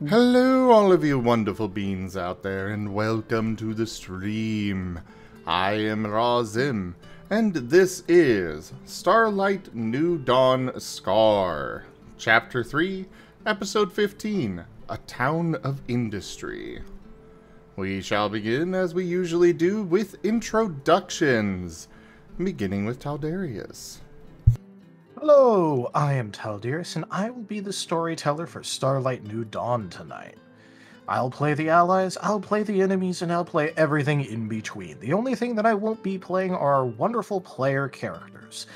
Hello, all of you wonderful beings out there, and welcome to the stream. I am Razim, and this is Starlight New Dawn Scar, Chapter 3, Episode 15, A Town of Industry. We shall begin, as we usually do, with introductions, beginning with Taldarius. Hello, I am Taldarius, and I will be the storyteller for Starlight New Dawn tonight. I'll play the allies, I'll play the enemies, and I'll play everything in between. The only thing that I won't be playing are wonderful player characters.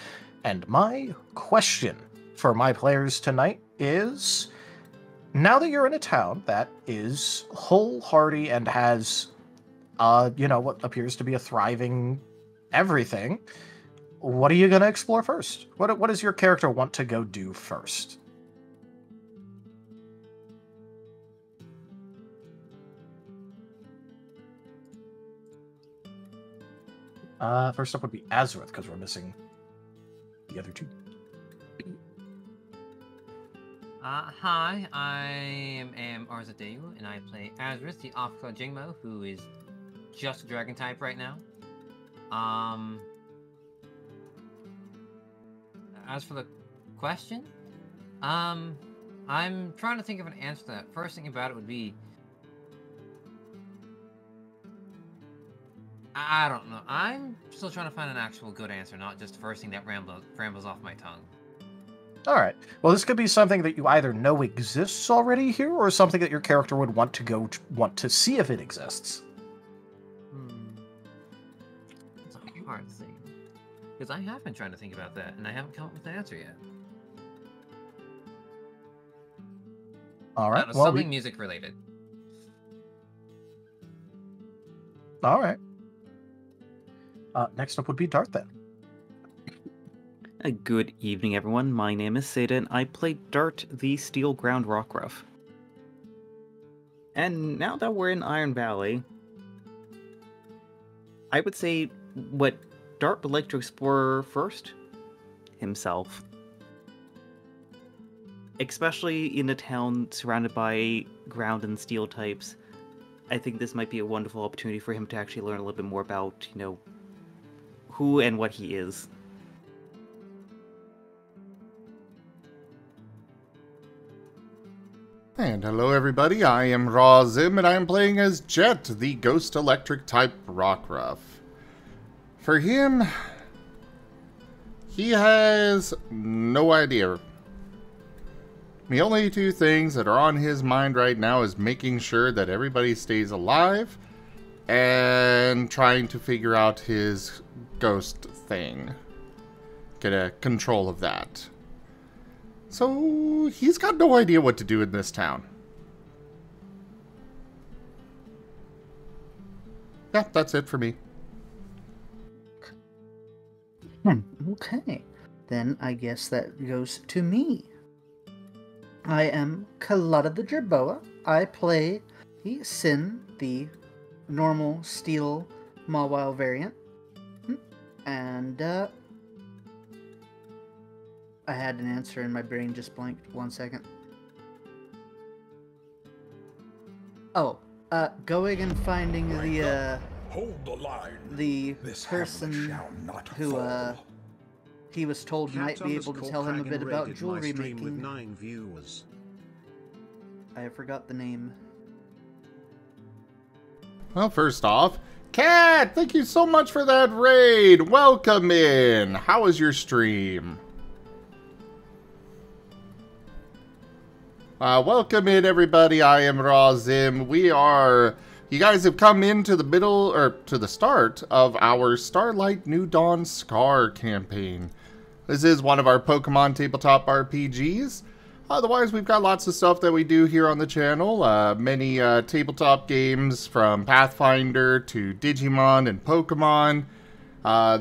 And my question for my players tonight is, now that you're in a town that is wholehearted and has, what appears to be a thriving everything, what are you going to explore first? What does your character want to go do first? First up would be Azurith, because we're missing the other two. Hi, I am Arzadeu, and I play Azurith, the off-color jangmo-o, who is just dragon type right now. As for the question, I'm trying to think of an answer to that. First thing about it would be, I don't know. I'm still trying to find an actual good answer, not just the first thing that rambles off my tongue. All right. Well, this could be something that you either know exists already here, or something that your character would want to see if it exists. It's a hard thing. Because I have been trying to think about that, and I haven't come up with an answer yet. All right. Well, something music related. All right. Next up would be Dart then. Good evening, everyone. My name is Seda, and I play Dart, the Steel Ground Rockruff. And now that we're in Iron Valley, I would say what Dart would like to explore first? Himself. Especially in a town surrounded by ground and steel types, I think this might be a wonderful opportunity for him to actually learn a little bit more about, who and what he is. And hello everybody, I am Razim, and I am playing as Jet, the Ghost Electric type rockruff. For him, he has no idea. The only two things that are on his mind right now is making sure that everybody stays alive and trying to figure out his ghost thing. Get a control of that. So he's got no idea what to do in this town. Yeah, that's it for me. Okay, then I guess that goes to me. I am Colada the Jerboa. I play the Sin, the normal steel mawile variant. And I had an answer and my brain just blanked. 1 second. Oh, going and finding Hold the line. the This person hamlet shall not who fall. he was told might be able to tell him a bit about jewelry stream with making. 9 viewers. I forgot the name. Well, first off, Cat, thank you so much for that raid. Welcome in. How was your stream? Welcome in, everybody. I am Razim. You guys have come into the middle, or to the start of our Starlight New Dawn Scar campaign. This is one of our Pokemon tabletop RPGs. Otherwise, we've got lots of stuff that we do here on the channel. Many tabletop games from Pathfinder to Digimon and Pokemon.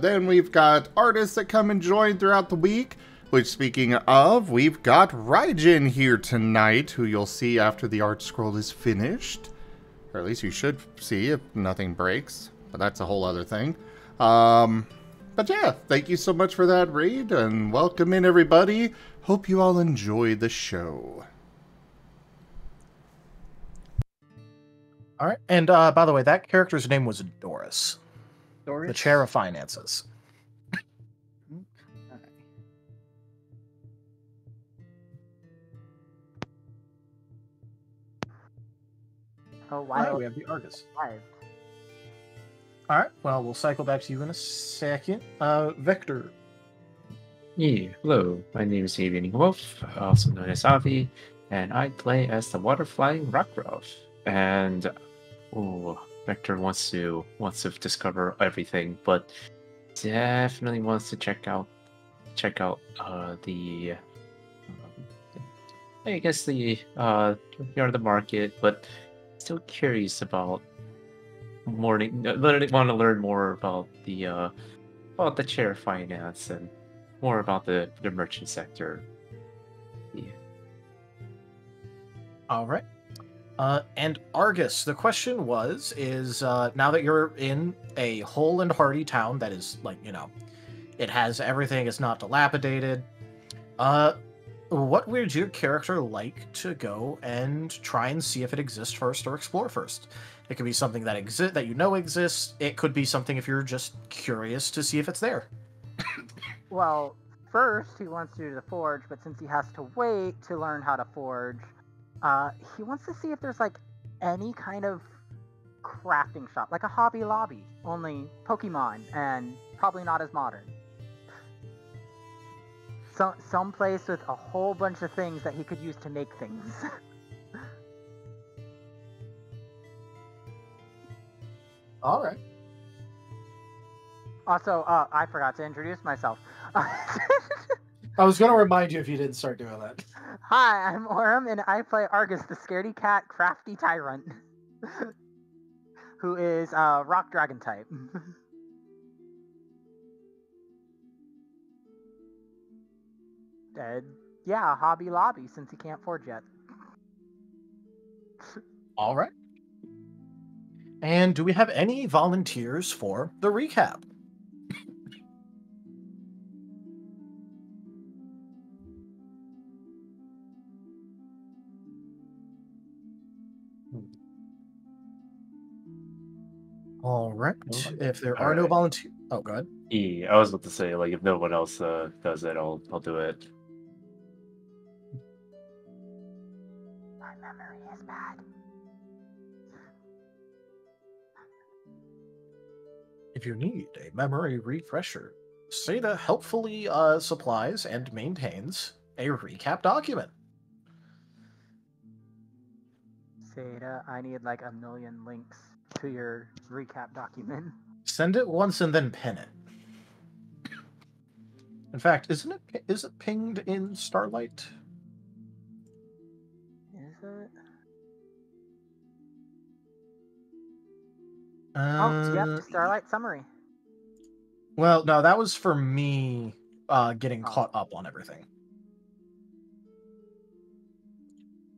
Then we've got artists that come and join throughout the week. Which, speaking of, we've got Rdyjin here tonight, who you'll see after the art scroll is finished. Or at least you should see if nothing breaks. But that's a whole other thing. But yeah, thank you so much for that raid, and welcome in everybody. Hope you all enjoy the show. All right. And by the way, that character's name was Doris, Doris? the chair of finances. Okay. Oh, All wow. right, we have the Argus. Arrived. All right. Well, we'll cycle back to you in a second. Vector. Yeah, hello. My name is Evening Wolf, also known as Avi, and I play as the water-flying rockruff. And Vector wants to discover everything, but definitely wants to check out the I guess the the market, but still curious about want to learn more about the chair finance and more about the merchant sector. Yeah. All right. And Argus, the question is now that you're in a whole and hearty town that is it has everything, it's not dilapidated. What would your character like to go and try and see if it exists first or explore first? It could be something that exists. It could be something if you're just curious to see if it's there. Well, first he wants to do the forge, but since he has to wait to learn how to forge, he wants to see if there's any kind of crafting shop, like a Hobby Lobby, only Pokemon and probably not as modern. Some place with a whole bunch of things that he could use to make things. All right. Also, I forgot to introduce myself. I was going to remind you if you didn't start doing that. Hi, I'm Aurum, and I play Argus, the scaredy cat, crafty tyrunt, who is rock dragon type. Yeah, Hobby Lobby, since he can't forge yet. All right. And do we have any volunteers for the recap? All right. If there are no volunteers... Oh, go ahead. Yeah, I was about to say, if no one else does it, I'll do it. My memory is bad. If you need a memory refresher, Seda helpfully supplies and maintains a recap document. Seda, I need a million links to your recap document. Send it once and then pin it. In fact, is it pinged in Starlight? Is it? Yep, Starlight summary. Well, no, that was for me getting caught up on everything.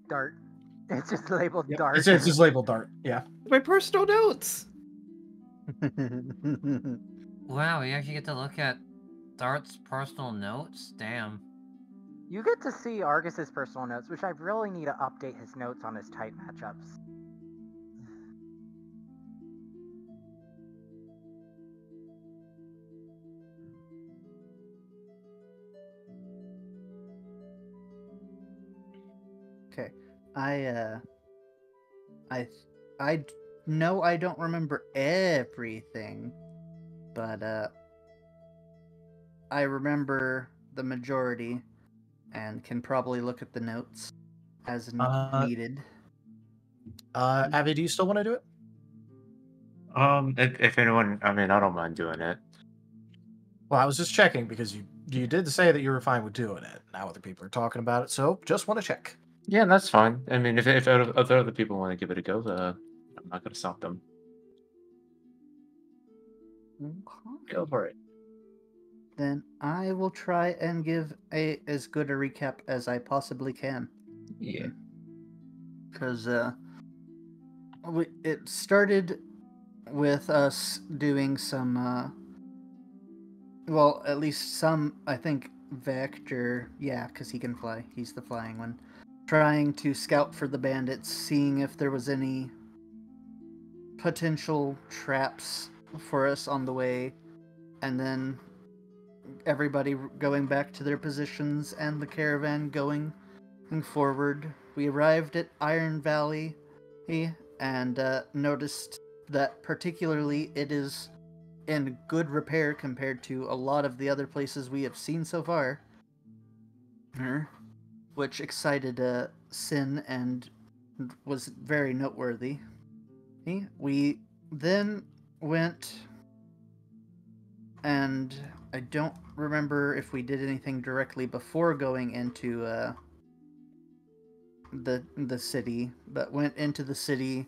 Dart. It's just labeled Yep, Dart. It's just labeled Dart, yeah. My personal notes. Wow, we actually get to look at Dart's personal notes? Damn. You get to see Argus's personal notes, which I really need to update his notes on his type matchups. Okay. I know I don't remember everything, but I remember the majority and can probably look at the notes as needed. Abby, do you still want to do it? If anyone, I don't mind doing it. Well, I was just checking because you did say that you were fine with doing it. Now other people are talking about it, so just want to check. Yeah, that's fine. If other people want to give it a go, I'm not going to stop them. Go for it. Then I will try and give as good a recap as I possibly can. Yeah. Because it started with us doing some, well, at least some, I think, Vector, yeah, because he can fly. He's the flying one. Trying to scout for the bandits, seeing if there was any potential traps for us on the way, and then everybody going back to their positions and the caravan going forward. We arrived at Iron Valley and noticed that particularly it is in good repair compared to a lot of the other places we have seen so far, which excited Sin and was very noteworthy. We then went, and I don't remember if we did anything directly before going into the city, but went into the city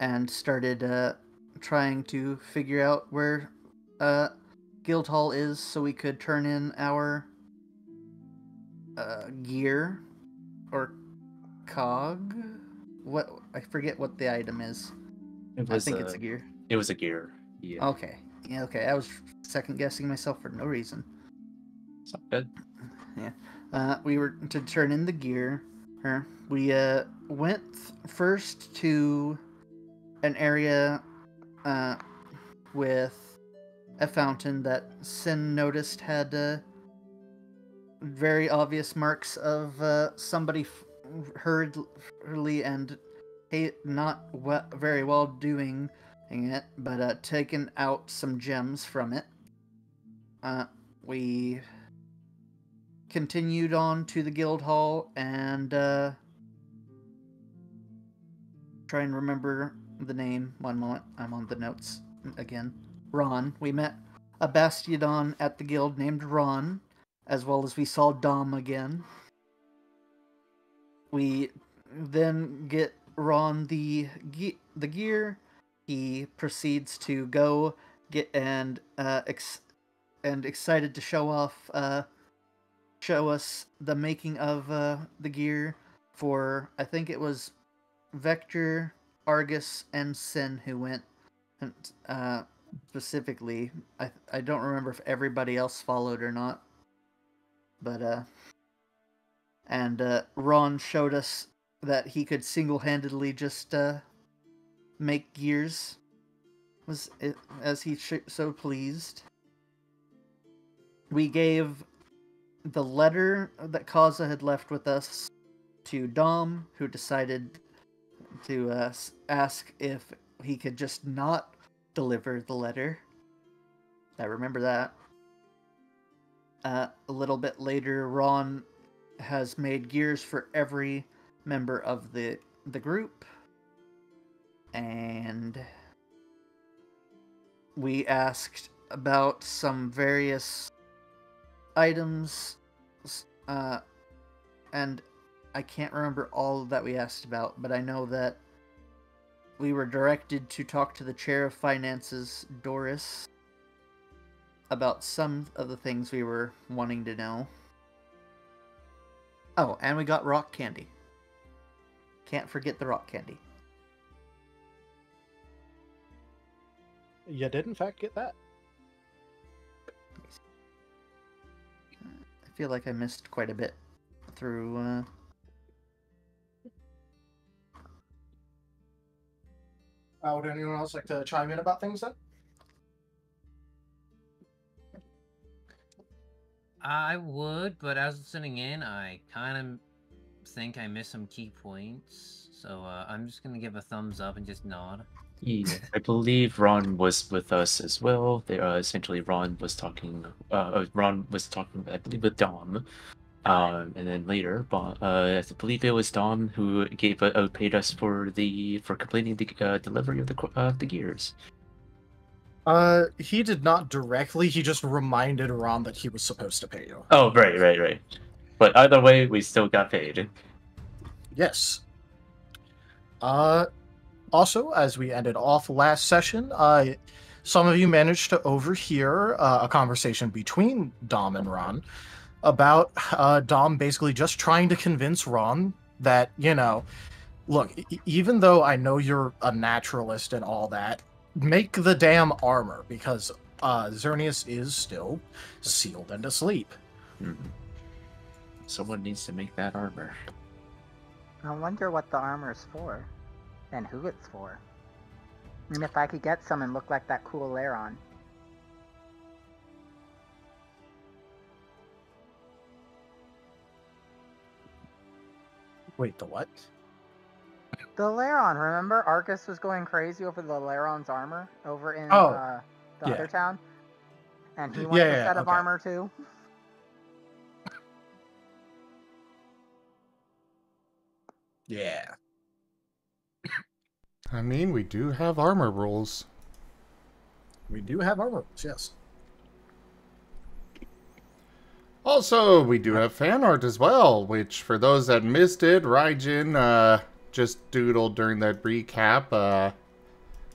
and started trying to figure out where Guildhall is so we could turn in our gear or cog. What, I forget what the item is. I think it's a gear. It was a gear. Yeah. Okay. Yeah, okay. I was second guessing myself for no reason. It's all good. Yeah. We were to turn in the gear. We went first to an area with a fountain that Sin noticed had very obvious marks of somebody hurriedly and not very well doing it, but taken out some gems from it. We continued on to the guild hall and try and remember the name. One moment, I'm on the notes again. Ron. We met a Bastiodon at the guild named Ron, as well as we saw Dom again. We then get Ron the gear. He proceeds to go get and excited to show us the making of the gear for, I think it was Vector, Argus, and Sin who went, and specifically. I don't remember if everybody else followed or not, but and Ron showed us that he could single-handedly just make gears, as he so pleased. We gave the letter that Kaza had left with us to Dom, who decided to ask if he could just not deliver the letter. I remember that. A little bit later, Ron has made gears for every member of the group, and we asked about some various items, and I can't remember all that we asked about, but I know that we were directed to talk to the Chair of Finances, Doris, about some of the things we were wanting to know. Oh, and we got rock candy. Can't forget the rock candy. You did, in fact, get that. I feel like I missed quite a bit through... Would anyone else like to chime in about things then? I would, but as listening in, I kind of think I missed some key points. So I'm just gonna give a thumbs up and just nod. Yeah, I believe Ron was with us as well. They, essentially, Ron was talking. I believe, with Dom. And then later, I believe it was Dom who paid us for completing the delivery of the gears. He did not directly. He just reminded Ron that he was supposed to pay you. Oh, right. But either way, we still got paid. Yes. Also, as we ended off last session, some of you managed to overhear a conversation between Dom and Ron about Dom basically just trying to convince Ron that, look, even though I know you're a naturalist and all that, make the damn armor, because Xerneas is still sealed and asleep. Mm-hmm. Someone needs to make that armor. I wonder what the armor is for, and who it's for. And if I could get some and look like that cool Laron. Wait, the what? The Laron, remember? Arcus was going crazy over the Laron's armor over in Oh, the yeah. other town. And he wants Yeah, a yeah, set of okay. armor too. Yeah. I mean, we do have armor rules. We do have armor, yes. Also, we do have fan art as well, which for those that missed it, Rdyjin just doodled during that recap.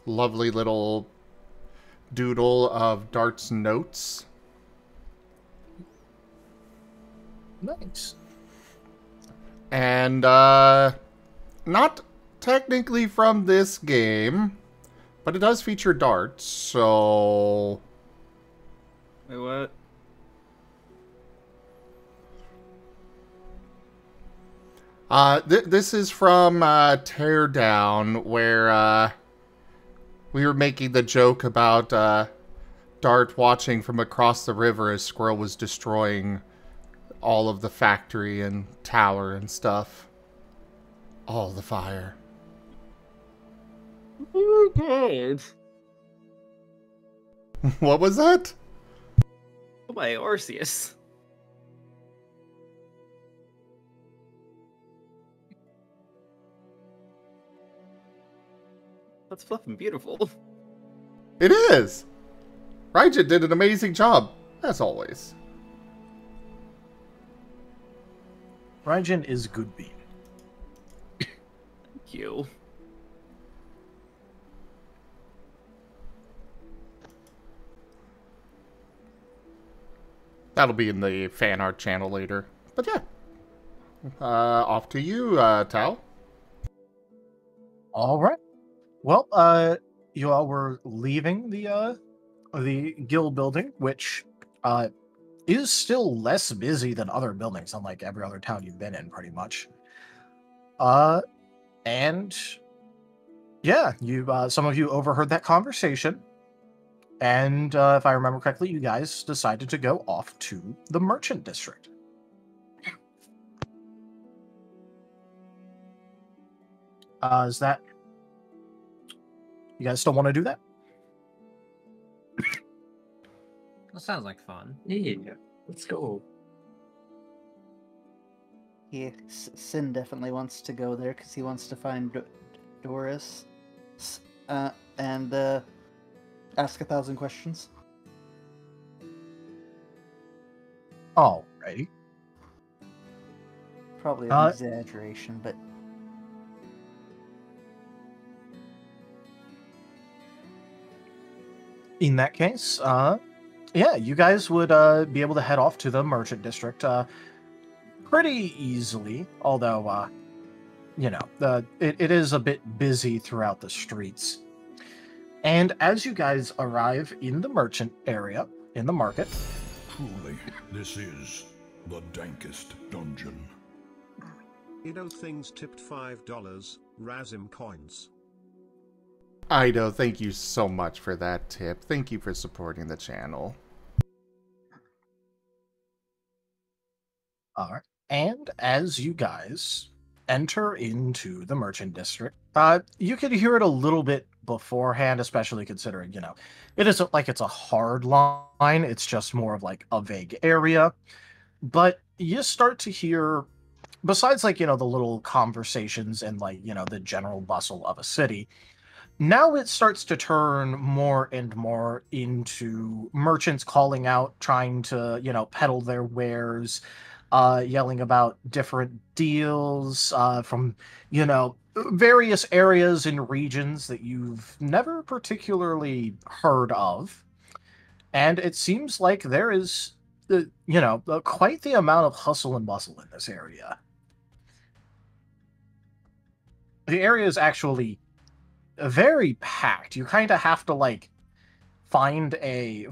Lovely little doodle of Dart's notes. Nice. And not technically from this game, but it does feature Dart, so... Wait, what? This is from Teardown, where we were making the joke about Dart watching from across the river as Squirrel was destroying all of the factory and tower and stuff. All the fire. Oh, God. What was that? Oh, my Arceus. That's fluffing beautiful. It is! Rydjit did an amazing job, as always. Rydjin is good bean. Thank you. That'll be in the fan art channel later. But yeah. Off to you, Tal. All right. Well, you all were leaving the guild building, which is still less busy than other buildings, unlike every other town you've been in, pretty much. And yeah, you some of you overheard that conversation, and if I remember correctly, you guys decided to go off to the merchant district. Is that... You guys still want to do that? That sounds like fun. Yeah, let's go. Yeah, Sin definitely wants to go there because he wants to find Doris and ask 1,000 questions. Alrighty. Probably an exaggeration, but in that case, yeah, you guys would be able to head off to the merchant district pretty easily, although, you know, it is a bit busy throughout the streets. And as you guys arrive in the merchant area, in the market... Truly, this is the dankest dungeon. You know things tipped $5, Razim coins. Ido, thank you so much for that tip. Thank you for supporting the channel. Alright. And as you guys enter into the merchant district, you could hear it a little bit beforehand, especially considering, you know, it isn't like it's a hard line, it's just more of like a vague area. But you start to hear, besides like, you know, the little conversations and like, you know, the general bustle of a city, now it starts to turn more and more into merchants calling out, trying to, you know, peddle their wares, yelling about different deals from, you know, various areas and regions that you've never particularly heard of. And it seems like there is, you know, quite the amount of hustle and bustle in this area. The area is actually very packed. You kind of have to like find a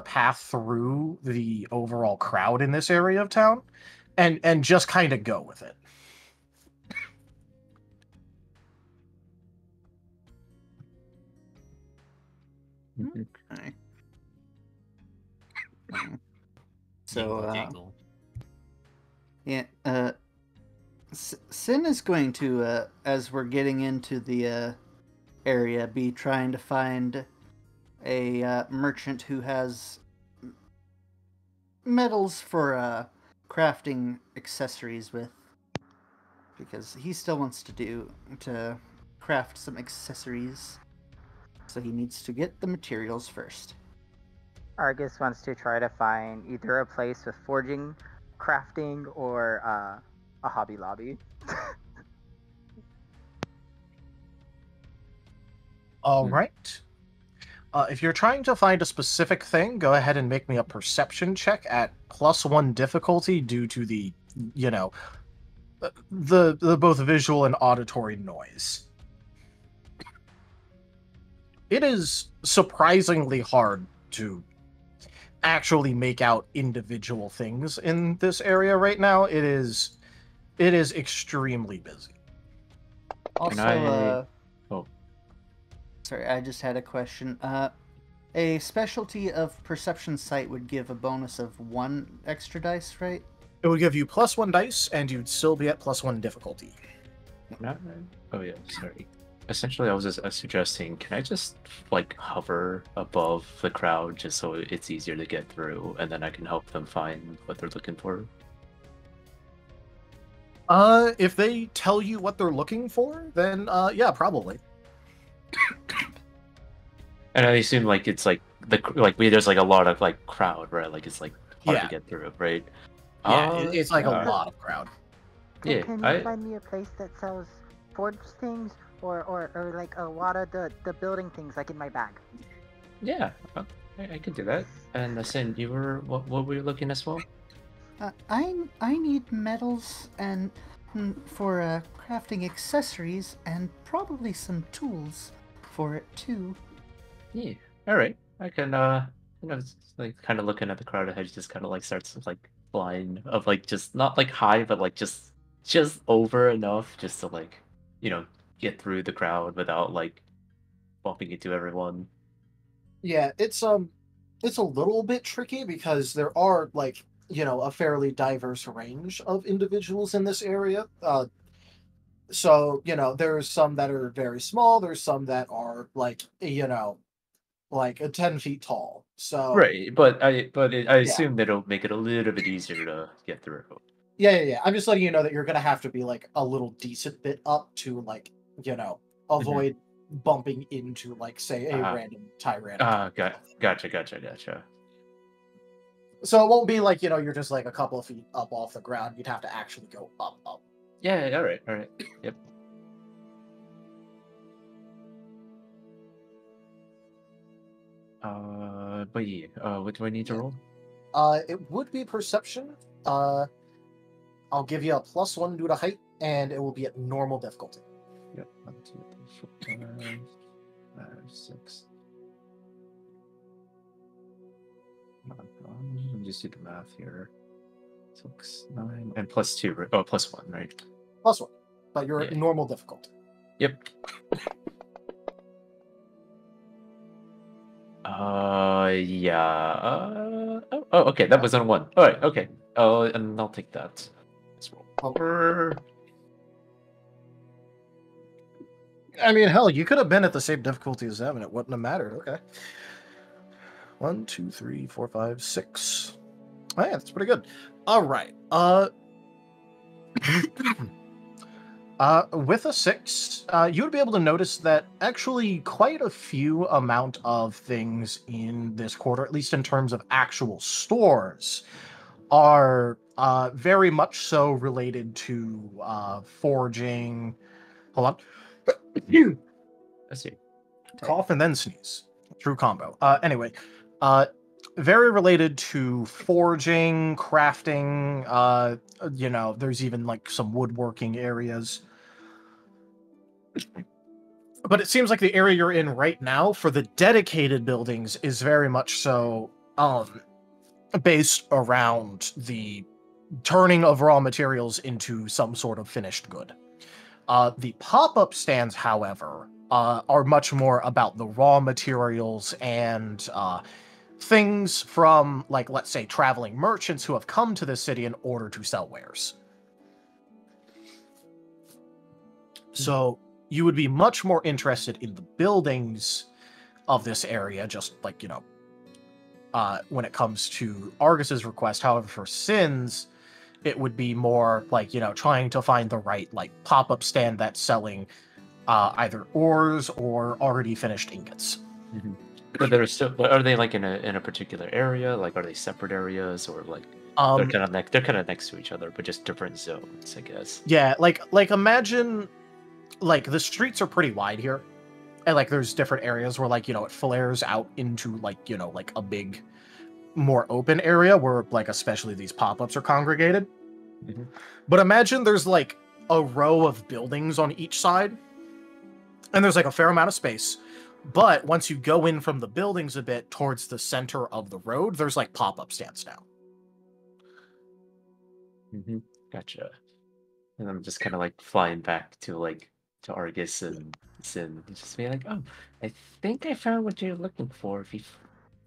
path through the overall crowd in this area of town and just kind of go with it. Okay. Jingle, So, jingle. yeah, Sin is going to, as we're getting into the area, be trying to find a merchant who has metals for crafting accessories with, because he still wants to craft some accessories, so he needs to get the materials first. Argus wants to try to find either a place with forging, crafting, or a Hobby Lobby. All right. If you're trying to find a specific thing, go ahead and make me a perception check at +1 difficulty due to the, the both visual and auditory noise. It is surprisingly hard to actually make out individual things in this area right now. It is extremely busy. Also, Oh, sorry, I just had a question. A specialty of perception sight would give a bonus of 1 extra dice, right? It would give you +1 dice, and you'd still be at +1 difficulty. not. Oh yeah, sorry. Essentially, I was just suggesting, can I just like hover above the crowd just so it's easier to get through, and then I can help them find what they're looking for? If they tell you what they're looking for, then yeah, probably. And I assume like it's like there's like a lot of like crowd, right? Like it's like hard Yeah. to get through, right? Yeah, it's like a yeah. lot of crowd. Yeah, Can you find me a place that sells forged things or like a lot of the building things like in my bag? Yeah, I could do that. And Sin, you were what were you looking as well? I need metals and for crafting accessories and probably some tools for it too. Yeah. All right. I can like kind of looking at the crowd ahead, just kind of like starts like flying of like just not like high, but like just over enough just to like get through the crowd without like bumping into everyone. Yeah, it's a little bit tricky because there are like a fairly diverse range of individuals in this area. So there's some that are very small. There's some that are like like 10 feet tall. So Right, but I Yeah. assume that it'll make it a little bit easier to get through. Yeah. I'm just letting you know that you're gonna have to be like a little decent bit up to like avoid bumping into like say a random tyrant. Gotcha. So it won't be like you're just like a couple of feet up off the ground. You'd have to actually go up. Yeah, all right. Yep. But yeah, what do I need to roll? It would be perception. I'll give you a +1 due to height, and it will be at normal difficulty. Yep. 1, 2, 3, 4, 5, 6. Let me just do the math here. 6, 9, and +2, right? Oh, +1, right? +1, but you're at Yeah. normal difficulty. Yep. Yeah. Oh, okay. That was on 1. All right. Okay. Oh, and I'll take that. Let's roll. I mean, hell, you could have been at the same difficulty as them, and it wouldn't have mattered. Okay. 1, 2, 3, 4, 5, 6. Oh, yeah, that's pretty good. All right. With a 6, you would be able to notice that actually quite a few amount of things in this quarter, at least in terms of actual stores, are very much so related to forging. Hold on. Let's see. Cough and then sneeze. True combo. Anyway, very related to forging, crafting. There's even like some woodworking areas. But it seems like the area you're in right now for the dedicated buildings is very much so based around the turning of raw materials into some sort of finished good. The pop-up stands, however, are much more about the raw materials and things from, like, let's say, traveling merchants who have come to the city in order to sell wares. So you would be much more interested in the buildings of this area, just like, when it comes to Argus's request. However, for Sin's, it would be more like, trying to find the right, like, pop-up stand that's selling either ores or already finished ingots. Mm-hmm. But they're still, are they like in a particular area? Like, are they separate areas, or like they're kind of next to each other, but just different zones, I guess? Yeah, like imagine, like, the streets are pretty wide here, and like there's different areas where, like, it flares out into, like, like a big, more open area where, like, especially these pop-ups are congregated. Mm-hmm. But imagine there's like a row of buildings on each side, and there's like a fair amount of space. But once you go in from the buildings a bit towards the center of the road, there's like pop-up stands now. Mm-hmm. Gotcha. And I'm just kind of like flying back to Argus and Sin, just be like, oh, I think I found what you're looking for.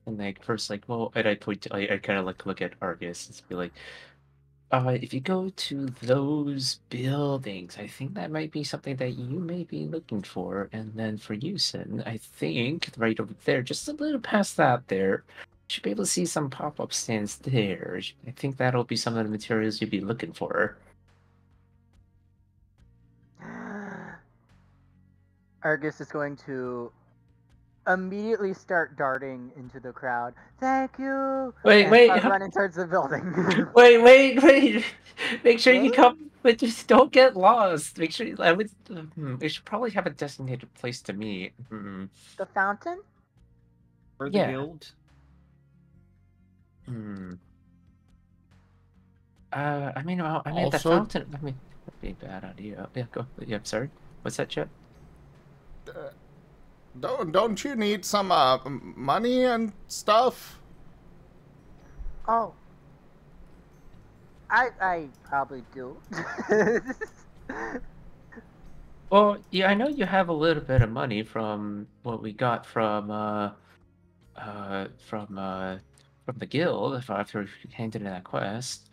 And like first, like, well, and I point to, I kind of like look at Argus and be like, if you go to those buildings, I think that might be something that you may be looking for. And then for you, Sin, I think right over there, just a little past that there, you should be able to see some pop-up stands there. I think that'll be some of the materials you'd be looking for. Argus is going to immediately start darting into the crowd. Thank you. Wait, running towards the building. wait. Make sure you come, but just don't get lost. Make sure we should probably have a designated place to meet. Mm-hmm. The fountain? Or the guild? I mean, Also, the fountain. I mean, that'd be a bad idea. Yeah, go. Yeah, sorry. What's that, Chet? Don't you need some money and stuff? Oh. I probably do. Well, yeah, I know you have a little bit of money from what we got from the guild after we handed in that quest.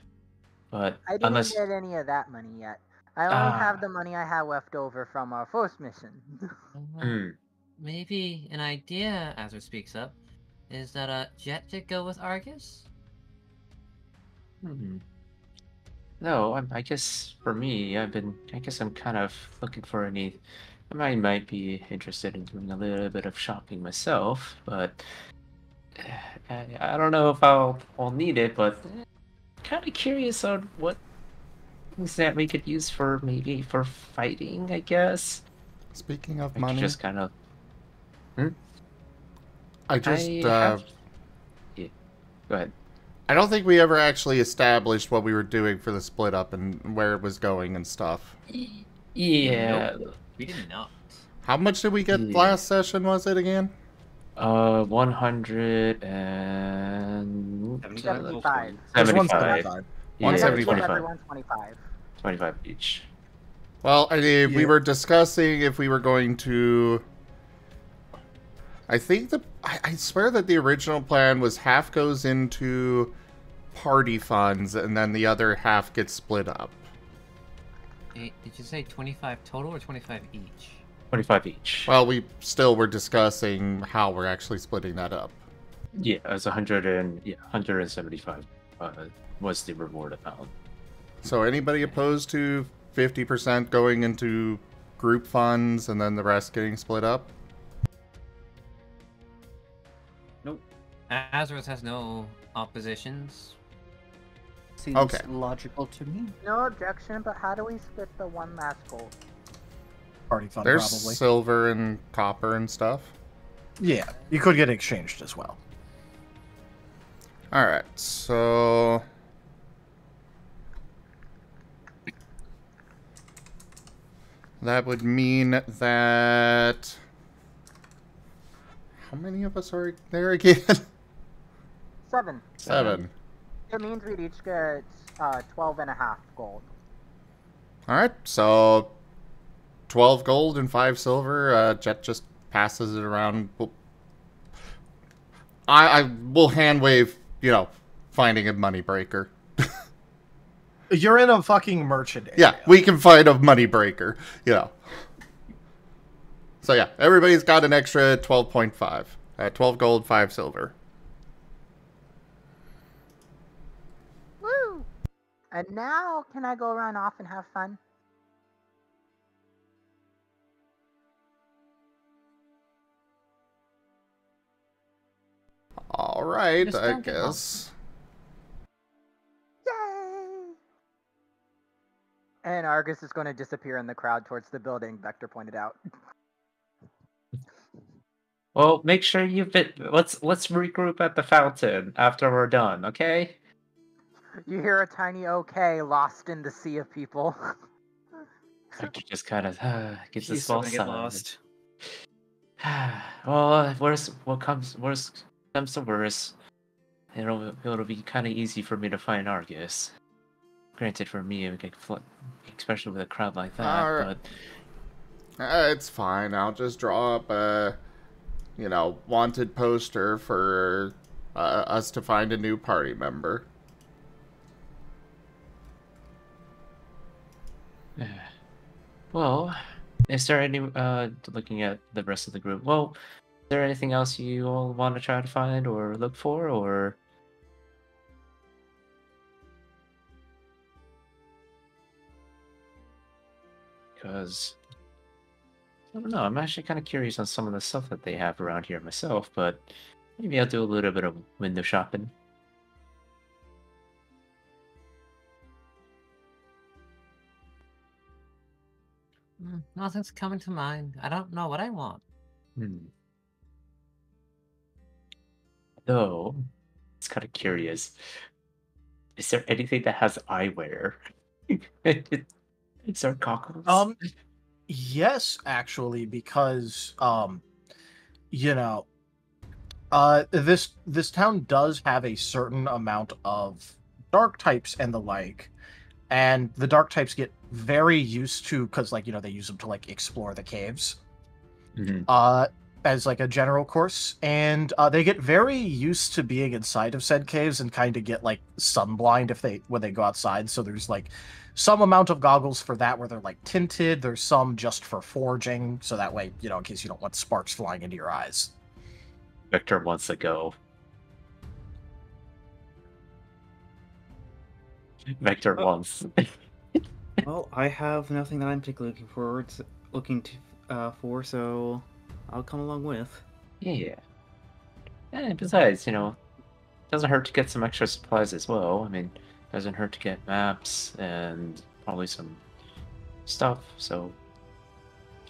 But I didn't get any of that money yet. I only have the money I have left over from our first mission. Maybe an idea, Azure speaks up, is that Jet to go with Argus? No, I guess for me, I guess I'm kind of looking for I might be interested in doing a little bit of shopping myself, but I don't know if I'll need it, but kind of curious on what things that we could use for fighting, I guess. Speaking of money, just kind of. I just yeah, go ahead. I don't think we ever actually established what we were doing for the split up and where it was going and stuff. Yeah. Nope, we did not. How much did we get last session, was it again? 100 and 75. 75. Yeah, 175. 25 each. Well, we were discussing if we were going to... I think I swear that the original plan was half goes into party funds and then the other half gets split up. Did you say 25 total or 25 each? 25 each. Well, we still were discussing how we're actually splitting that up. Yeah, it was 175 was the reward amount. So anybody opposed to 50% going into group funds and then the rest getting split up? Nope. Azarus has no oppositions. Seems logical to me. No objection, but how do we split the one last gold? Party fund, There's probably. silver and copper and stuff. Yeah, you could get exchanged as well. Alright, so... that would mean that... how many of us are there again? 7. 7. It means we'd each get 12.5 gold. Alright, so 12 gold and 5 silver. Jet just passes it around. I will hand wave, finding a money breaker. You're in a fucking merchant area. Yeah, we can find a money breaker, So yeah, everybody's got an extra 12.5. 12 gold, 5 silver. Woo! And now, can I go run off and have fun? All right, Just I don't get guess. Yay! And Argus is going to disappear in the crowd towards the building, Vector pointed out. Well, make sure let's regroup at the fountain after we're done, okay? You hear a tiny okay lost in the sea of people. Victor just kind of gives a He's small still gonna get sigh. lost. Well, worst comes to worst. It'll be kind of easy for me to find Argus. Granted, for me, especially with a crowd like that, but It's fine. I'll just draw up a, wanted poster for us to find a new party member. well, is there any looking at the rest of the group? Well, is there anything else you all want to try to find or look for, or? Because I don't know, I'm actually kind of curious on some of the stuff that they have around here myself, but maybe I'll do a little bit of window shopping. Nothing's coming to mind. I don't know what I want. Though, it's kind of curious. Is there anything that has eyewear? Is there goggles? Yes, actually, because this town does have a certain amount of dark types and the like, and the dark types get very used to, because they use them to explore the caves, as a general course, and they get very used to being inside of said caves and kind of get sunblind when they go outside. So there's some amount of goggles for that where they're tinted. There's some just for forging, so that way in case you don't want sparks flying into your eyes. Victor wants to go. Victor wants. Well, I have nothing that I'm particularly looking for, so I'll come along with. Yeah. And besides, doesn't hurt to get some extra supplies as well. I mean, doesn't hurt to get maps and probably some stuff, so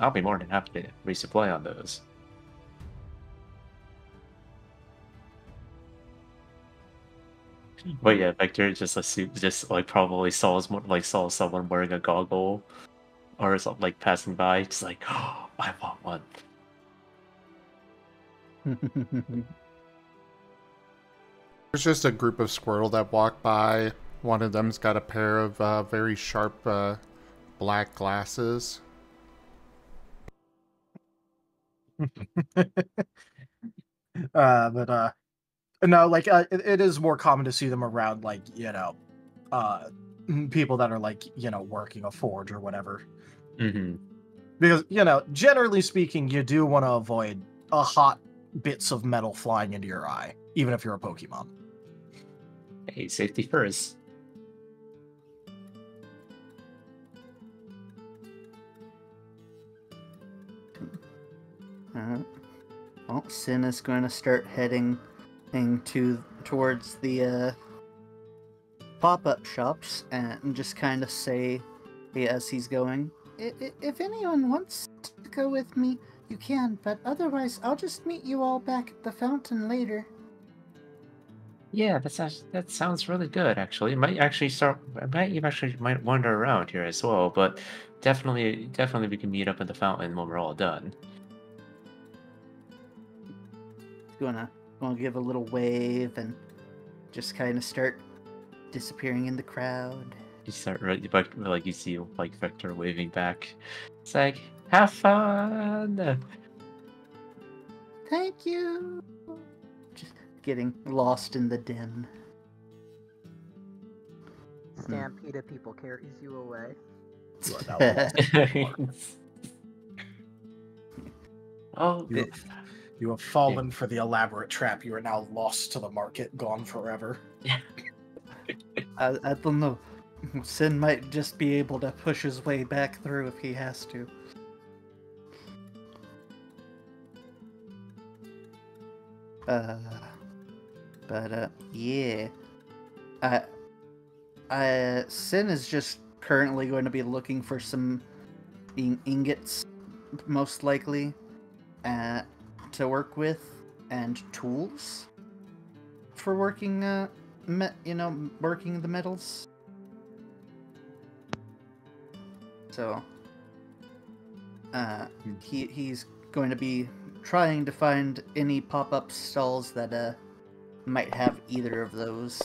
I'll be more than happy to resupply on those. But yeah, Victor probably saw someone wearing a goggle or something passing by, just oh, I want one. There's just a group of squirrel that walk by. One of them's got a pair of very sharp black glasses. No, it is more common to see them around people that are working a forge or whatever. Because generally speaking, you do want to avoid hot bits of metal flying into your eye, even if you're a Pokemon. Hey, safety first. Well, Sin is going to start heading towards the pop-up shops and just kind of say, as he's going, if anyone wants to go with me, you can, but otherwise I'll just meet you all back at the fountain later. Yeah, that sounds really good. Actually, it might actually might wander around here as well. But definitely we can meet up at the fountain when we're all done. Gonna give a little wave and just kind of start disappearing in the crowd. You start like you see like Vector waving back. It's like, have fun. Thank you. Just getting lost in the din. Stampede of people carries you away. You are now lost. Oh, You have fallen for the elaborate trap. You are now lost to the market, gone forever. I don't know. Sin might just be able to push his way back through if he has to. Yeah. Sin is just currently going to be looking for some ingots, most likely, to work with, and tools for working, working the metals. So, he's going to be trying to find any pop-up stalls that might have either of those.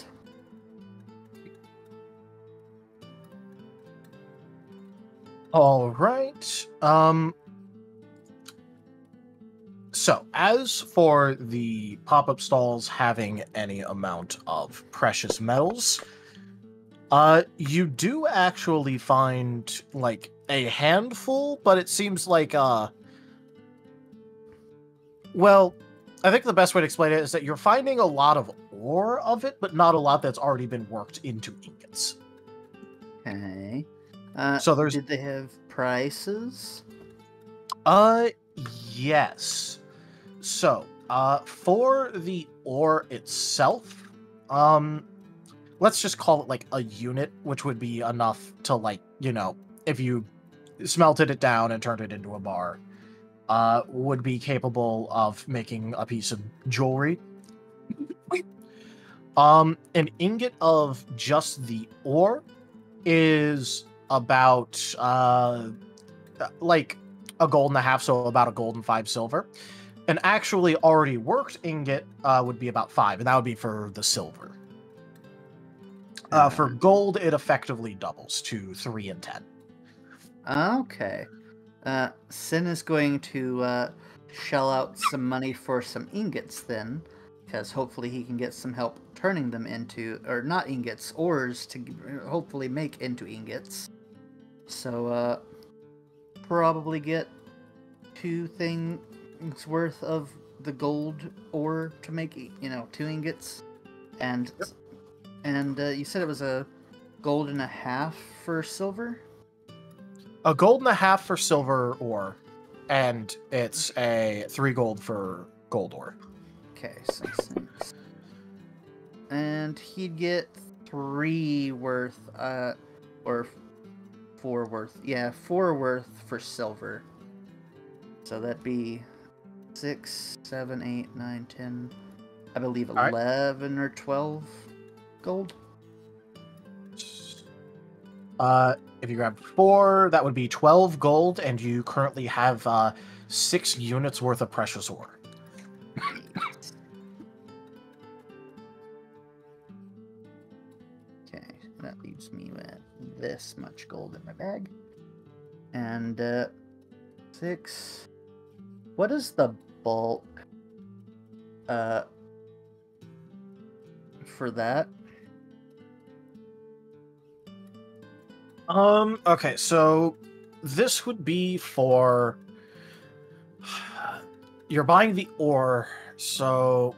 All right. So, as for the pop-up stalls having any amount of precious metals, you do actually find, like, a handful, but it seems like, well, I think the best way to explain it is that you're finding a lot of ore of it, but not a lot that's already been worked into ingots. Okay. So there's... Did they have prices? Yes. So, for the ore itself, let's just call it like a unit, which would be enough to, like, you know, if you smelted it down and turned it into a bar, would be capable of making a piece of jewelry. An ingot of just the ore is about, like a gold and a half, so about a gold and 5 silver. An actually already worked ingot would be about 5, and that would be for the silver. For gold, it effectively doubles to 3 and 10. Okay. Sin is going to shell out some money for some ingots then, because hopefully he can get some help turning them into, or not ingots, ores to hopefully make into ingots. So, probably get 2 things worth of the gold ore to make, 2 ingots. And you said it was a gold and a half for silver? A gold and a half for silver ore, and it's a 3 gold for gold ore. Okay, so 6. And he'd get 3 worth, or 4 worth. Yeah, 4 worth for silver. So that'd be 6, 7, 8, 9, 10, I believe 11 or 12 gold. If you grab 4, that would be 12 gold, and you currently have 6 units worth of precious ore. Okay, that leaves me with this much gold in my bag. And 6. What is the bulk for that? Okay, so this would be for... You're buying the ore, so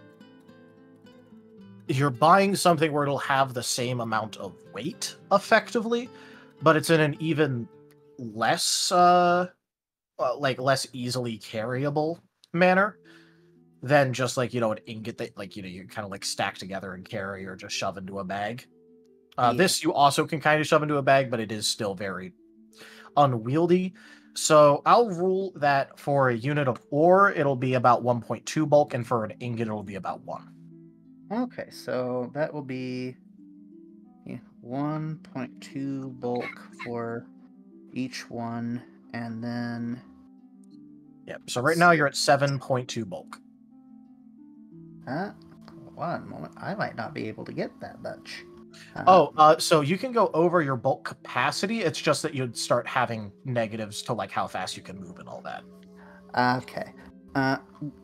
you're buying something where it'll have the same amount of weight, effectively, but it's in an even less, less easily carryable manner than just, like, an ingot that, like, you kind of, like, stack together and carry or just shove into a bag. This you also can kind of shove into a bag, but it is still very unwieldy. So I'll rule that for a unit of ore, it'll be about 1.2 bulk, and for an ingot, it'll be about 1. Okay, so that will be 1.2 bulk for each one, and then... Yep, so right now you're at 7.2 bulk. One moment, I might not be able to get that much. So you can go over your bulk capacity. It's just that you'd start having negatives to like how fast you can move and all that. Okay.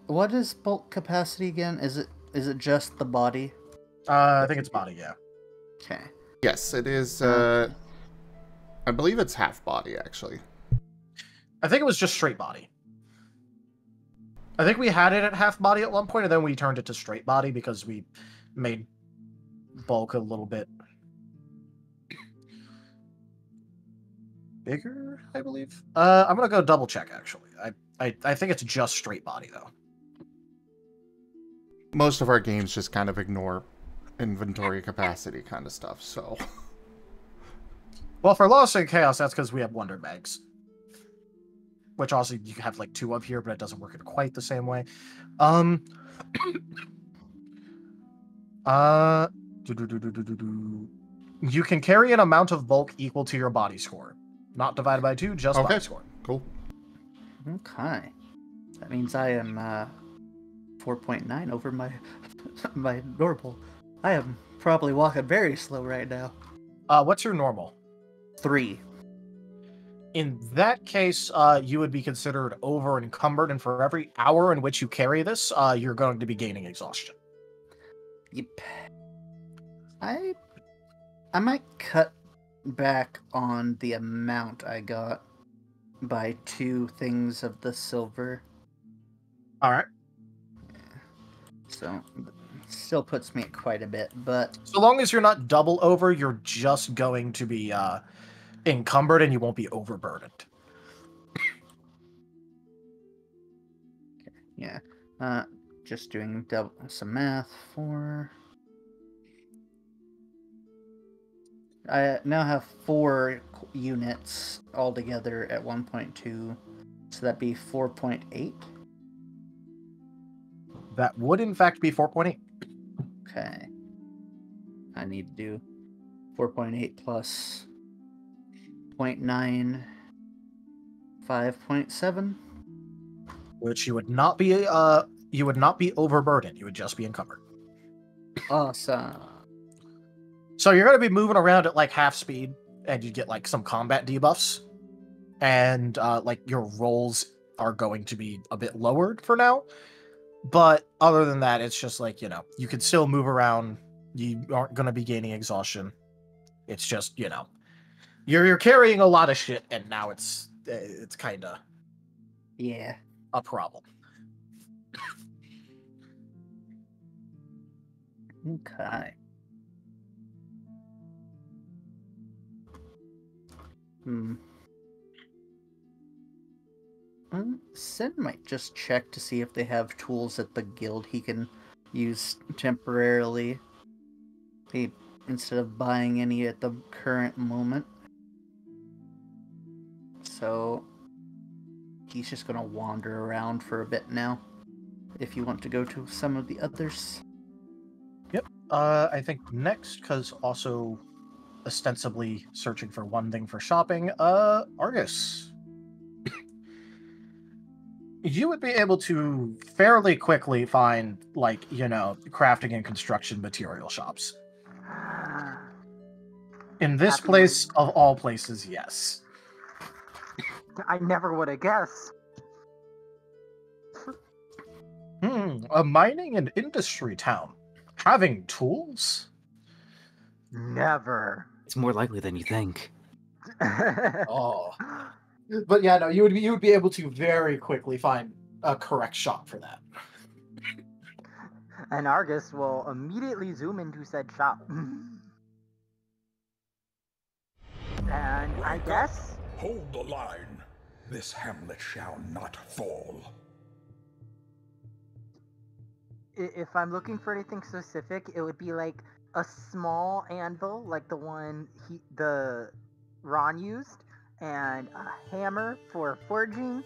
What is bulk capacity again? Is it just the body? I think it's body, yeah. Okay. Yes, it is. I believe it's half body, actually. I think it was just straight body. I think we had it at half body at one point, and then we turned it to straight body because we made bulk a little bit bigger, I believe. I'm gonna go double check, actually. I think it's just straight body, though. Most of our games just kind of ignore inventory capacity kind of stuff, so... Well, for Lost in Chaos, that's because we have Wonder Bags. Which also you have like 2 of here, but it doesn't work in quite the same way. You can carry an amount of bulk equal to your body score. Not divided by 2, just body score. Cool. Okay. That means I am 4.9 over my my normal. I am probably walking very slow right now. What's your normal? 3. In that case, you would be considered over encumbered, and for every hour in which you carry this, you're going to be gaining exhaustion. Yep. I might cut back on the amount I got by 2 things of the silver. All right. So, still puts me at quite a bit, but... So long as you're not double over, you're just going to be encumbered and you won't be overburdened. Okay, yeah. Just doing some math for... I now have 4 units altogether at 1.2, so that'd be 4.8. That would, in fact, be 4.8. Okay. I need to do 4.8 plus 0.9, 5.7. Which you would not be overburdened. You would just be encumbered. Awesome. So you're going to be moving around at like half speed, and you get like some combat debuffs, and like your rolls are going to be a bit lowered for now. But other than that, it's just like, you can still move around. You aren't going to be gaining exhaustion. It's just, you're carrying a lot of shit, and now it's kind of a problem. Okay. Sin might just check to see if they have tools at the guild he can use temporarily, instead of buying any at the current moment. So he's just gonna wander around for a bit now, if you want to go to some of the others. Yep. I think next, because also ostensibly searching for one thing for shopping, Argus. You would be able to fairly quickly find, like, crafting and construction material shops. In this place, of all places, yes. I never would have guessed. A mining and industry town. Having tools? Never. It's more likely than you think. Oh. But yeah, no, you would be able to very quickly find a correct shop for that. And Argus will immediately zoom into said shop. And I guess... Hold the line. This hamlet shall not fall. If I'm looking for anything specific, it would be like a small anvil, like the one the Ron used, and a hammer for forging,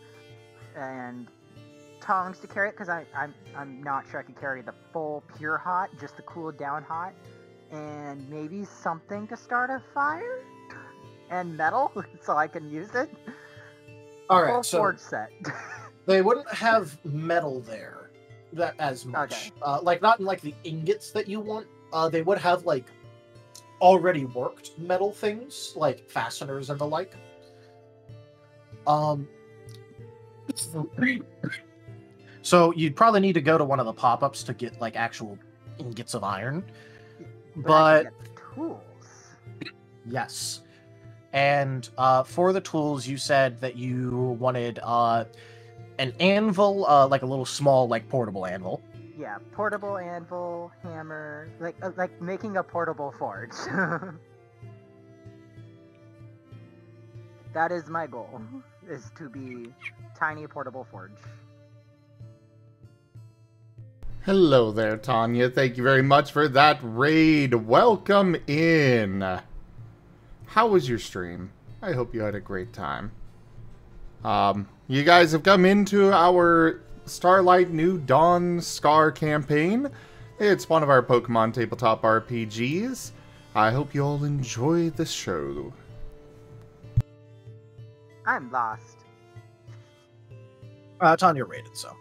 and tongs to carry it, because I'm not sure I can carry the full pure hot, just the cool down hot, and maybe something to start a fire, and metal so I can use it. All right, full so forge set. They wouldn't have metal there that as much. Okay. Like not in like the ingots that you want. They would have like already worked metal things, like fasteners and the like. So you'd probably need to go to one of the pop-ups to get like actual ingots of iron. But I But can get the tools. yes. And for the tools, you said that you wanted an anvil, like a little small, like portable anvil. Yeah, portable anvil, hammer, like making a portable forge. That is my goal, is to be tiny portable forge. Hello there, Tanya. Thank you very much for that raid. Welcome in. How was your stream? I hope you had a great time. You guys have come into our Starlight New Dawn Scar campaign. It's one of our Pokemon tabletop RPGs. I hope you all enjoy the show. I'm lost. Tanya rated, so.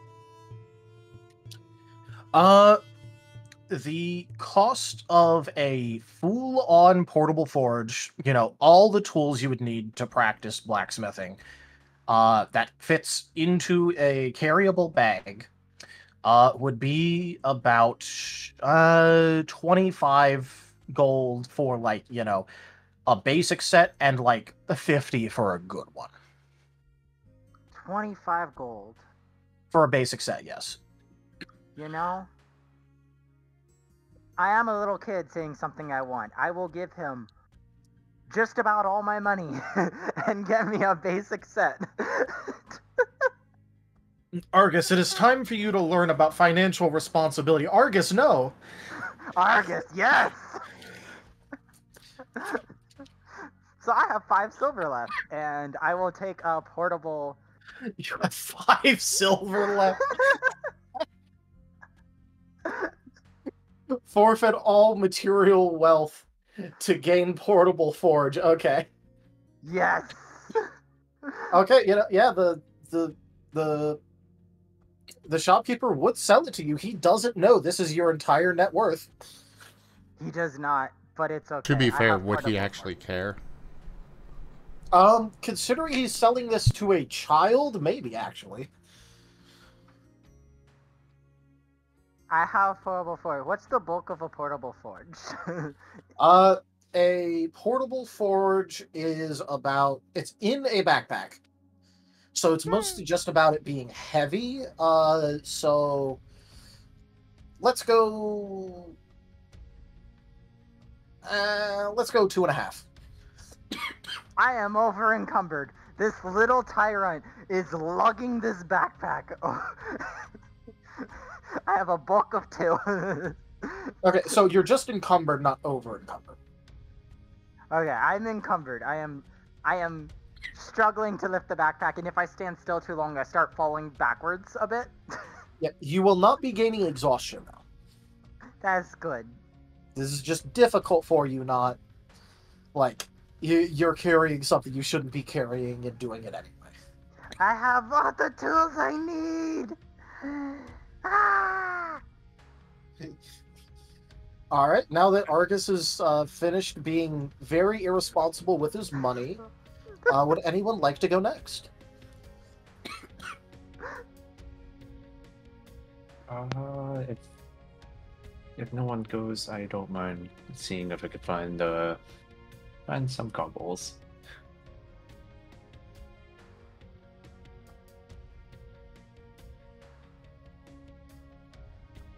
The cost of a full-on portable forge, you know, all the tools you would need to practice blacksmithing, that fits into a carryable bag, would be about 25 gold for, like, you know, a basic set, and like 50 for a good one. 25 gold. For a basic set, yes. You know, I am a little kid saying something I want. I will give him just about all my money and get me a basic set. Argus, it is time for you to learn about financial responsibility. Argus, no! Argus, yes! So I have 5 silver left, and I will take a portable... You have 5 silver left? Forfeit all material wealth to gain portable forge. Okay. Yes! Okay, you know, yeah, the shopkeeper would sell it to you. He doesn't know this is your entire net worth. He does not, but it's okay. To be I fair, have would he portable actually forge. care? Considering he's selling this to a child, maybe, actually. I have portable forge. What's the bulk of a portable forge? A portable forge is about... It's in a backpack. So it's mostly just about it being heavy. So... Let's go... let's go 2.5. I am over encumbered. This little tyrunt is lugging this backpack. I have a bulk of 2. Okay, so you're just encumbered, not over encumbered. Okay, I'm encumbered. I am struggling to lift the backpack, and if I stand still too long, I start falling backwards a bit. Yeah, you will not be gaining exhaustion now. That's good. This is just difficult for you, not like you're carrying something you shouldn't be carrying and doing it anyway. I have all the tools I need. Ah! All right, now that Argus is finished being very irresponsible with his money, would anyone like to go next? If no one goes, I don't mind seeing if I could find some gobbles.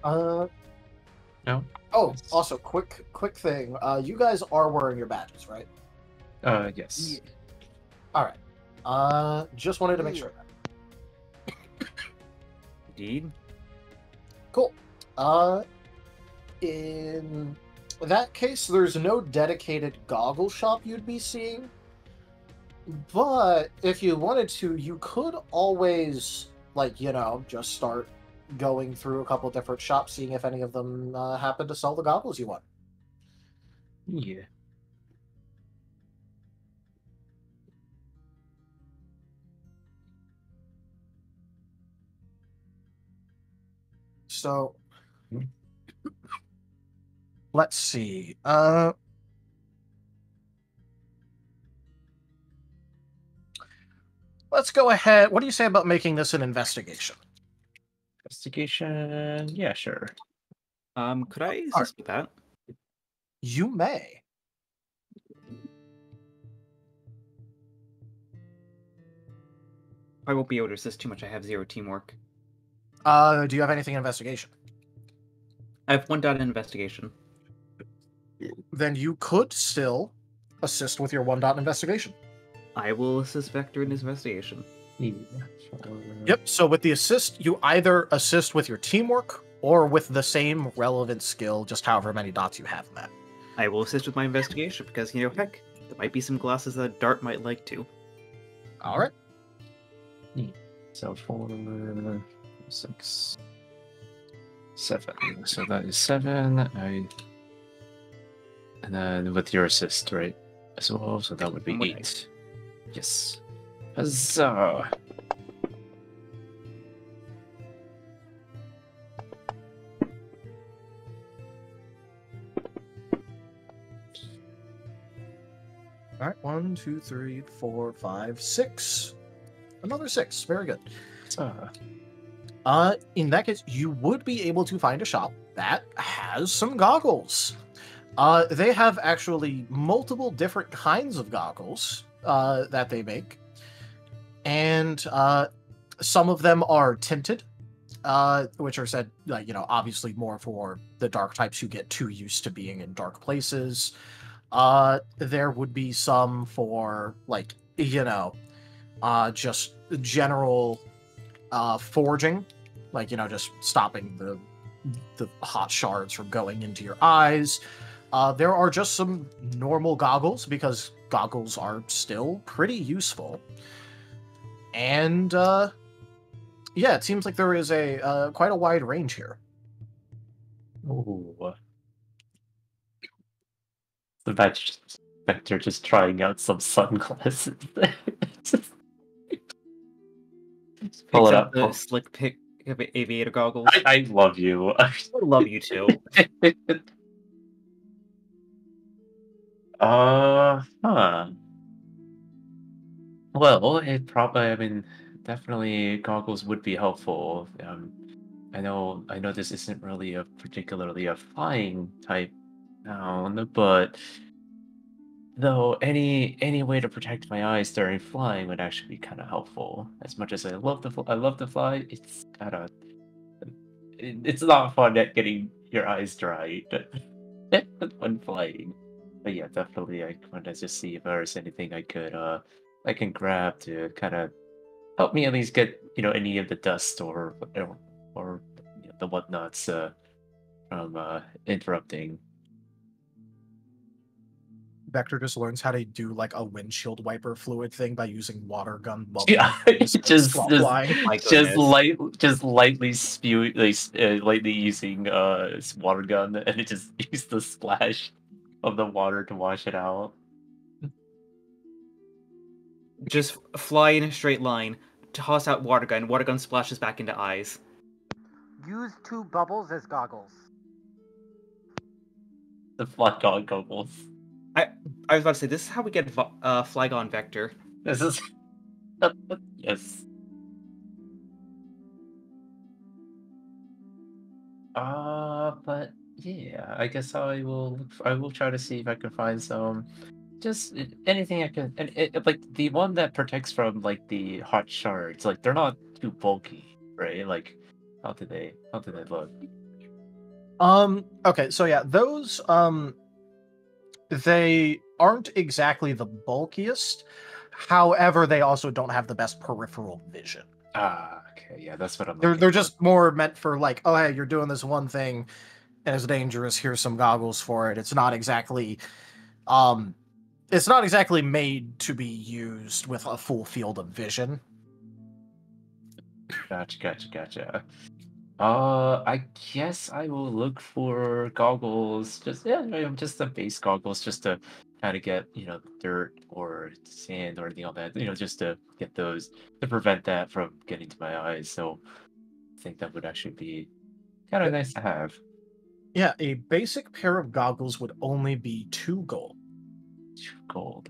No. Oh, also, quick thing. You guys are wearing your badges, right? Yes. Yeah. All right. Just wanted to make sure. Indeed. Cool. In that case, there's no dedicated goggle shop you'd be seeing. But if you wanted to, you could always, like, you know, just start going through a couple different shops, seeing if any of them happen to sell the goggles you want. Yeah. So, let's see. let's go ahead. What do you say about making this an investigation? Investigation. Yeah, sure. Could I assist with that? You may. I won't be able to assist too much. I have 0 teamwork. Do you have anything in investigation? I have 1 dot in investigation. Then you could still assist with your 1 dot investigation. I will assist Vector in his investigation. Yep, so with the assist, you either assist with your teamwork or with the same relevant skill, just however many dots you have in that. I will assist with my investigation because, heck, there might be some glasses that Dart might like to. All right. So 4, 6, 7. So that is 7. And then with your assist, right? As well, so that would be 8. Yes. Huzzah! All right, 1, 2, 3, 4, 5, 6. Another 6. Very good. In that case, you would be able to find a shop that has some goggles. They have actually multiple different kinds of goggles that they make, and some of them are tinted, which are said, obviously more for the dark types who get too used to being in dark places. There would be some for just general forging, just stopping the hot shards from going into your eyes. There are just some normal goggles, because goggles are still pretty useful. And yeah, it seems like there is a quite a wide range here. Ooh. The Vector just trying out some sunglasses. Pull it up. The slick pick aviator goggles. I love you. I love you too. Huh. Well, definitely goggles would be helpful. I know this isn't really particularly a flying type noun, but though any way to protect my eyes during flying would actually be kind of helpful. As much as I love to fly, it's it's not fun at getting your eyes dry when flying. But yeah, definitely I want to just see if there's anything I can grab to kind of help me at least get any of the dust or the whatnots from interrupting. Vector just learns how to do a windshield wiper fluid thing by using water gun bubbles. Yeah, just lightly spew, lightly using water gun, and it just use the splash of the water to wash it out. Just fly in a straight line, toss out water gun splashes back into eyes. Use 2 bubbles as goggles. The Flygon goggles. I was about to say, this is how we get Flygon Vector. This is yes. But yeah, I guess I will try to see if I can find some, just anything I can, and like the one that protects from the hot shards. They're not too bulky, right? How do they look? Okay, so yeah, those they aren't exactly the bulkiest. However, they also don't have the best peripheral vision. Okay, yeah, that's what I'm. They're just more meant for oh hey, you're doing this one thing and it's dangerous. Here's some goggles for it. It's not exactly made to be used with a full field of vision. Gotcha. I guess I will look for goggles. Just the base goggles, just to kind of get dirt or sand or anything like that. Just to get those to prevent that from getting to my eyes. So I think that would actually be kind of nice to have. Yeah, a basic pair of goggles would only be 2 gold. 2 gold.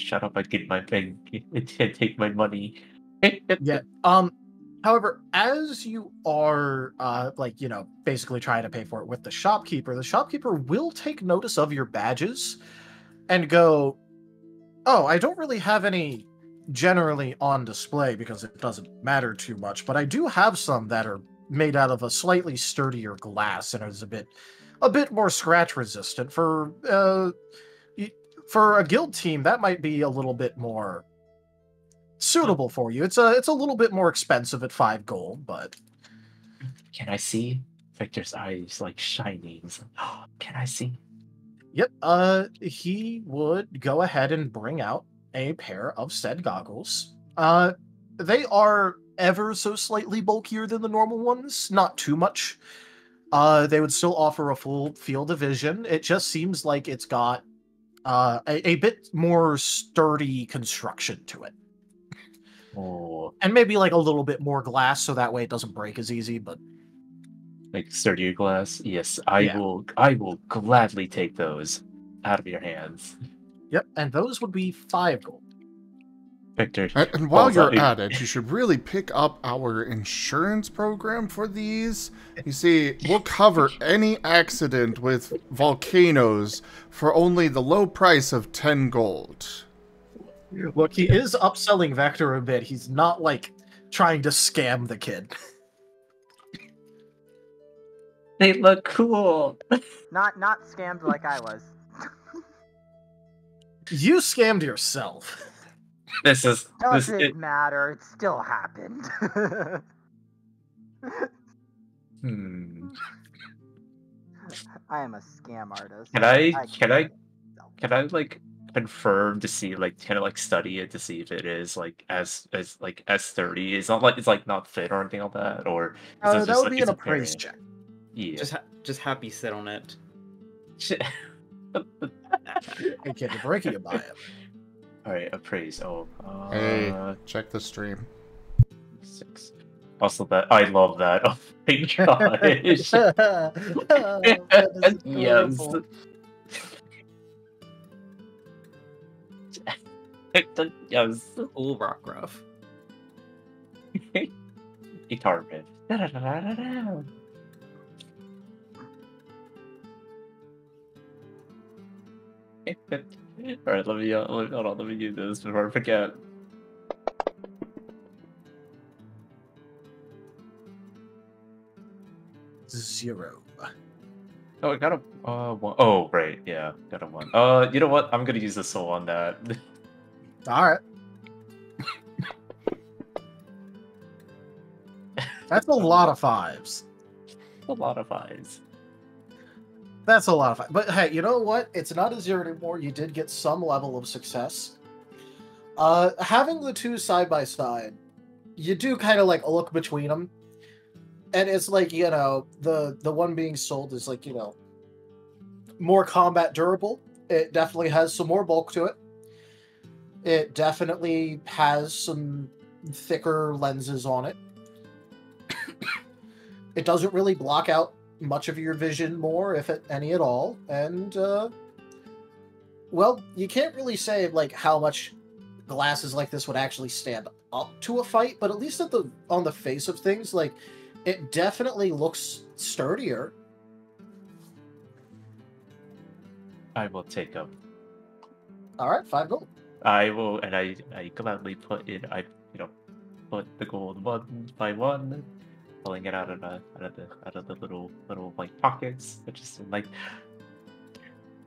shut up and get my thing and take my money. Yeah. However, as you are, like, you know, basically trying to pay for it with the shopkeeper will take notice of your badges and go, oh, I don't really have any generally on display because it doesn't matter too much, but I do have some that are made out of a slightly sturdier glass and is a bit more scratch resistant. For a guild team, that might be a little bit more suitable for you. It's a little bit more expensive at 5 gold, but Can I see? Victor's eyes like shining. He's like, oh, can I see? yep. He would go ahead and bring out a pair of said goggles. They are ever so slightly bulkier than the normal ones, not too much. They would still offer a full field of vision. It just seems like it's got a bit more sturdy construction to it. Oh, And maybe like a little bit more glass so that way it doesn't break as easy, but like sturdier glass? Yes, Yeah. I will gladly take those out of your hands. yep, and those would be 5 gold. Victor. And while you're I- at it, you should really pick up our insurance program for these. You see, we'll cover any accident with volcanoes for only the low price of 10 gold. Look, he is upselling Vector a bit. He's not like trying to scam the kid. They look cool. Not scammed like I was. You scammed yourself. Doesn't matter. It still happened. I am a scam artist. Can I like confirm to see, like, kind of like study it to see if it is like as sturdy? It's not like it's like not fit or anything like that, or is it That just, would like, be it's an a pairing? appraise check. Yeah. Just happy sit on it. Hey kid, you're breaking it by it. All right, appraise. Oh, Hey, check the stream. 6. Also, that I love that. Oh my gosh. Yes. Yes. Old rockruff. Guitar riff. Da-da-da-da-da-da. Alright, let me hold on, let me do this before I forget. Zero. Oh, I got a 1. Oh, right, yeah, got a 1. You know what? I'm gonna use the soul on that. Alright. That's a lot of 5s. A lot of eyes. That's a lot of 5. But hey, you know what? It's not a 0 anymore. You did get some level of success. Having the two side by side, you do kind of like look between them. And it's like, you know, the one being sold is like, you know, more combat durable. It definitely has some more bulk to it. It definitely has some thicker lenses on it. It doesn't really block out much of your vision more, if any at all. And, well, you can't really say, like, how much glasses like this would actually stand up to a fight, but at least on the face of things, like, it definitely looks sturdier. I will take them. Alright, 5 gold. I will, and I gladly put put the gold 1 by 1, pulling it out of the little like pockets, which is like,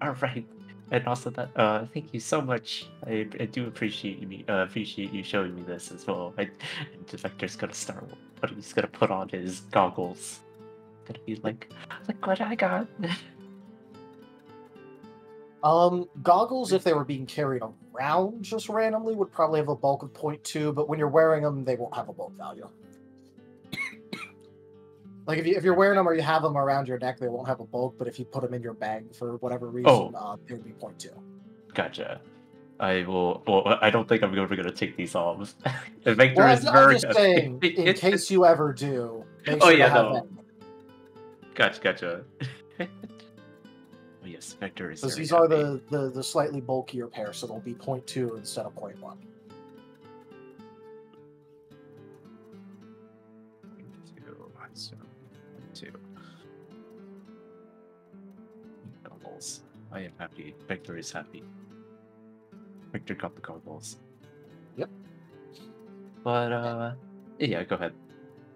all right. And also that, thank you so much. I do appreciate you showing me this as well. And the Vector's gonna start, but he's gonna put on his goggles. Gonna be like, look what I got. Goggles, if they were being carried around just randomly, would probably have a bulk of 0.2, but when you're wearing them, they won't have a bulk value. Like, if you're wearing them or you have them around your neck, they won't have a bulk, but if you put them in your bag for whatever reason, it would be 0.2. Gotcha. I will. Well, I don't think I'm ever gonna take these off. The Vector Well, is I'm very. just saying, in case you ever do, make Oh sure yeah, to have no. that. Gotcha. yes, Vector is Because very these are happy. the slightly bulkier pair, so they'll be 0.2 instead of 0.1. 2. Goggles. I am happy. Vector is happy. Vector got the goggles. Yep. But, yeah, go ahead.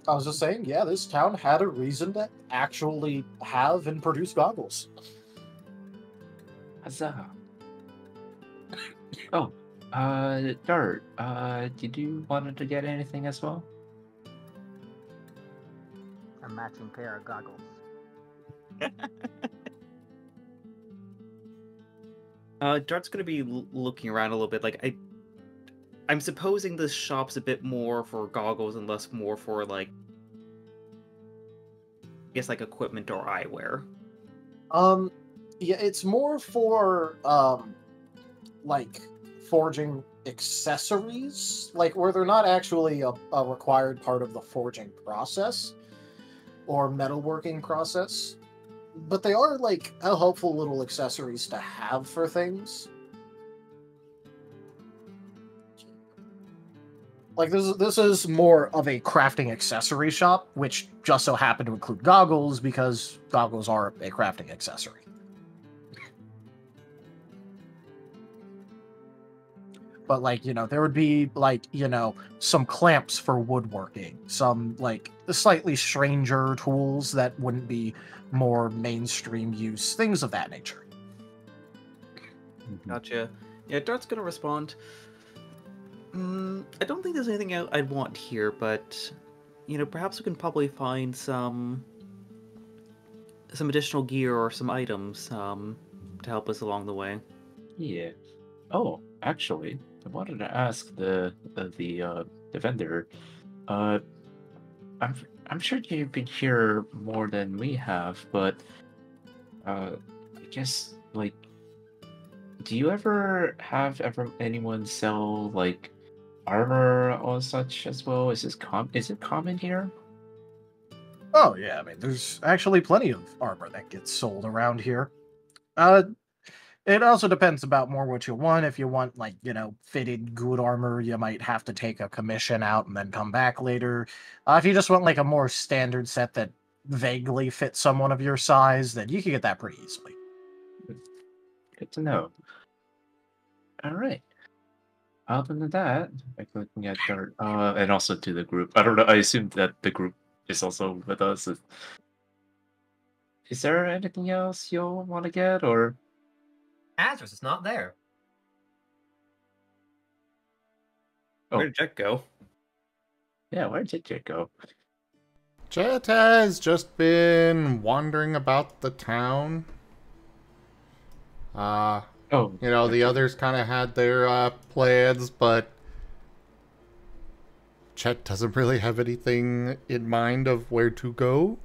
I was just saying, yeah, this town had a reason to actually have and produce goggles. Huzzah. Oh, Dart, did you wanted to get anything as well? A matching pair of goggles. Dart's gonna be looking around a little bit. Like I'm supposing this shop's a bit more for goggles and less more for like, I guess like equipment or eyewear. Yeah, it's more for like forging accessories, like where they're not actually a required part of the forging process or metalworking process, but they are like helpful little accessories to have for things. Like this is more of a crafting accessory shop, which just so happened to include goggles because goggles are a crafting accessory. But like, you know, there would be like, you know, some clamps for woodworking, some like slightly stranger tools that wouldn't be more mainstream use, things of that nature. Gotcha. Yeah, Dart's gonna respond. I don't think there's anything I'd want here, but you know, perhaps we can probably find some additional gear or some items to help us along the way. Yeah. Oh, actually, I wanted to ask the vendor. I'm sure you've been here more than we have, but I guess like, do you ever have anyone sell like armor or such as well? Is it common here? Oh yeah, I mean, there's actually plenty of armor that gets sold around here. It also depends about more what you want. If you want, like, you know, fitted good armor, you might have to take a commission out and then come back later. If you just want, like, a more standard set that vaguely fits someone of your size, then you can get that pretty easily. Good to know. All right. Other than that, like looking at Dart, and also to the group. I don't know. I assume that the group is also with us. Is there anything else you'll want to get, or? Azris is not there. Oh. Where did Jet go? Yeah, where did Jet go? Jet has just been wandering about the town. Oh, you know, the others kind of had their plans, but Chet doesn't really have anything in mind of where to go.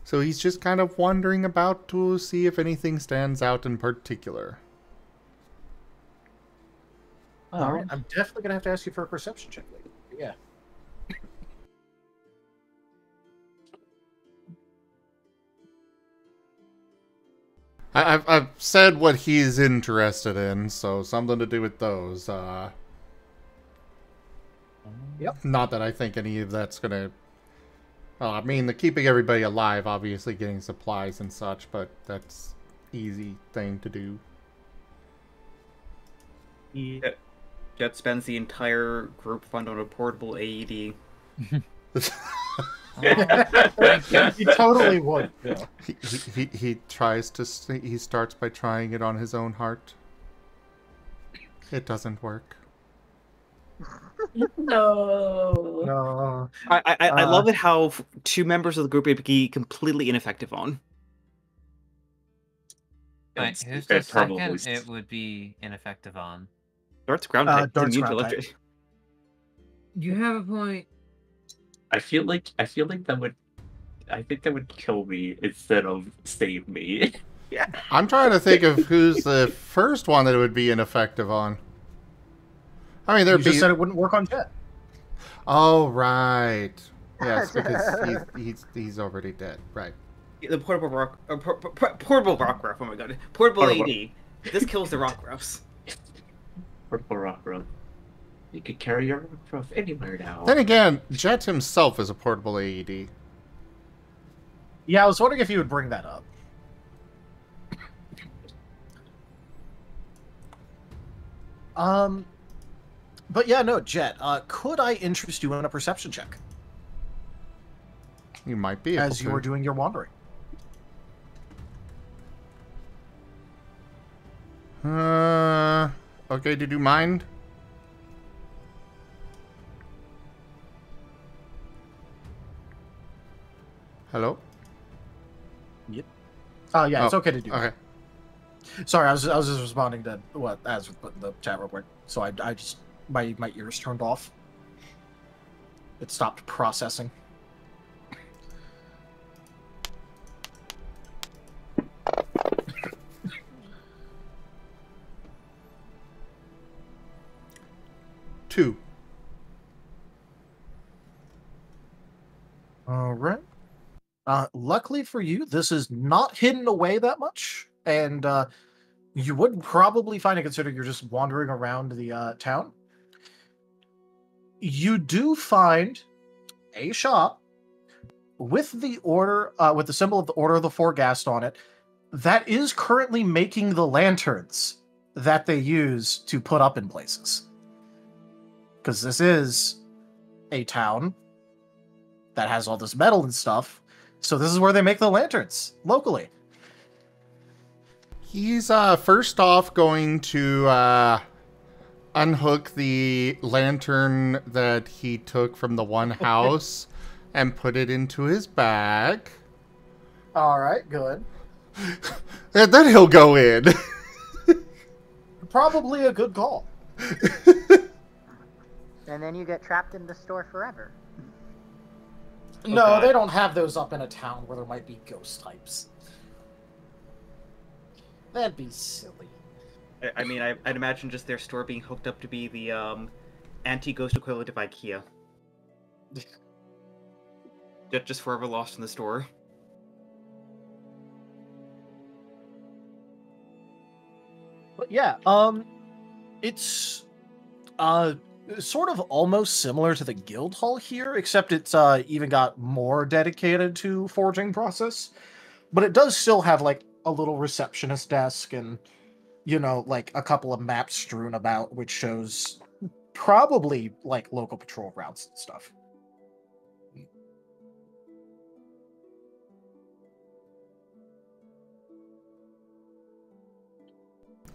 So he's just kind of wandering about to see if anything stands out in particular. All right, I'm definitely gonna have to ask you for a perception check later. Yeah. I've said what he's interested in, so something to do with those. Yep. Not that I think any of that's gonna. Well, I mean, the keeping everybody alive, obviously getting supplies and such, but that's easy thing to do. Yeah. Jet spends the entire group fund on a portable AED. He totally would. Yeah. He tries to. He starts by trying it on his own heart. It doesn't work. No. I love it how two members of the group would be completely ineffective on. Right, who's the second it would be ineffective on? Dart's ground type. Dart's immune to ground type. electric. You have a point. I feel like that would. I think that would kill me instead of save me. Yeah. I'm trying to think of who's the first one that it would be ineffective on. I mean, You just said it wouldn't work on Jet. Oh, right. Yes, because he's already dead. Right. The portable rock, portable rockruff. Oh my god, portable AD. This kills the rockruffs. Purple rockruff. You could carry your rockruff anywhere now. Then again, Jet himself is a portable AED. Yeah, I was wondering if you would bring that up. But yeah, no, Jet, could I interest you in a perception check? You might be able as to. you are doing your wandering. Okay, did you mind? Hello? Yep. Oh, yeah, it's okay to do. Okay. Sorry, I was just responding to what Az was put in the chat real quick. So I just my ears turned off. It stopped processing. Two. All right. Luckily for you, this is not hidden away that much, and you would probably find it considered you're just wandering around the town. You do find a shop with the order, with the symbol of the Order of the Four Ghast on it, that is currently making the lanterns that they use to put up in places. Because this is a town that has all this metal and stuff, so this is where they make the lanterns, locally. He's first off going to unhook the lantern that he took from the one house and put it into his bag. All right, good. And then he'll go in. Probably a good call. And then you get trapped in the store forever. No, they don't have those up in a town where there might be ghost types. That'd be silly. I mean, I'd imagine just their store being hooked up to be the anti-ghost equivalent of IKEA. Just forever lost in the store. But yeah, it's sort of almost similar to the guild hall here, except it's even got more dedicated to forging process. But it does still have like a little receptionist desk and, you know, like a couple of maps strewn about, which shows probably like local patrol routes and stuff.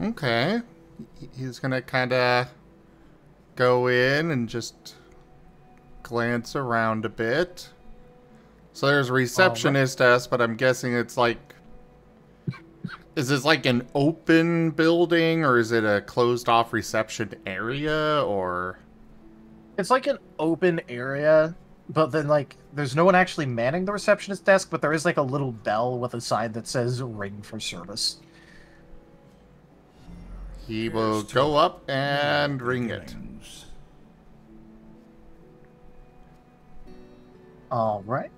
Okay. He's gonna kind of go in and just glance around a bit. So there's a receptionist desk, but I'm guessing it's like... Is this like an open building, or is it a closed-off reception area, or... It's like an open area, but then like there's no one actually manning the receptionist desk, but there is like a little bell with a sign that says "Ring for service." He will go up and ring it. All right.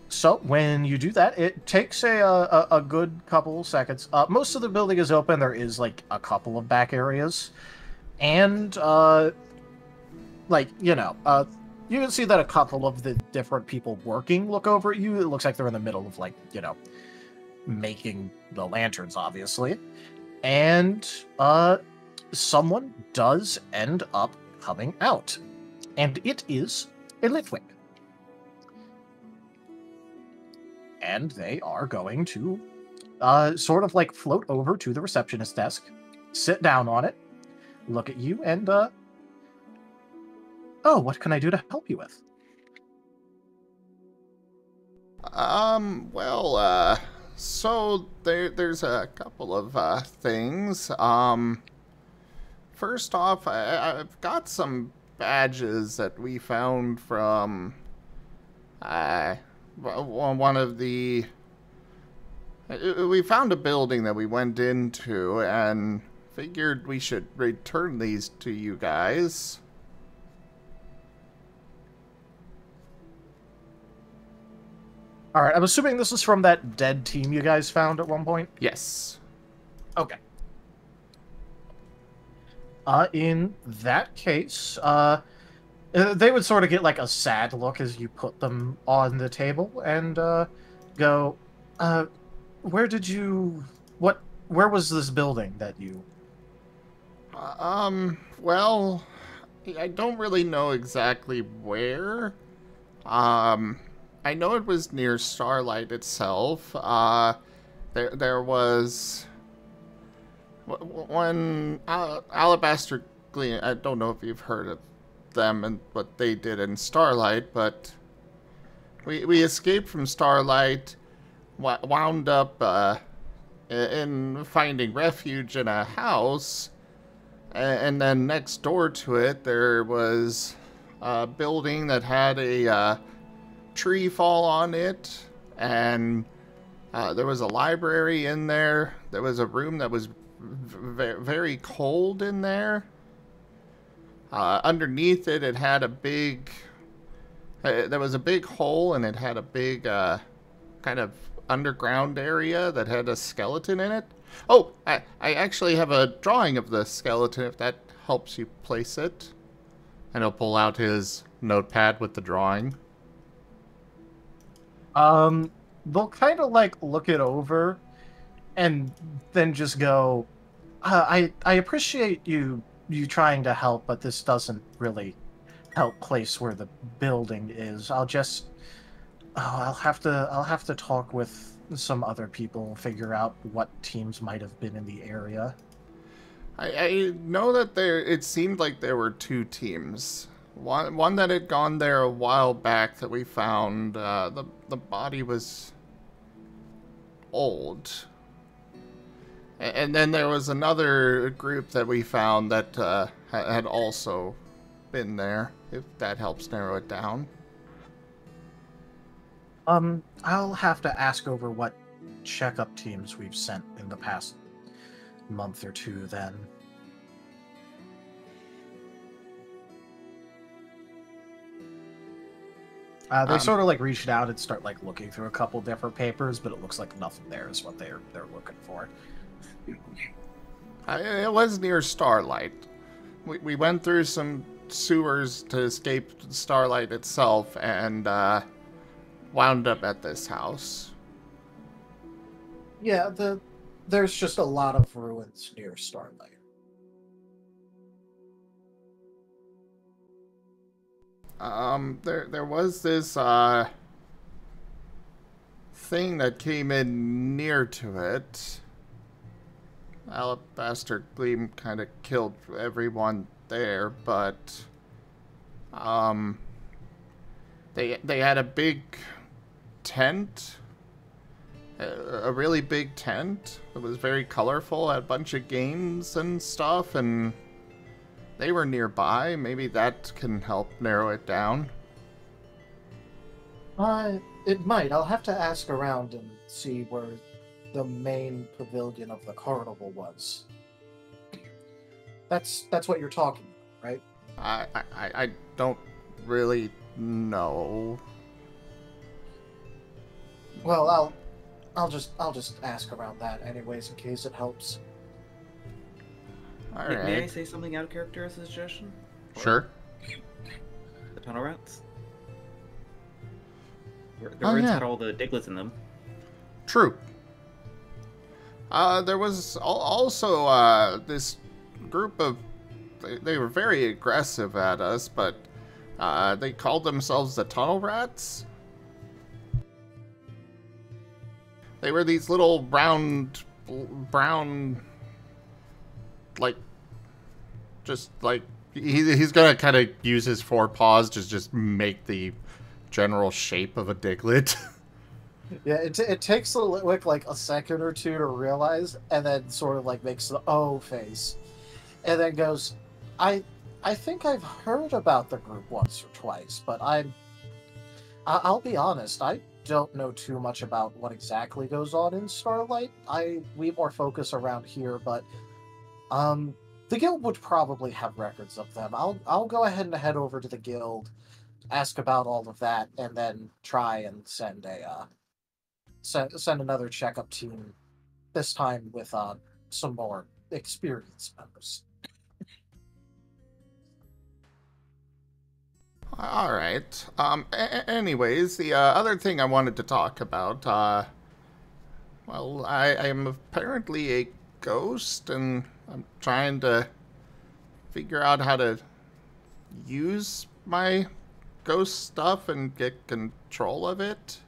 So when you do that, it takes a good couple seconds. Most of the building is open. There is like a couple of back areas, and like you can see that a couple of the different people working look over at you. It looks like they're in the middle of like making the lanterns, obviously, and someone does end up coming out, and it is a Litwing. And they are going to sort of like float over to the receptionist desk, sit down on it, look at you, and oh, what can I do to help you with? Well, so there's a couple of things. First off, I've got some badges that we found from one of the... We found a building that we went into and figured we should return these to you guys. All right, I'm assuming this is from that dead team you guys found at one point. Yes. Okay. In that case, they would sort of get like a sad look as you put them on the table and go, where did you, where was this building that you... Well, I don't really know exactly where. I know it was near Starlight itself. There was one Alabaster Gleam. I don't know if you've heard of them and what they did in Starlight, but we escaped from Starlight, wound up in finding refuge in a house, and then next door to it there was a building that had a tree fall on it, and there was a library in there. There was a room that was very cold in there. Underneath it, it had a big... there was a big hole, and it had a big kind of underground area that had a skeleton in it. Oh, I actually have a drawing of the skeleton, if that helps you place it. And he'll pull out his notepad with the drawing. They'll kind of like look it over and then just go, I appreciate you trying to help, but this doesn't really help place where the building is. I'll have to talk with some other people and figure out what teams might have been in the area. I know that it seemed like there were two teams. One that had gone there a while back that we found. The body was old. And then there was another group that we found that had also been there, if that helps narrow it down. I'll have to ask over what checkup teams we've sent in the past month or two then. They sort of like reached out and start like looking through a couple different papers, but it looks like nothing there is what they're looking for. It was near Starlight. We went through some sewers to escape Starlight itself and wound up at this house. Yeah, there's just a lot of ruins near Starlight. There was this thing that came in near to it. Alabaster Gleam kind of killed everyone there, but they had a big tent, a really big tent. It was very colorful, had a bunch of games and stuff, and they were nearby. Maybe that can help narrow it down. It might. I'll have to ask around and see where the main pavilion of the carnival was. That's what you're talking about, right? I don't really know. Well, I'll just ask around that anyways in case it helps. All right. May I say something out of character as a suggestion? Sure. The tunnel rats. The roots had all the diglets in them. True. There was also this group of... They were very aggressive at us, but they called themselves the tunnel rats. They were these little brown, like, just like, he's gonna kind of use his forepaws to just make the general shape of a diglet. Yeah, it takes like a second or two to realize, and then sort of like makes the O face, and then goes, I think I've heard about the group once or twice, but I'll be honest, I don't know too much about what exactly goes on in Starlight. We more focus around here, but the guild would probably have records of them. I'll go ahead and head over to the guild, ask about all of that, and then try and send send another checkup team. This time with some more experienced members. All right. Anyways, the other thing I wanted to talk about, well, I am apparently a ghost, and I'm trying to figure out how to use my ghost stuff and get control of it.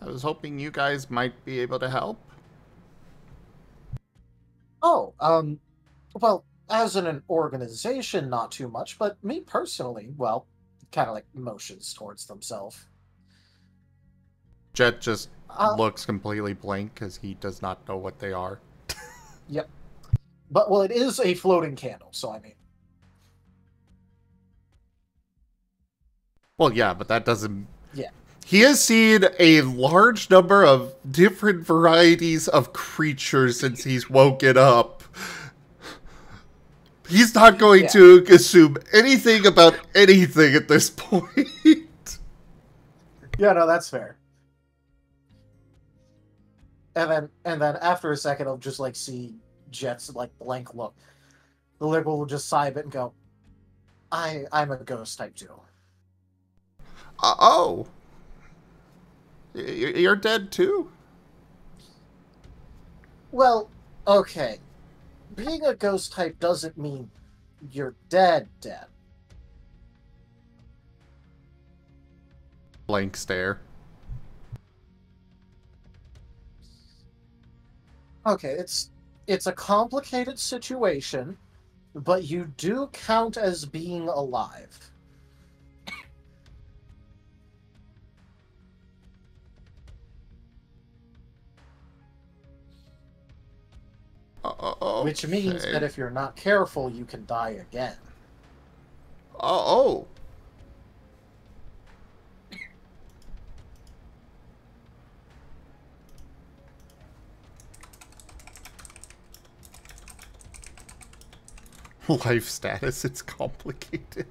I was hoping you guys might be able to help. Oh, well, as in an organization, not too much, but me personally, well, kind of like motions towards themselves. Jet just looks completely blank because he does not know what they are. Yep. But, well, it is a floating candle, so I mean. Well, yeah, but that doesn't... Yeah. He has seen a large number of different varieties of creatures since he's woken up. He's not going to assume anything about anything at this point. Yeah, no, that's fair. And then after a second, I'll just like see Jet's like blank look. The liberal will just sigh a bit and go, "I'm a ghost type too." Oh, you're dead too? Well, okay. Being a ghost type doesn't mean you're dead. Blank stare. Okay, it's a complicated situation, but you do count as being alive. Okay. Which means that if you're not careful, you can die again. Oh. Life status, it's complicated.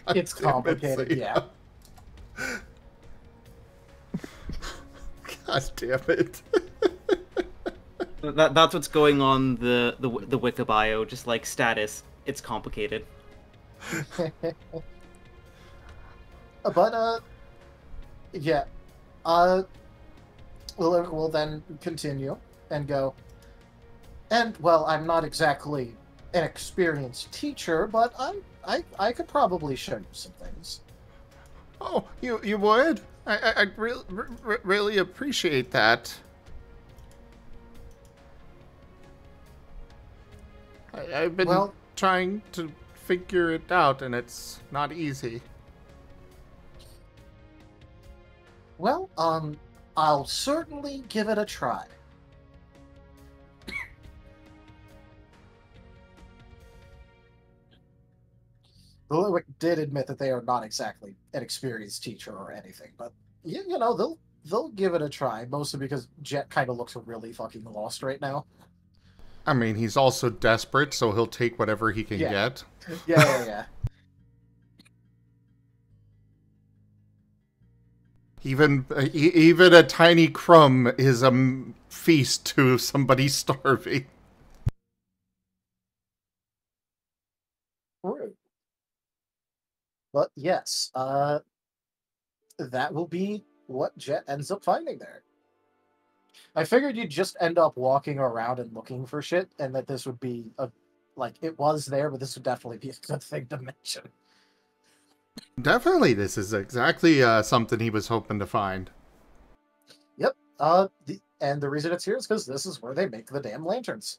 God It's complicated, yeah. God damn it. That's what's going on the Wiki bio, just like status. It's complicated. But yeah. We'll then continue and go. And well, I'm not exactly an experienced teacher, but I could probably show you some things. Oh, you would? I really appreciate that. I've been trying to figure it out, and it's not easy. Well, I'll certainly give it a try. The Litwick did admit that they are not exactly an experienced teacher or anything, but you know they'll give it a try, mostly because Jet kind of looks really fucking lost right now. I mean, he's also desperate, so he'll take whatever he can get. Yeah. Even a tiny crumb is a feast to somebody starving. Rude. But yes, that will be what Jet ends up finding there. I figured you'd just end up walking around and looking for shit, and that this would be it was there, but this would definitely be a good thing to mention. Definitely, this is exactly something he was hoping to find. Yep. And the reason it's here is because this is where they make the damn lanterns.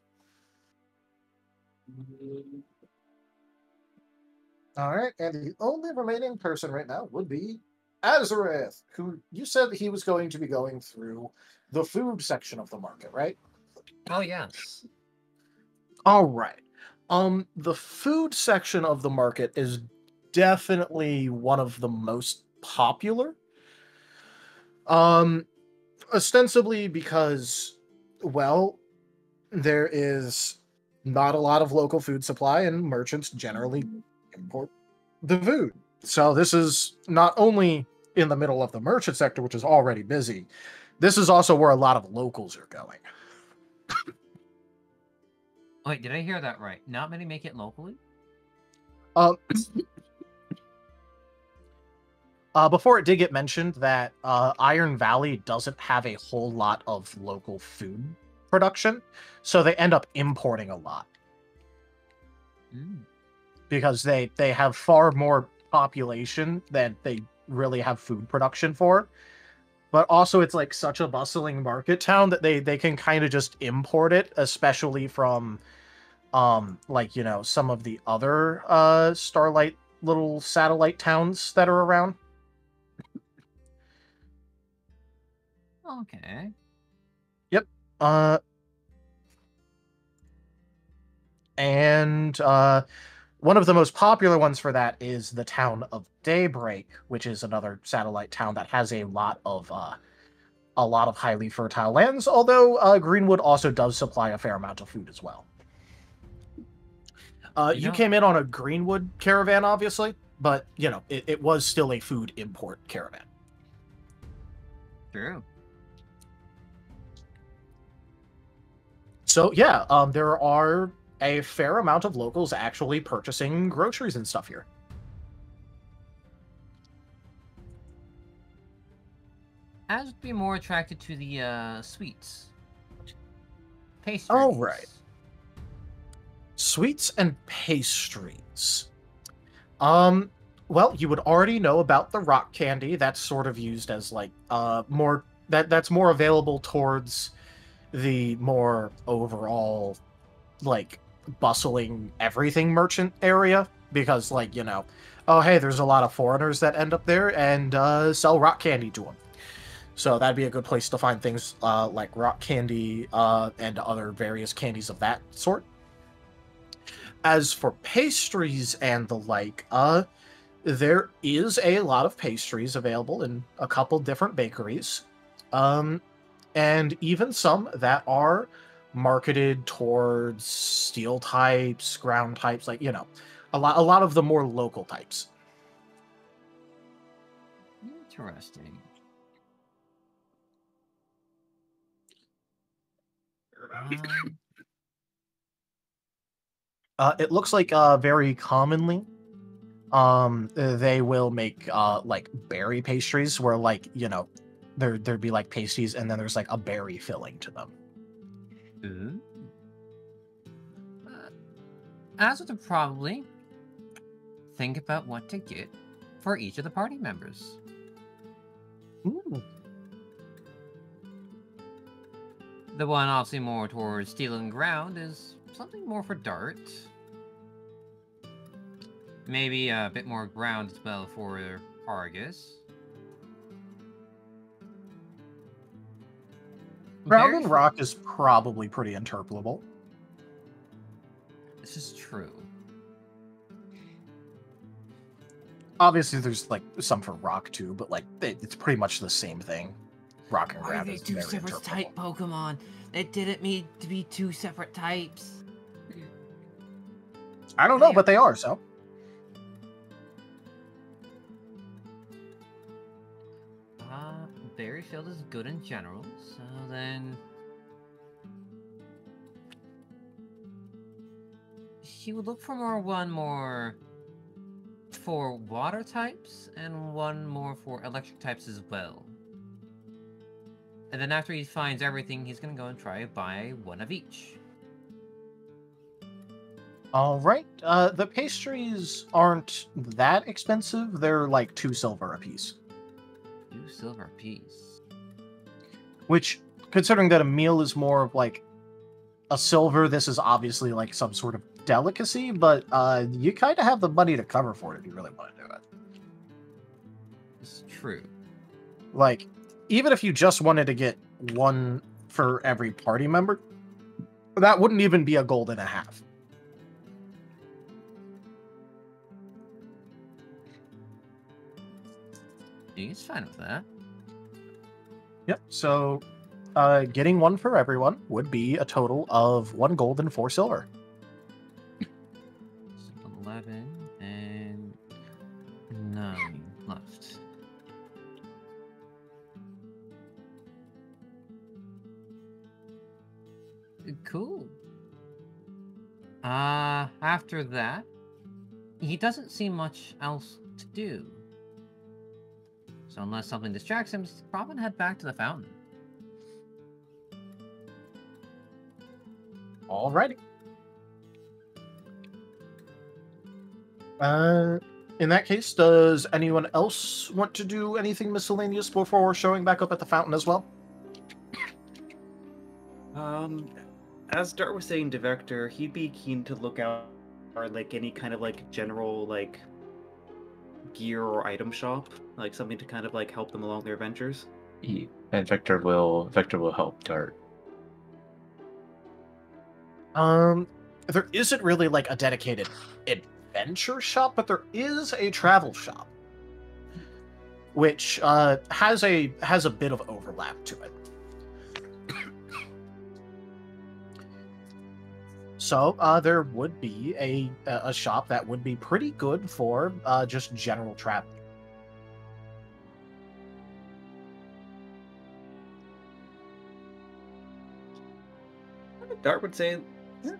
Alright, and the only remaining person right now would be Azareth, who you said he was going to be going through the food section of the market, right? Oh, yes. Alright. The food section of the market is definitely one of the most popular. Ostensibly because, well, there is not a lot of local food supply, and merchants generally import the food. So this is not only in the middle of the merchant sector, which is already busy, this is also where a lot of locals are going. Wait, did I hear that right? Not many make it locally? Before it did get mentioned that Iron Valley doesn't have a whole lot of local food production, so they end up importing a lot. Because they have far more population than they really have food production for. But also it's like such a bustling market town that they can kind of just import it, especially from like, you know, some of the other Starlight little satellite towns that are around. Okay. Yep. And one of the most popular ones for that is the town of Daybreak, which is another satellite town that has a lot of highly fertile lands, although Greenwood also does supply a fair amount of food as well. You came in on a Greenwood caravan, obviously, but, you know, it was still a food import caravan. True. So, yeah, there are a fair amount of locals actually purchasing groceries and stuff here. I would be more attracted to the sweets. Pastries. Oh, right. Sweets and pastries. Well, you would already know about the rock candy. That's sort of used as like more that's more available towards the more overall like bustling everything merchant area, because, like, you know, oh hey, there's a lot of foreigners that end up there and sell rock candy to them. So that'd be a good place to find things like rock candy and other various candies of that sort. As for pastries and the like, there is a lot of pastries available in a couple different bakeries, and even some that are marketed towards steel types, ground types, like, you know, a lot of the more local types. Interesting. It looks like very commonly they will make like berry pastries where, like, you know, there'd be like pasties and then there's like a berry filling to them. As would probably think about what to get for each of the party members. The one obviously more towards steel and ground is something more for Dart. Maybe a bit more ground as well for Argus. Ground and rock is probably pretty interpolable. This is true. Obviously, there's like some for rock too, but like it's pretty much the same thing. Rock and ground Why are they is two very separate interpolable. type Pokemon? It didn't mean to be two separate types. I don't know, but they are, so. Berryfield is good in general, so then she would look for one more for water types and one more for electric types as well. And then after he finds everything, he's gonna go and try to buy one of each. All right. The pastries aren't that expensive. They're like 2 silver apiece. 2 silver apiece. Which, considering that a meal is more of like a silver, this is obviously like some sort of delicacy, but you kind of have the money to cover for it if you really want to do it. It's true. Like, even if you just wanted to get one for every party member, that wouldn't even be a gold and a half. He's fine with that. Yep, so getting one for everyone would be a total of 1 gold and 4 silver. 11 and 9 left. Cool. After that, he doesn't see much else to do. So unless something distracts him, he's probably gonna head back to the fountain. Alrighty. In that case, does anyone else want to do anything miscellaneous before showing back up at the fountain as well? As Dart was saying to Vector, he'd be keen to look out for like any kind of like general like gear or item shop, like something to kind of like help them along their ventures. And Vector will help Dart. There isn't really like a dedicated adventure shop, but there is a travel shop, which has a bit of overlap to it. So there would be a shop that would be pretty good for just general travel. Dart would say, yeah,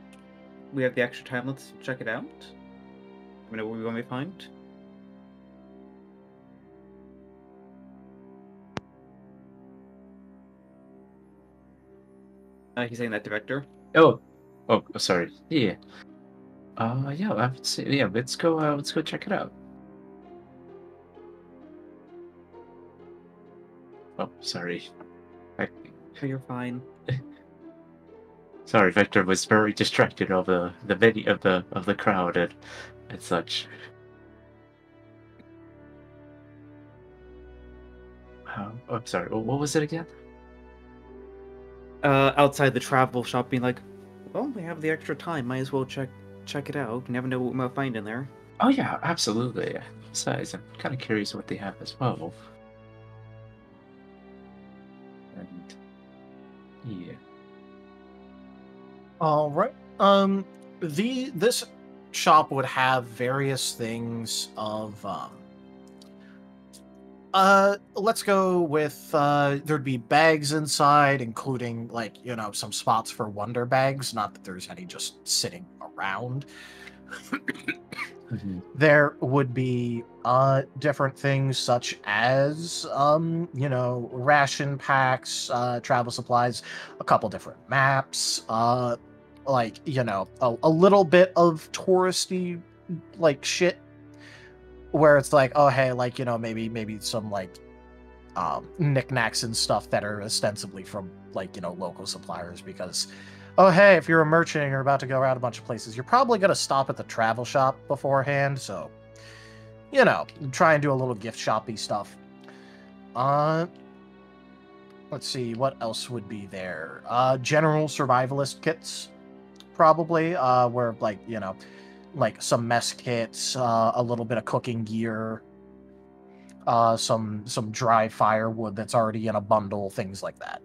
we have the extra time, let's check it out. We know what we want to find. He's saying that to Vector. Oh, sorry. Yeah. Yeah. I would say, yeah. Let's go check it out. Oh, sorry. You're fine. Sorry, Vector was very distracted of the video of the crowd and such. I'm sorry. What was it again? Outside the travel shop, being like, well, we have the extra time, might as well check it out. You never know what we might find in there. Oh yeah, absolutely. Besides, I'm kind of curious what they have as well. And yeah. All right. This shop would have various things of let's go with there'd be bags inside, including like, you know, some spots for wonder bags, not that there's any just sitting around. Mm-hmm. There would be different things such as you know, ration packs, travel supplies, a couple different maps, like, you know, a little bit of touristy like shit where it's like, oh hey, like, you know, maybe some like knickknacks and stuff that are ostensibly from like, you know, local suppliers, because oh hey, if you're a merchant and you're about to go around a bunch of places, you're probably going to stop at the travel shop beforehand, so you know, try and do a little gift shoppy stuff. Let's see, what else would be there? General survivalist kits, probably, where like, you know, like some mess kits, a little bit of cooking gear, some dry firewood that's already in a bundle, things like that.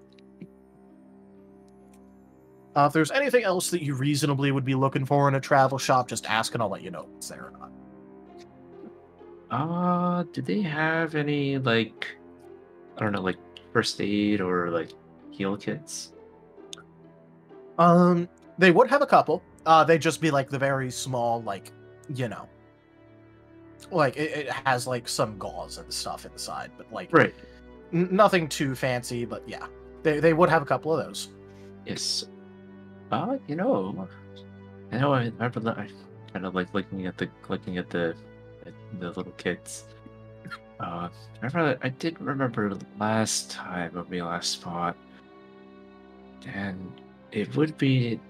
If there's anything else that you reasonably would be looking for in a travel shop, just ask and I'll let you know if it's there or not. Do they have any like, I don't know, like first aid or like heal kits? They would have a couple. They'd just be like the very small, like, you know, like it has like some gauze and stuff inside, but like right, nothing too fancy. But yeah, they would have a couple of those. Yes. You know, I remember that I kind of like looking at the little kids. I did remember last time when we last fought, and it wouldn't be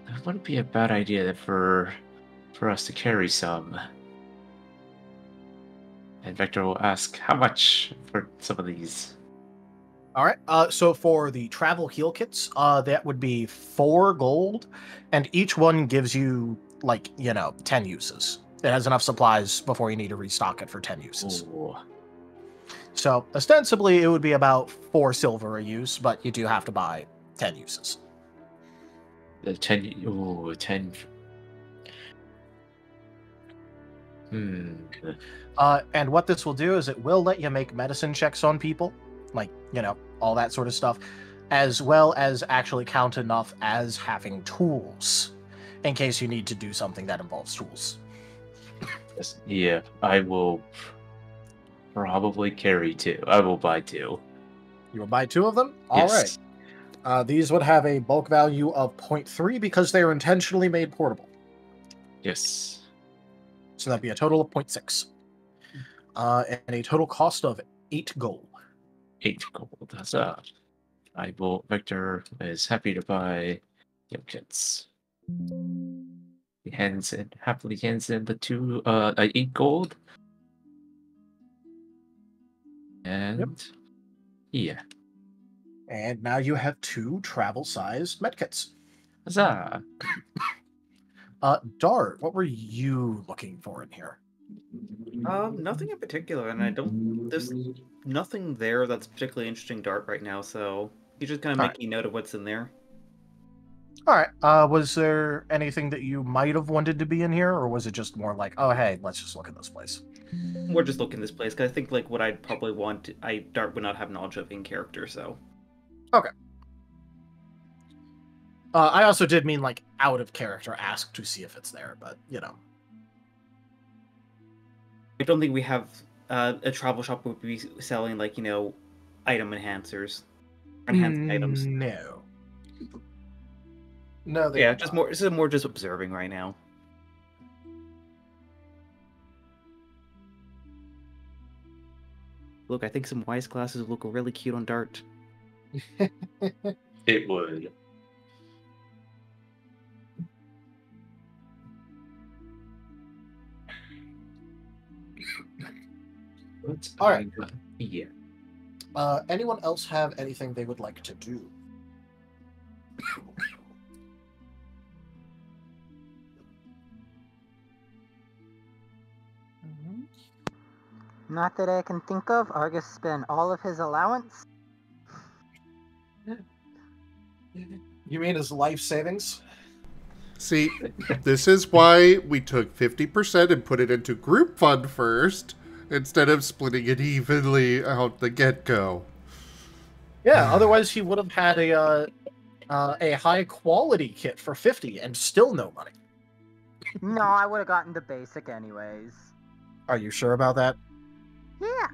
a bad idea for us to carry some. And Vector will ask how much for some of these. All right. So for the travel heal kits, that would be 4 gold, and each one gives you like, you know, 10 uses. It has enough supplies before you need to restock it for 10 uses. Ooh. So ostensibly it would be about 4 silver a use, but you do have to buy 10 uses. The 10. Ooh, 10. And what this will do is it will let you make medicine checks on people, like, you know, all that sort of stuff. as well as actually count enough as having tools, in case you need to do something that involves tools. Yes, yeah, I will probably carry 2. I will buy 2. You will buy 2 of them? All right. Yes. These would have a bulk value of 0.3 because they are intentionally made portable. Yes. So that'd be a total of 0.6. And a total cost of 8 gold. 8 gold. That's Victor is happy to buy kits. He happily hands in the 8 gold. And yeah. And now you have 2 travel-sized medkits. Huzzah! Dart, what were you looking for in here? Nothing in particular, and there's nothing there that's particularly interesting Dart right now, so he's just kind of making note of what's in there. Alright, was there anything that you might have wanted to be in here, or was it just more like, oh hey, let's just look at this place? We're just looking at this place, because I think like what I'd probably want, Dart would not have knowledge of in character, so. Okay. I also did mean like out of character, ask to see if it's there, but you know. I don't think we have a travel shop would be selling like, you know, item enhancers. Enhanced items. No. No, Yeah, just more. This is more just observing right now. Look, I think some wise glasses would look really cute on Dart. It would. All right. Yeah. Anyone else have anything they would like to do? Not that I can think of. Argus spent all of his allowance. You mean his life savings? See, this is why we took 50% and put it into group fund first, instead of splitting it evenly out the get-go. Yeah, otherwise he would have had a high quality kit for 50 and still no money. No, I would have gotten the basic anyways. Are you sure about that? Yeah.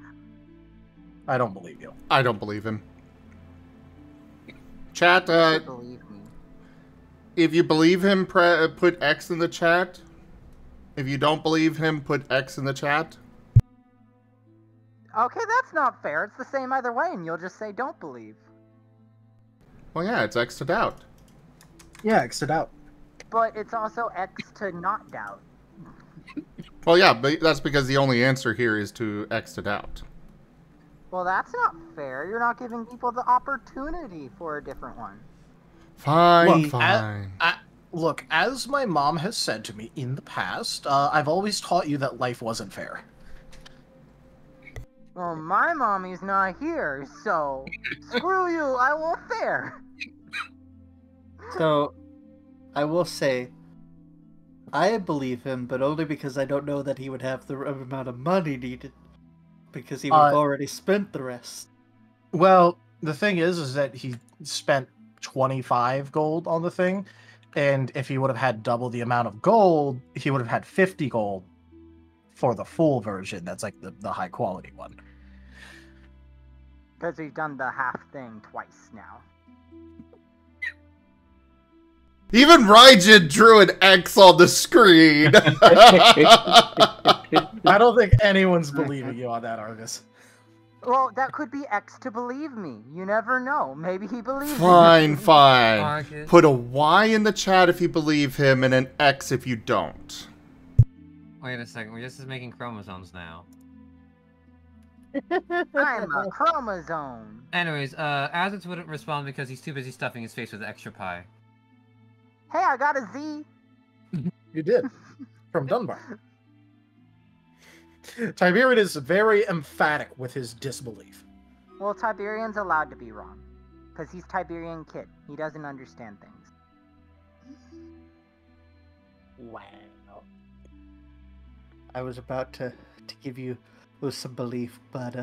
I don't believe you. I don't believe him. Chat, Believe me. if you believe him, put X in the chat. If you don't believe him, put X in the chat. Okay, that's not fair. It's the same either way, and you'll just say don't believe. Well, yeah, it's X to doubt. Yeah, X it out. But it's also X to not doubt. Well, yeah, but that's because the only answer here is to X to doubt. Well, that's not fair. You're not giving people the opportunity for a different one. Fine, Look, fine. Look, as my mom has said to me in the past, I've always taught you that life wasn't fair. Well, my mommy's not here, so screw you, I won't fair. So, I will say, I believe him, but only because I don't know that he would have the amount of money needed. Because he would have already spent the rest. Well, the thing is that he spent 25 gold on the thing, and if he would have had double the amount of gold, he would have had 50 gold for the full version. That's like the high quality one. Because we've done the half thing twice now. Even Rdyjin drew an X on the screen. I don't think anyone's believing you on that, Argus. Well, that could be X to believe me. You never know. Maybe he believes me. Fine, fine. Argus. Put a Y in the chat if you believe him and an X if you don't. Wait a second, we're just making chromosomes now. I'm a chromosome. Anyways, Azitz wouldn't respond because he's too busy stuffing his face with extra pie. Hey, I got a Z. You did. From Dunbar. Tiberian is very emphatic with his disbelief. Well, Tiberian's allowed to be wrong. Because he's Tiberian kid. He doesn't understand things. Wow. I was about to give you some belief, but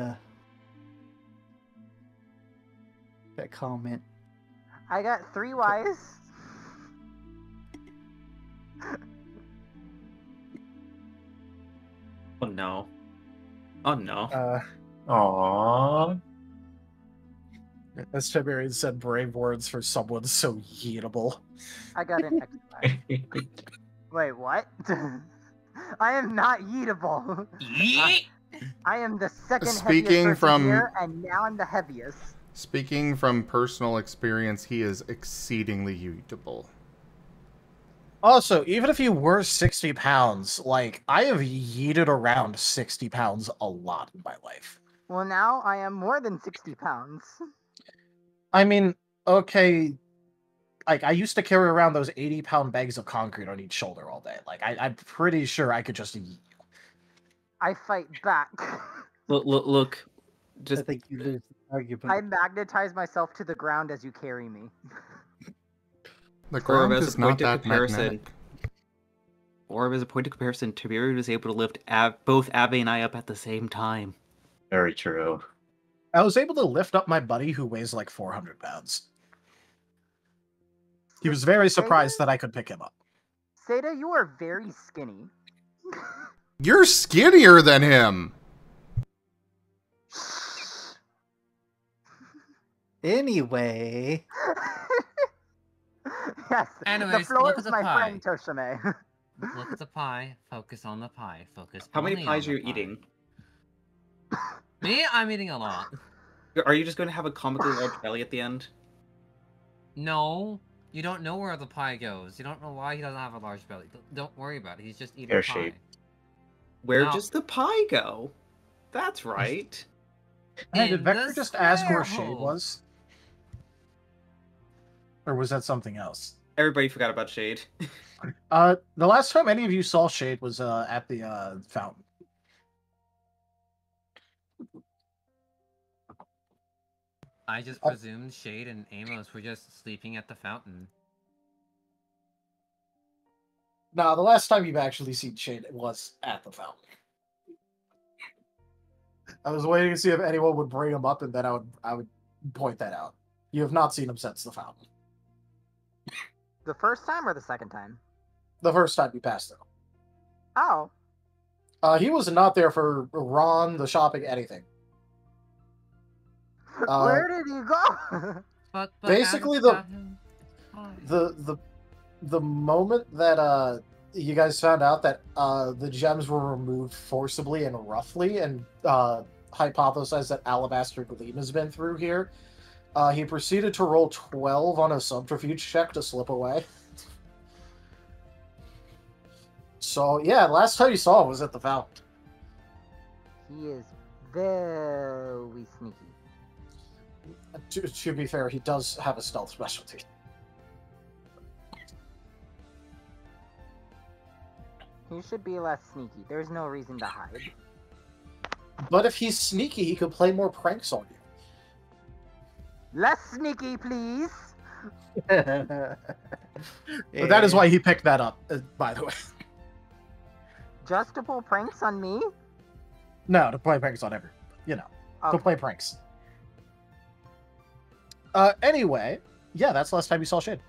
that comment I got 3 Ys. Oh no. Oh no. Aww. As Tiberian said, brave words for someone so yeetable. I got an X5. Wait, what? I am not yeetable. I am the second Speaking heaviest person from- here, and now I'm the heaviest. Speaking from personal experience, he is exceedingly eatable. Also, even if you were 60 pounds, like, I have yeeted around 60 pounds a lot in my life. Well, now I am more than 60 pounds. I mean, okay, like, I used to carry around those 80-pound bags of concrete on each shoulder all day. Like, I'm pretty sure I could just yeet. I fight back. Look. I Just think you lose the argument. I magnetize myself to the ground as you carry me. The Aurum, ground as is a not point of that comparison, magnetic. or as a point of comparison, Tiberian was able to lift both Abby and I up at the same time. Very true. I was able to lift up my buddy who weighs like 400 pounds. He was very surprised that I could pick him up. Seda, you are very skinny. You're skinnier than him! Anyway, Yes, Anyways, the floor look is at the my pie. friend Toshime. Look at the pie. Focus on the pie. Focus. How many only pies on are the you pie. eating? Me? I'm eating a lot. Are you just going to have a comically large belly at the end? No, you don't know where the pie goes. You don't know why he doesn't have a large belly. Don't worry about it. He's just eating Pear pie. shape. Where No. does the pie go? That's right. Hey, did In Vector the just ask where square Shade hole. was? Or was that something else? Everybody forgot about Shade. The last time any of you saw Shade was at the fountain. I just presumed Shade and Amos were just sleeping at the fountain. No, the last time you've actually seen Shade was at the fountain. I was waiting to see if anyone would bring him up, and then I would point that out. You have not seen him since the fountain. The first time or the second time? The first time you passed through. Oh, He was not there for Ron, the shopping, anything. where did he go? But Basically, Alex got him pie. The moment that you guys found out that the gems were removed forcibly and roughly, and hypothesized that Alabaster Gleam has been through here, he proceeded to roll 12 on a subterfuge check to slip away. So yeah, last time you saw him was at the fountain. He is very sneaky. To be fair, he does have a stealth specialty. He should be less sneaky. There's no reason to hide. But if he's sneaky, he could play more pranks on you. Less sneaky, please. But that is why he picked that up, by the way. Just to pull pranks on me? No, to play pranks on everyone. You know, to Okay. play pranks. Anyway, yeah, that's the last time you saw Shade.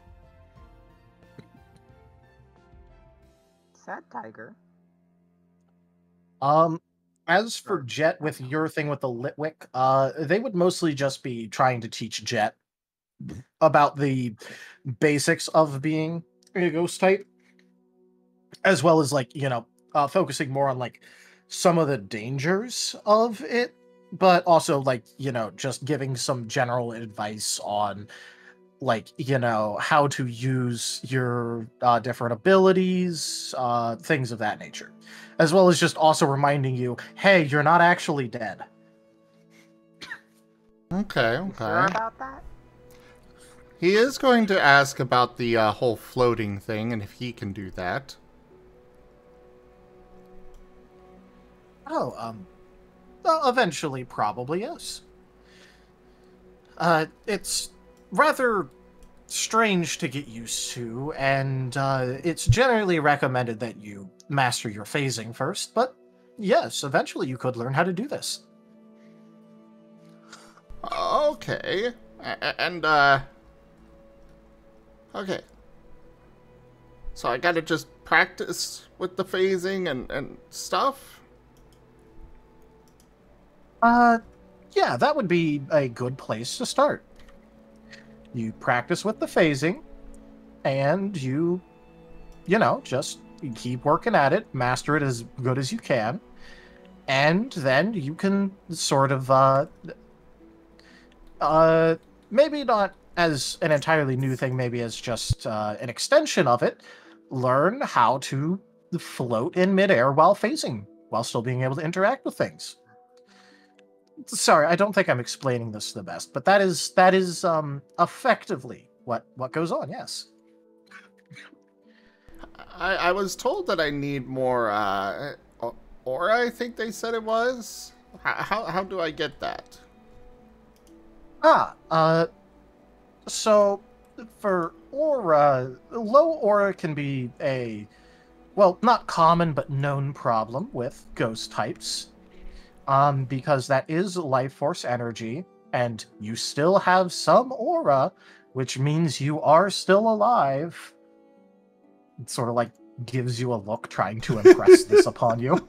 Sad tiger. As for Jet with your thing with the Litwick, they would mostly just be trying to teach Jet about the basics of being a ghost type, as well as, like, you know, focusing more on, like, some of the dangers of it, but also, like, you know, just giving some general advice on, like, you know, how to use your different abilities, things of that nature. As well as just also reminding you, hey, you're not actually dead. Okay, You sure okay. about that? He is going to ask about the whole floating thing, and if he can do that. Oh, eventually, probably, yes. It's rather strange to get used to, and it's generally recommended that you master your phasing first, but yes, eventually you could learn how to do this. Okay. And, Okay. So I gotta just practice with the phasing and stuff? Yeah, that would be a good place to start. You practice with the phasing, and you know, just keep working at it, master it as good as you can, and then you can sort of, maybe not as an entirely new thing, maybe as just an extension of it, learn how to float in midair while phasing, while still being able to interact with things. Sorry, I don't think I'm explaining this the best, but that is effectively what goes on. Yes. I was told that I need more aura, I think they said it was. How do I get that? So for aura, low aura can be a, well, not common but known problem with ghost types. Because that is life force energy, and you still have some aura, which means you are still alive. It sort of like gives you a look trying to impress this upon you.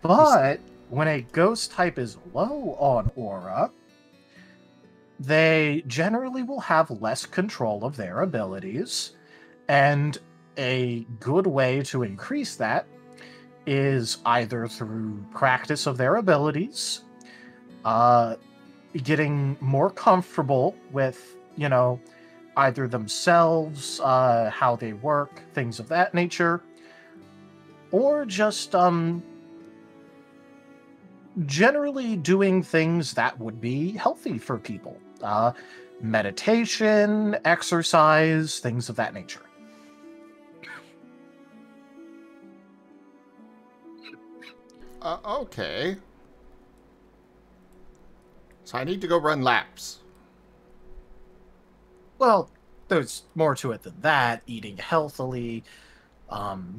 But when a ghost type is low on aura, they generally will have less control of their abilities, and a good way to increase that is either through practice of their abilities, getting more comfortable with, you know, either themselves, how they work, things of that nature, or just generally doing things that would be healthy for people. Meditation, exercise, things of that nature. Okay. So I need to go run laps. Well, there's more to it than that. Eating healthily,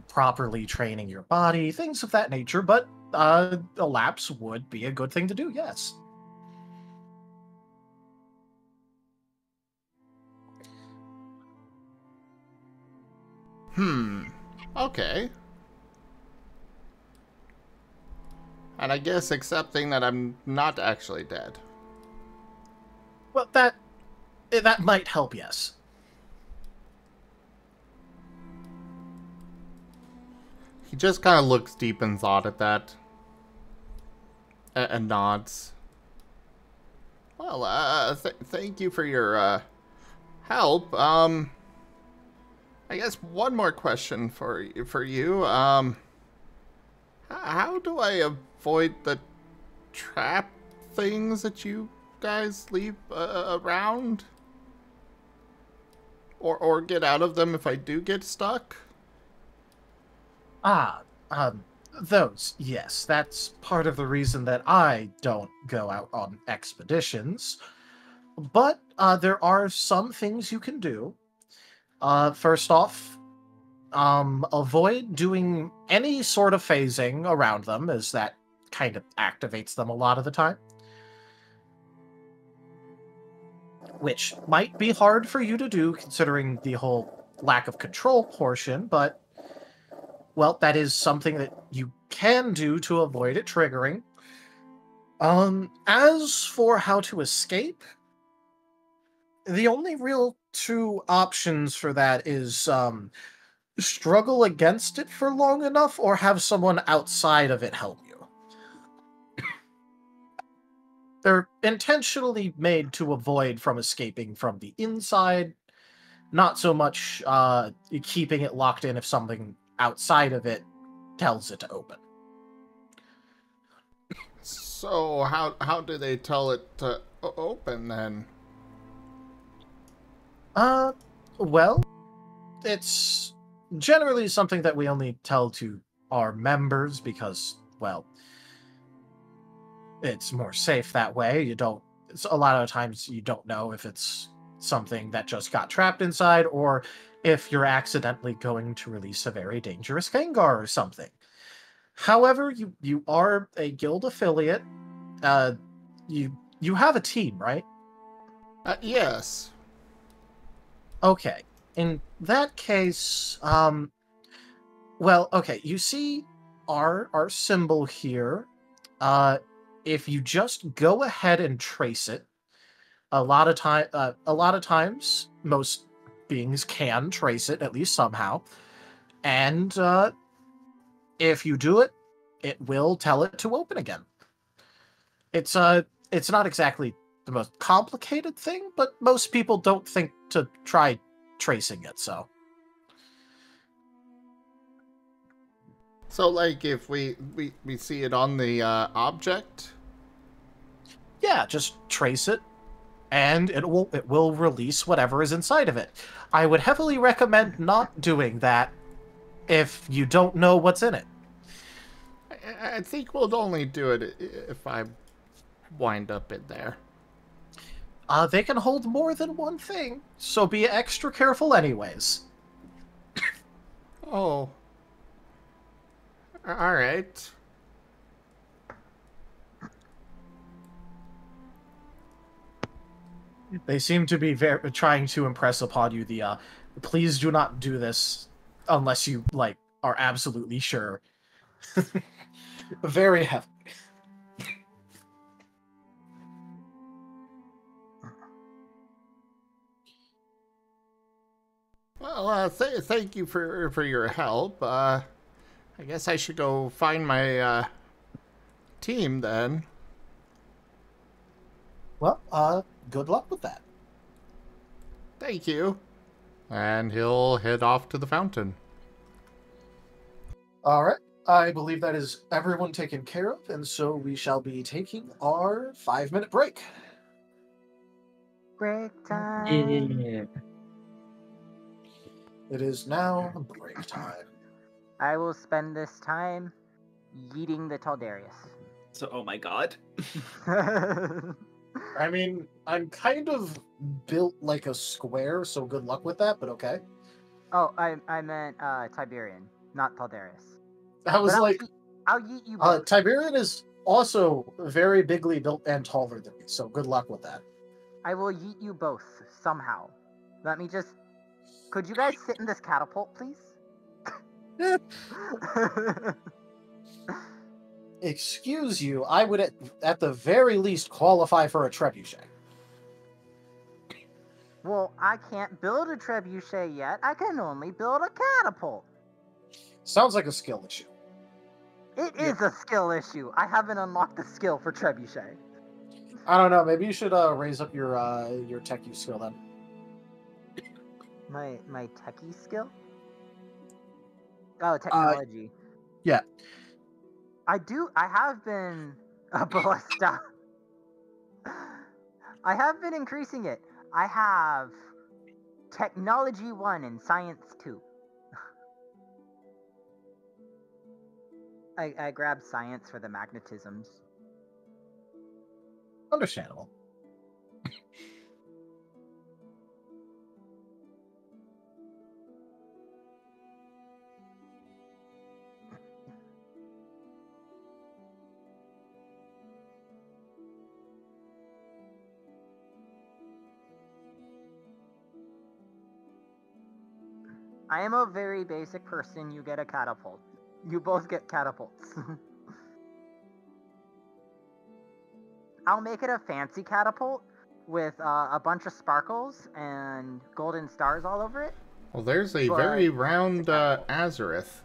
properly training your body, things of that nature, but a laps would be a good thing to do, yes. Okay. And I guess accepting that I'm not actually dead. Well, that might help, yes. He just kind of looks deep in thought at that. And nods. Well, thank you for your, help. I guess one more question for you. How do I avoid the trap things that you guys leave around? Or get out of them if I do get stuck? Those, yes. That's part of the reason that I don't go out on expeditions. But there are some things you can do. First off, avoid doing any sort of phasing around them, as that kind of activates them a lot of the time. Which might be hard for you to do, considering the whole lack of control portion, but, well, that is something that you can do to avoid it triggering. As for how to escape, the only real two options for that is, struggle against it for long enough, or have someone outside of it help you. They're intentionally made to avoid from escaping from the inside, not so much keeping it locked in if something outside of it tells it to open. So how do they tell it to open then? Well, it's generally something that we only tell to our members because, well, it's more safe that way. A lot of times you don't know if it's something that just got trapped inside or if you're accidentally going to release a very dangerous Gengar or something. However, you are a guild affiliate. You have a team, right? Yes. Okay. In that case, well, okay, you see our symbol here. If you just go ahead and trace it, a lot of times, most beings can trace it at least somehow, and if you do it, it will tell it to open again. It's not exactly the most complicated thing, but most people don't think to try tracing it. So, like, if we see it on the object. Yeah, just trace it, and it will release whatever is inside of it. I would heavily recommend not doing that if you don't know what's in it. I think we'll only do it if I wind up in there. They can hold more than one thing, so be extra careful anyways. Oh. All right. They seem to be trying to impress upon you the please do not do this unless you are absolutely sure. Very heavy. Well, thank you for your help. I guess I should go find my team then. Well, good luck with that. Thank you. And he'll head off to the fountain. All right. I believe that is everyone taken care of, and so we shall be taking our 5-minute break. Break time. Yeah. It is now break time. I will spend this time yeeting the Taldarius. So, oh my god. I mean, I'm kind of built like a square, so good luck with that, but okay. Oh, I meant Tiberian, not Taldarius. I was But like, I'll yeet you both. Tiberian is also very bigly built and taller than me, so good luck with that. I will yeet you both somehow. Let me just. Could you guys sit in this catapult, please? Excuse you, I would at the very least qualify for a trebuchet. Well, I can't build a trebuchet yet. I can only build a catapult. Sounds like a skill issue. It is a skill issue. I haven't unlocked the skill for trebuchet. I don't know. Maybe you should raise up your techie skill then. My techie skill? Oh, technology. Yeah. I have been a ballista. I have been increasing it. I have technology 1 and science 2. I grabbed science for the magnetisms. Understandable. I am a very basic person. You get a catapult. You both get catapults. I'll make it a fancy catapult with a bunch of sparkles and golden stars all over it. Well, there's a very round Azareth.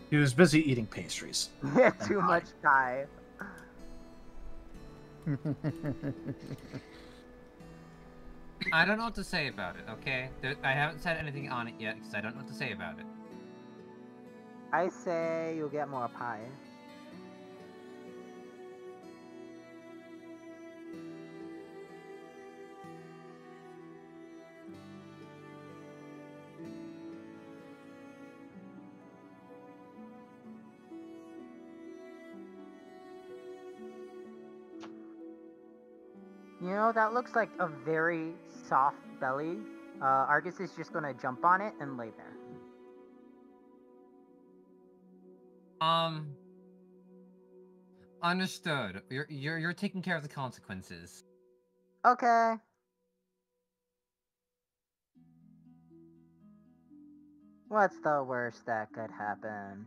He was busy eating pastries. Yeah, too much pie. I don't know what to say about it, okay? I haven't said anything on it yet, because I don't know what to say about it. I say you'll get more pie. You know, that looks like a very soft belly. Argus is just gonna jump on it and lay there. Understood. You're taking care of the consequences. Okay. What's the worst that could happen?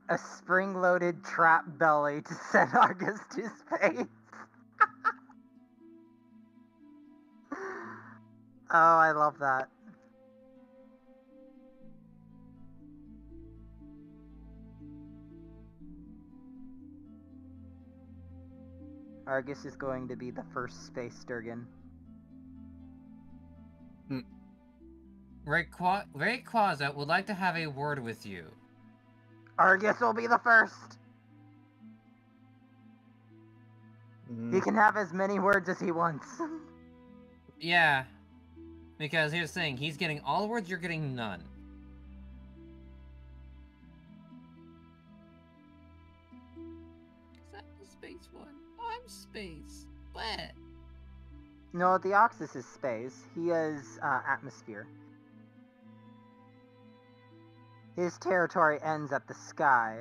A spring-loaded trap belly to send Argus to space. Oh, I love that. Argus is going to be the first space Sturgeon. Rayquaza would like to have a word with you. Argus will be the first. He can have as many words as he wants. Yeah. Because here's the thing, he's getting all the words, you're getting none. Is that the space one? I'm space. What? No, the Oxus is space. He is atmosphere. His territory ends at the sky.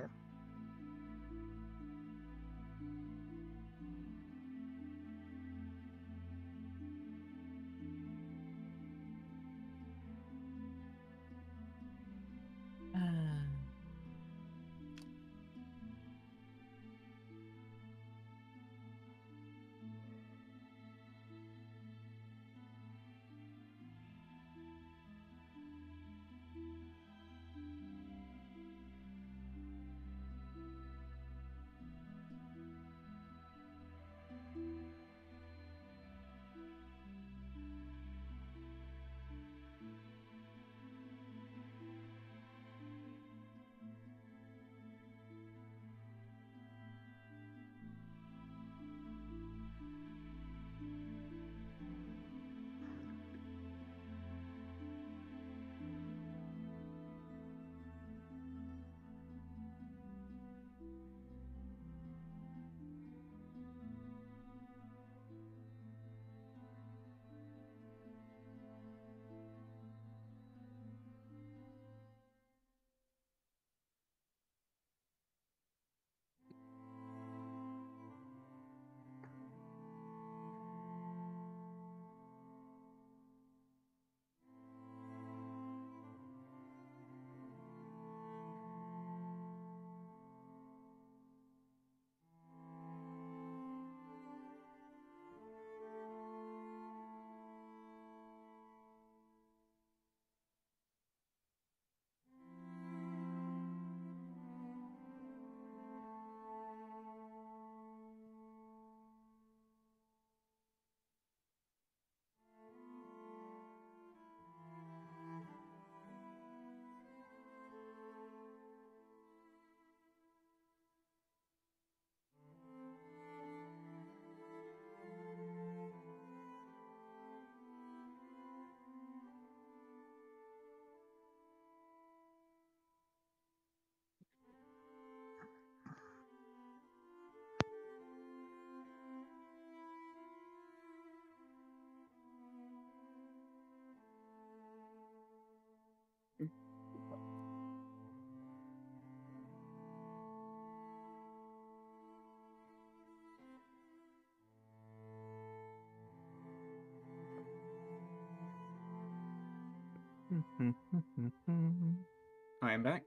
I am back.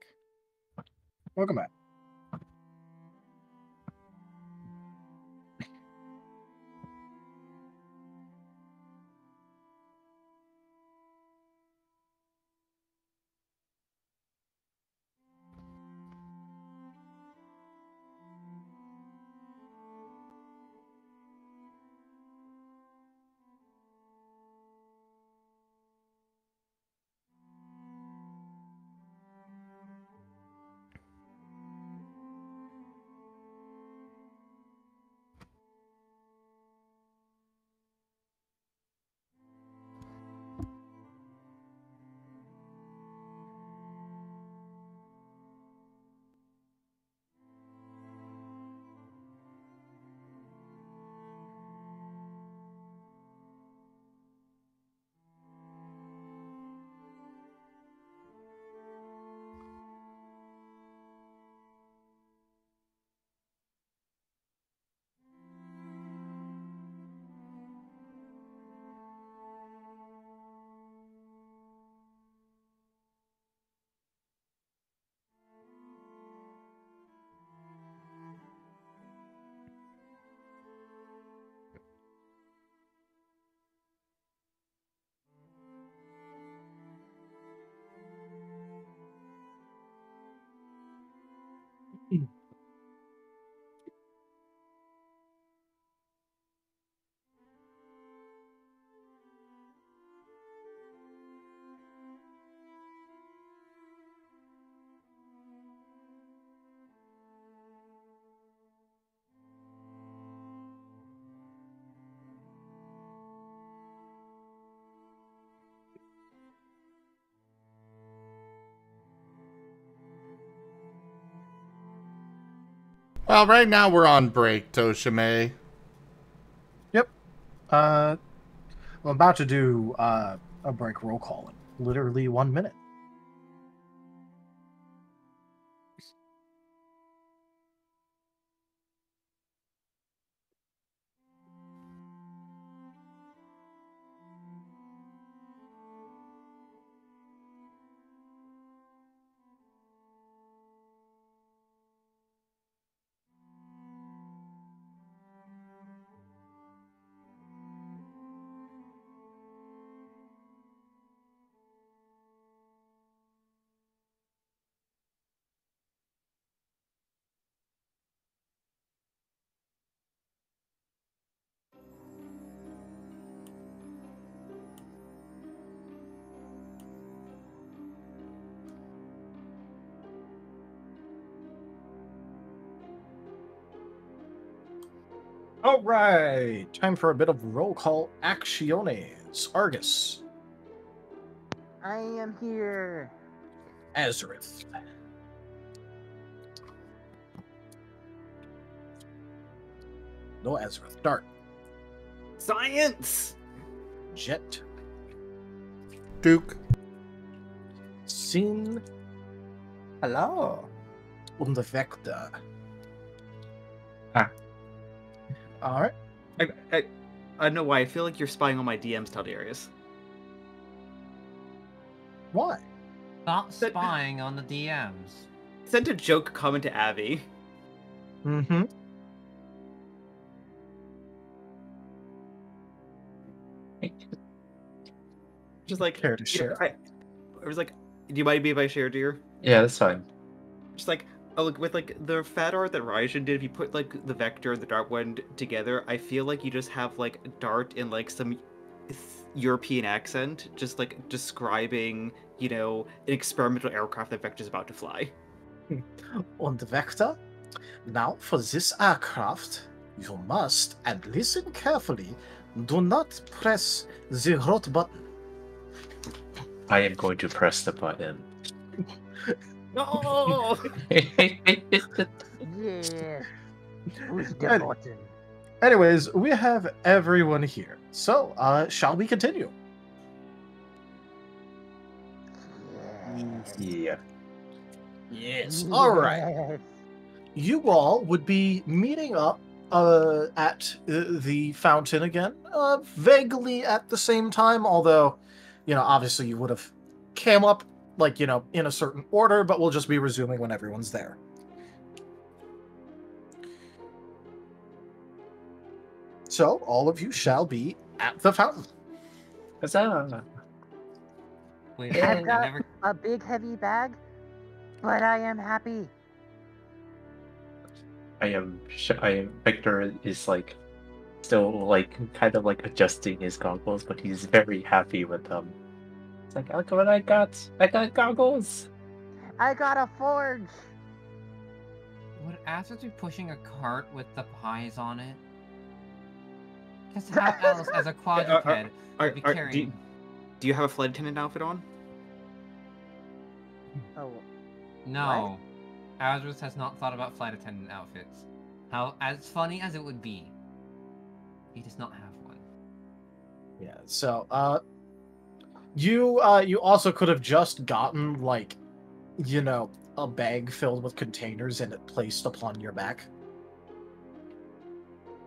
Welcome back. Well, right now we're on break, Toshime. Yep. I'm about to do a break roll call in literally 1 minute. All right, time for a bit of roll call acciones. Argus, I am here. Azareth, no Azareth, Dart, Science! Jet, Duke. Sin, Hello. und Vector. Ah. All right. I don't know why. I feel like you're spying on my DMs, Taldarius. Why? Stop spying on the DMs. Sent a joke comment to Abby. Mm-hmm. Just like, Care to you know, share? I was like, do you mind me if I share, dear? Yeah, that's fine. Just like, oh, look, with like the fat art that Rdyjin did, if you put like the vector and the dart one together, I feel like you just have like dart in like some European accent, just like describing, you know, an experimental aircraft that Vector's about to fly. Und Vector, now for this aircraft, you must, and listen carefully, do not press the hot button. I am going to press the button. No! Yeah. Who's the And- button? Anyways, we have everyone here. So, shall we continue? Yeah. Yes. All right. Yes. You all would be meeting up at the fountain again, vaguely at the same time, although, you know, obviously you would have came up, like, in a certain order, but we'll just be resuming when everyone's there. So, all of you shall be at the fountain. Huzzah! Wait, Yeah. I've got never... a big heavy bag, but I am happy. Victor is like still like kind of like adjusting his goggles, but he's very happy with them. It's like, look what I got! I got goggles! I got a forge. Would Azrath be pushing a cart with the pies on it? Because how else, as a quadruped, would be carrying... Do you have a flight attendant outfit on? Oh, No. Azrath has not thought about flight attendant outfits. How as funny as it would be, he does not have one. Yeah, so, you also could have just gotten, like, a bag filled with containers and it placed upon your back.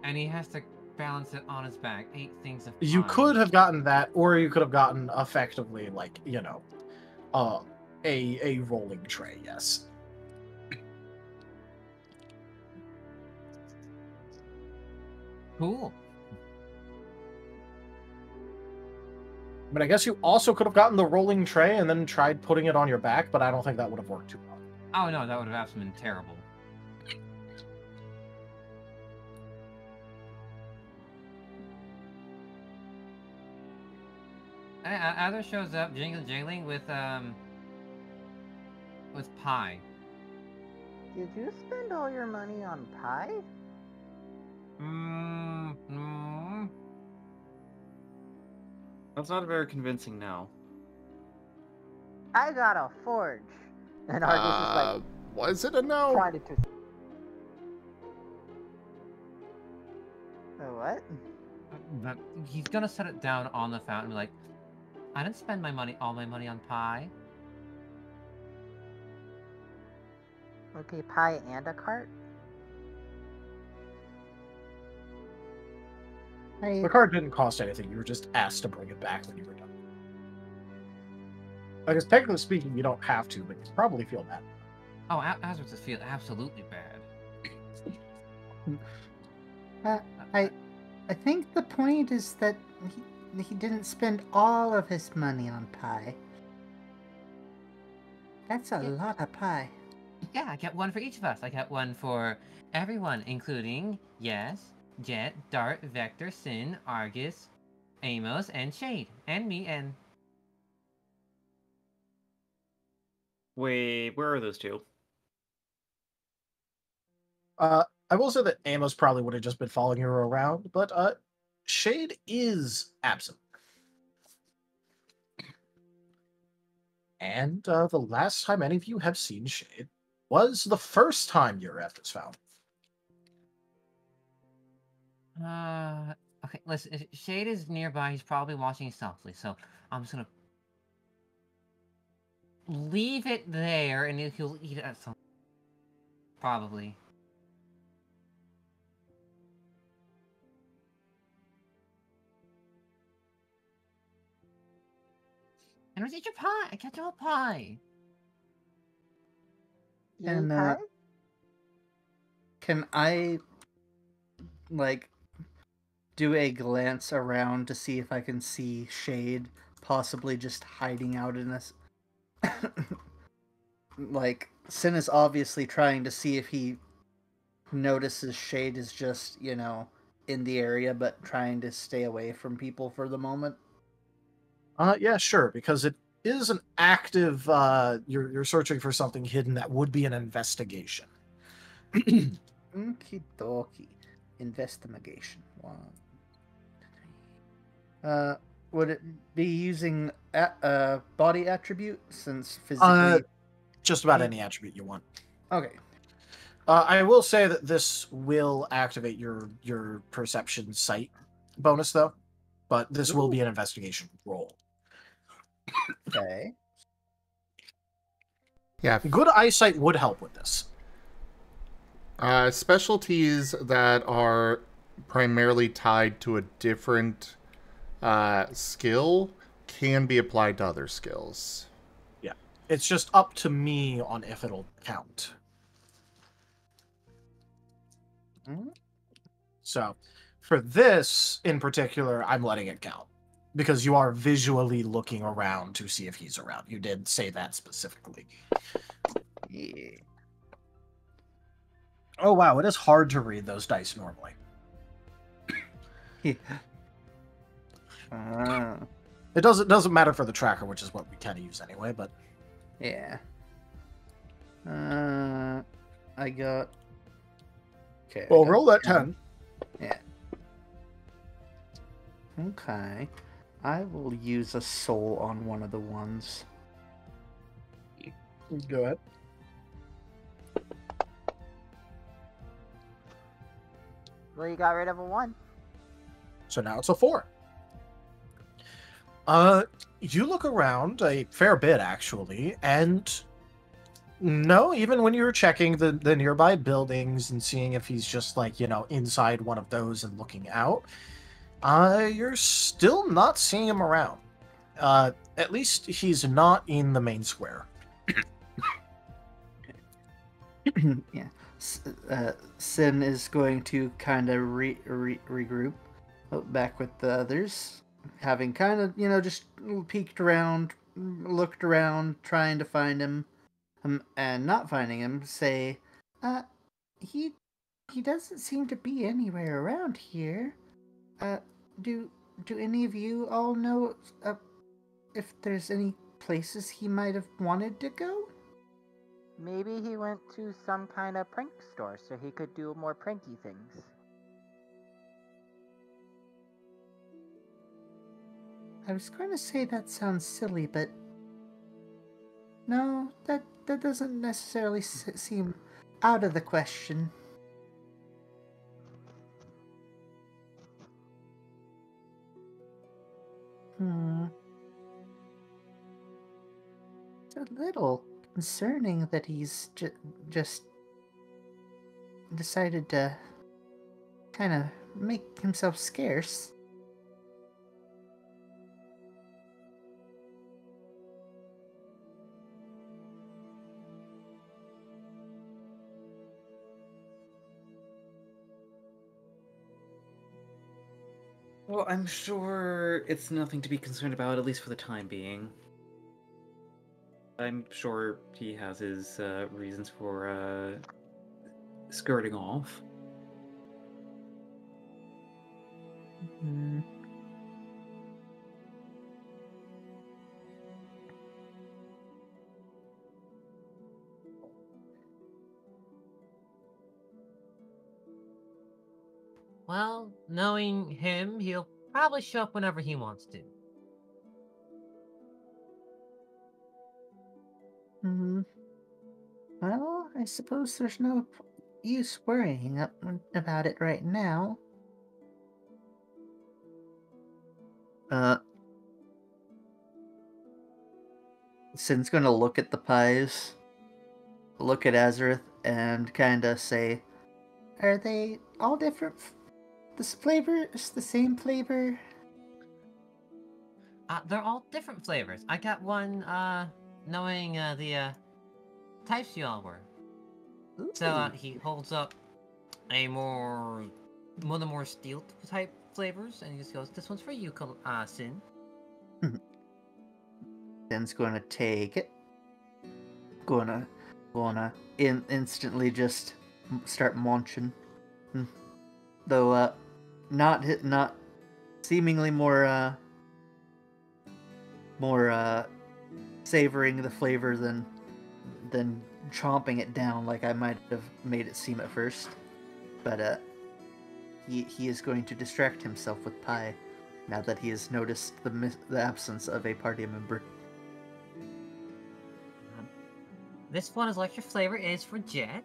And he has to balance it on his back. 8 things of You pie. could have gotten that, or you could have gotten, effectively, like, a rolling tray, yes. Cool. But I guess you also could have gotten the rolling tray and then tried putting it on your back, but I don't think that would have worked too well. Oh no, that would have absolutely been terrible. Other shows up jingling with pie. did you spend all your money on pie? That's not very convincing now. I got a forge. And Argus is like, Was it a no? trying to twist. What? But he's gonna set it down on the fountain and be like, I didn't spend all my money on pie. Okay, pie and a cart? The card didn't cost anything. You were just asked to bring it back when you were done. I guess, technically speaking, you don't have to, but you probably feel bad. Oh, Azrath feel absolutely bad. I think the point is that he didn't spend all of his money on pie. That's a lot of pie. Yeah, I get one for each of us. I get one for everyone, including, yes, Jet, Dart, Vector, Sin, Argus, Amos, and Shade. And me, and... Wait, where are those two? I will say that Amos probably would have just been following you around, but Shade is absent. And the last time any of you have seen Shade was the first time you were at this fountain. Okay, listen, if Shade is nearby. He's probably watching softly, so I'm just gonna leave it there, and he'll eat it at some... Probably. And where's your pie? I got you a pie. And, pie? Can I, like, do a glance around to see if I can see Shade possibly just hiding out in this? Like, Sin is obviously trying to see if he notices Shade is just, in the area, but trying to stay away from people for the moment. Yeah, sure, because it is an active, you're searching for something hidden that would be an investigation. Okie dokie. Investigation. 1, 2, 3. Would it be using body attribute since physically? Just about any attribute you want. Okay. I will say that this will activate your perception sight bonus, though. But this will be an investigation roll. Okay. Yeah. Good eyesight would help with this. Specialties that are primarily tied to a different skill can be applied to other skills. It's just up to me on if it'll count. So, for this in particular, I'm letting it count. Because you are visually looking around to see if he's around. You did say that specifically. Yeah. Oh, wow. It is hard to read those dice normally. Yeah. Ah. It doesn't matter for the tracker, which is what we kind of use anyway, but... Yeah. I got... Okay. Well, roll that 10. Yeah. Okay. I will use a soul on one of the ones. Go ahead. Well, you got rid of a 1. So now it's a 4. You look around a fair bit, actually, and no, even when you were checking the nearby buildings and seeing if he's just, like, you know, inside one of those and looking out, you're still not seeing him around. At least he's not in the main square. Yeah. Sin is going to kind of regroup back with the others, having kind of, you know, just peeked around, looked around, trying to find him, and not finding him, say, he doesn't seem to be anywhere around here. Do any of you all know if there's any places he might have wanted to go? Maybe he went to some kind of prank store so he could do more pranky things. I was going to say that sounds silly, but no, that doesn't necessarily seem out of the question. It's a little concerning that he's just decided to kind of make himself scarce. Well, I'm sure it's nothing to be concerned about, at least for the time being. I'm sure he has his reasons for skirting off. Well, knowing him, he'll probably show up whenever he wants to. Well, I suppose there's no use worrying about it right now. Sin's gonna look at the pies, look at Azareth, and kinda say, are they all different? This flavor is the same flavor? They're all different flavors. I got one, knowing, the, types you all were. Ooh. So, he holds up one of the more steel type flavors, and he just goes, this one's for you, Sin. Sin's gonna take it. Gonna instantly just start munching. Though, not seemingly more savoring the flavor than chomping it down like I might have made it seem at first. But he is going to distract himself with pie now that he has noticed the absence of a party member. This one is like your flavor is for Jet.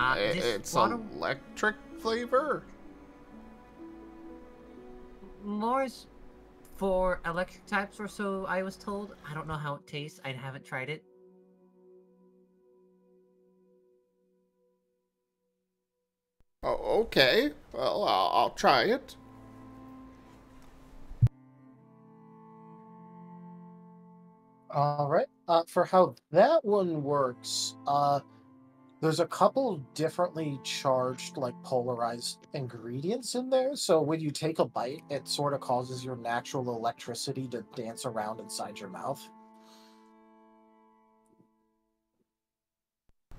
It's electric flavor? More is for electric types or so, I was told. I don't know how it tastes. I haven't tried it. Oh, okay. Well, I'll try it. All right. For how that one works, there's a couple differently charged, like polarized ingredients in there. So when you take a bite, it sort of causes your natural electricity to dance around inside your mouth.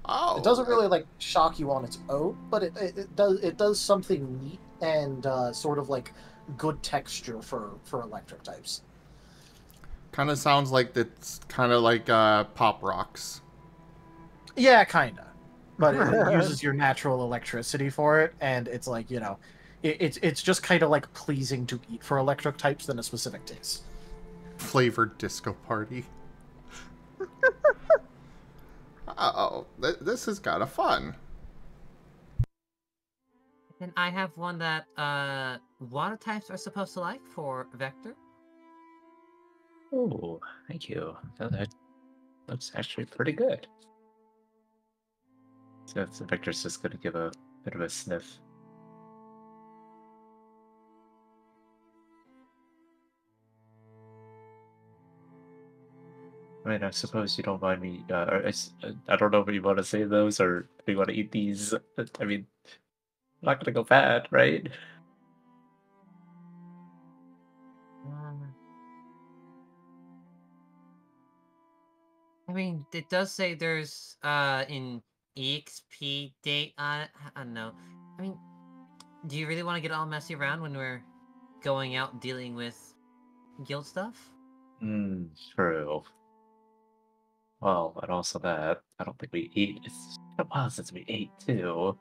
Oh, It doesn't really like shock you on its own, but it does something neat and sort of like good texture for electric types. kind of sounds like it's kind of like pop rocks. Yeah, kinda. But it uses your natural electricity for it, and it's like, you know, it's just kind of like pleasing to eat for electric types than a specific taste. Flavored disco party. Uh-oh, this is kind of fun. And I have one that water types are supposed to like for Vector. Oh, thank you. That looks actually pretty good. So Victor's just gonna give a bit of a sniff. I mean, I suppose you don't mind me. I don't know if you want to say those or if you want to eat these. I mean, not gonna go bad, right? I mean, it does say there's in EXP date on it. I don't know. I mean, do you really want to get all messy around when we're going out dealing with guild stuff? True. Well, and also that I don't think we ate. It's been a while since we ate too.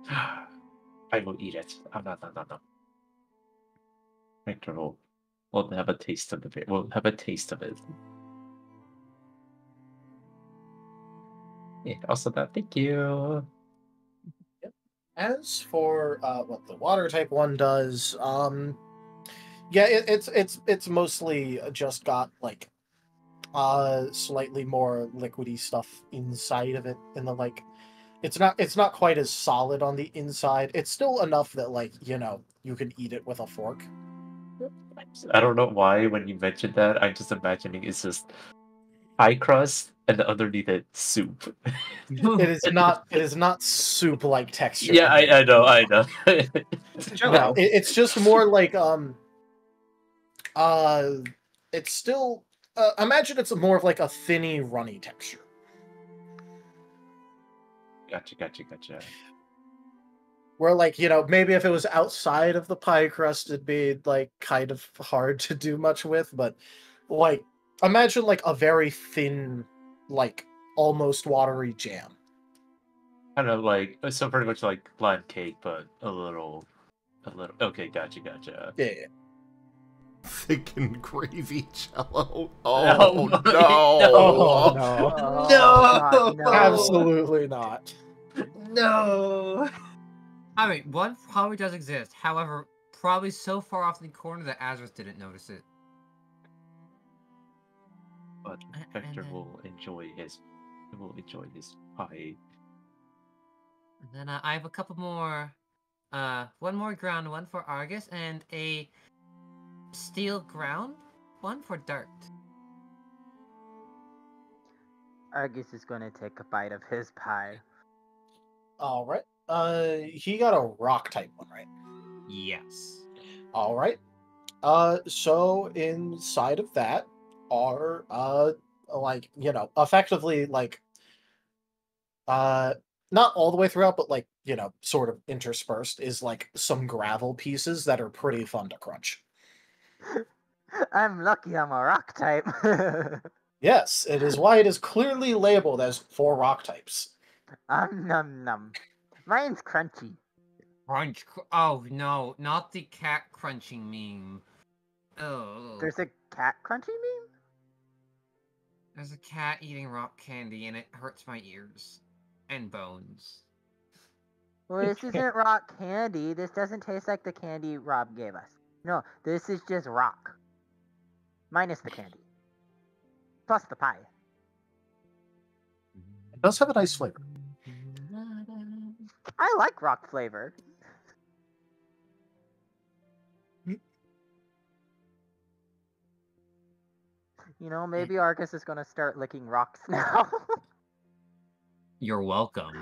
I will eat it. Oh, no. Victor will have a taste of it. We'll have a taste of it. Yeah, also that. Thank you. As for what the water type one does, yeah, it's mostly just got like slightly more liquidy stuff inside of it, and the like. It's not quite as solid on the inside. It's still enough that, like, you know, you can eat it with a fork. I don't know why when you mentioned that, I'm just imagining it's just pie crust and underneath it soup. It is not soup like texture. Yeah, I know. No, it's just more like it's still imagine it's more of like a thinny runny texture. Gotcha. Where, like, you know, maybe if it was outside of the pie crust, it'd be like kind of hard to do much with, but like imagine like a very thin, like almost watery jam. Kind of like so pretty much like lime cake, but a little. Okay, gotcha. Yeah. Thinking gravy jello. Oh Oh, my- no. Oh, Oh, no. God, no. Absolutely not. No. I mean, one probably does exist. However, probably so far off in the corner that Azrath didn't notice it. But Vector will enjoy his pie. And then I have a couple more. One more ground one for Argus, and a steel ground one for Dart. Argus is going to take a bite of his pie. All right. He got a rock type one, right? Yes. All right. So inside of that are like, you know, effectively like not all the way throughout, but like, you know, sort of interspersed is like some gravel pieces that are pretty fun to crunch. I'm lucky I'm a rock type. Yes, it is why it is clearly labeled as for rock types. Num num. Mine's crunchy. Crunch. Oh no, not the cat crunching meme. Oh. There's a cat crunchy meme? There's a cat eating rock candy and it hurts my ears. And bones. Well, this isn't rock candy. This doesn't taste like the candy Rob gave us. No, this is just rock. Minus the candy. Plus the pie. It does have a nice flavor. I like rock flavor. You know, maybe Arcus is gonna start licking rocks now. You're welcome.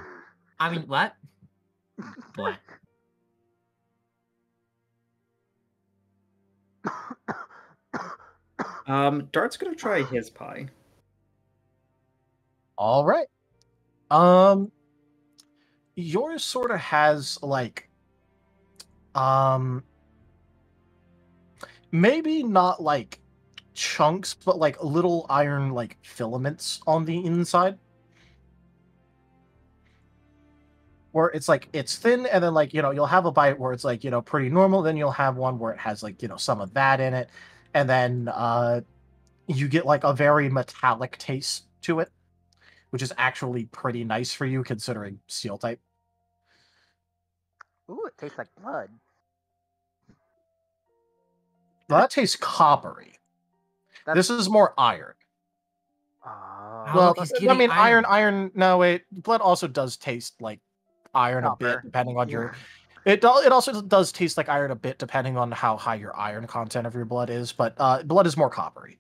I mean, what? What? Dart's gonna try his pie. All right. Yours sort of has like, maybe not like chunks, but like little iron like filaments on the inside. Where it's like it's thin, and then like you'll have a bite where it's like pretty normal. Then you'll have one where it has like some of that in it, and then you get like a very metallic taste to it, which is actually pretty nice for you considering steel type. Ooh, it tastes like blood. Well, that tastes coppery. This is more iron. Oh. Oh, Well, look, he's I getting mean, iron. iron. No, wait. Blood also does taste like iron a bit, Copper. depending on Yeah. your. It also does taste like iron a bit, depending on how high your iron content of your blood is. But blood is more coppery.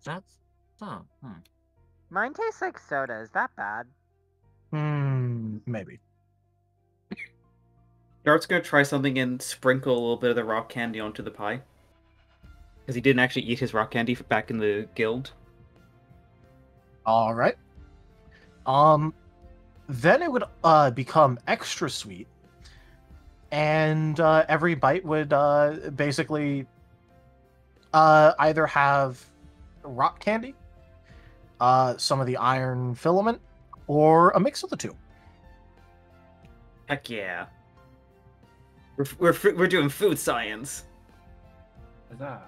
That's Mine tastes like soda. Is that bad? Maybe. Dart's gonna try something and sprinkle a little bit of the rock candy onto the pie. Because he didn't actually eat his rock candy back in the guild. All right. Then it would become extra sweet, and every bite would basically either have rock candy, some of the iron filament, or a mix of the two. Heck yeah. We're doing food science. Huzzah.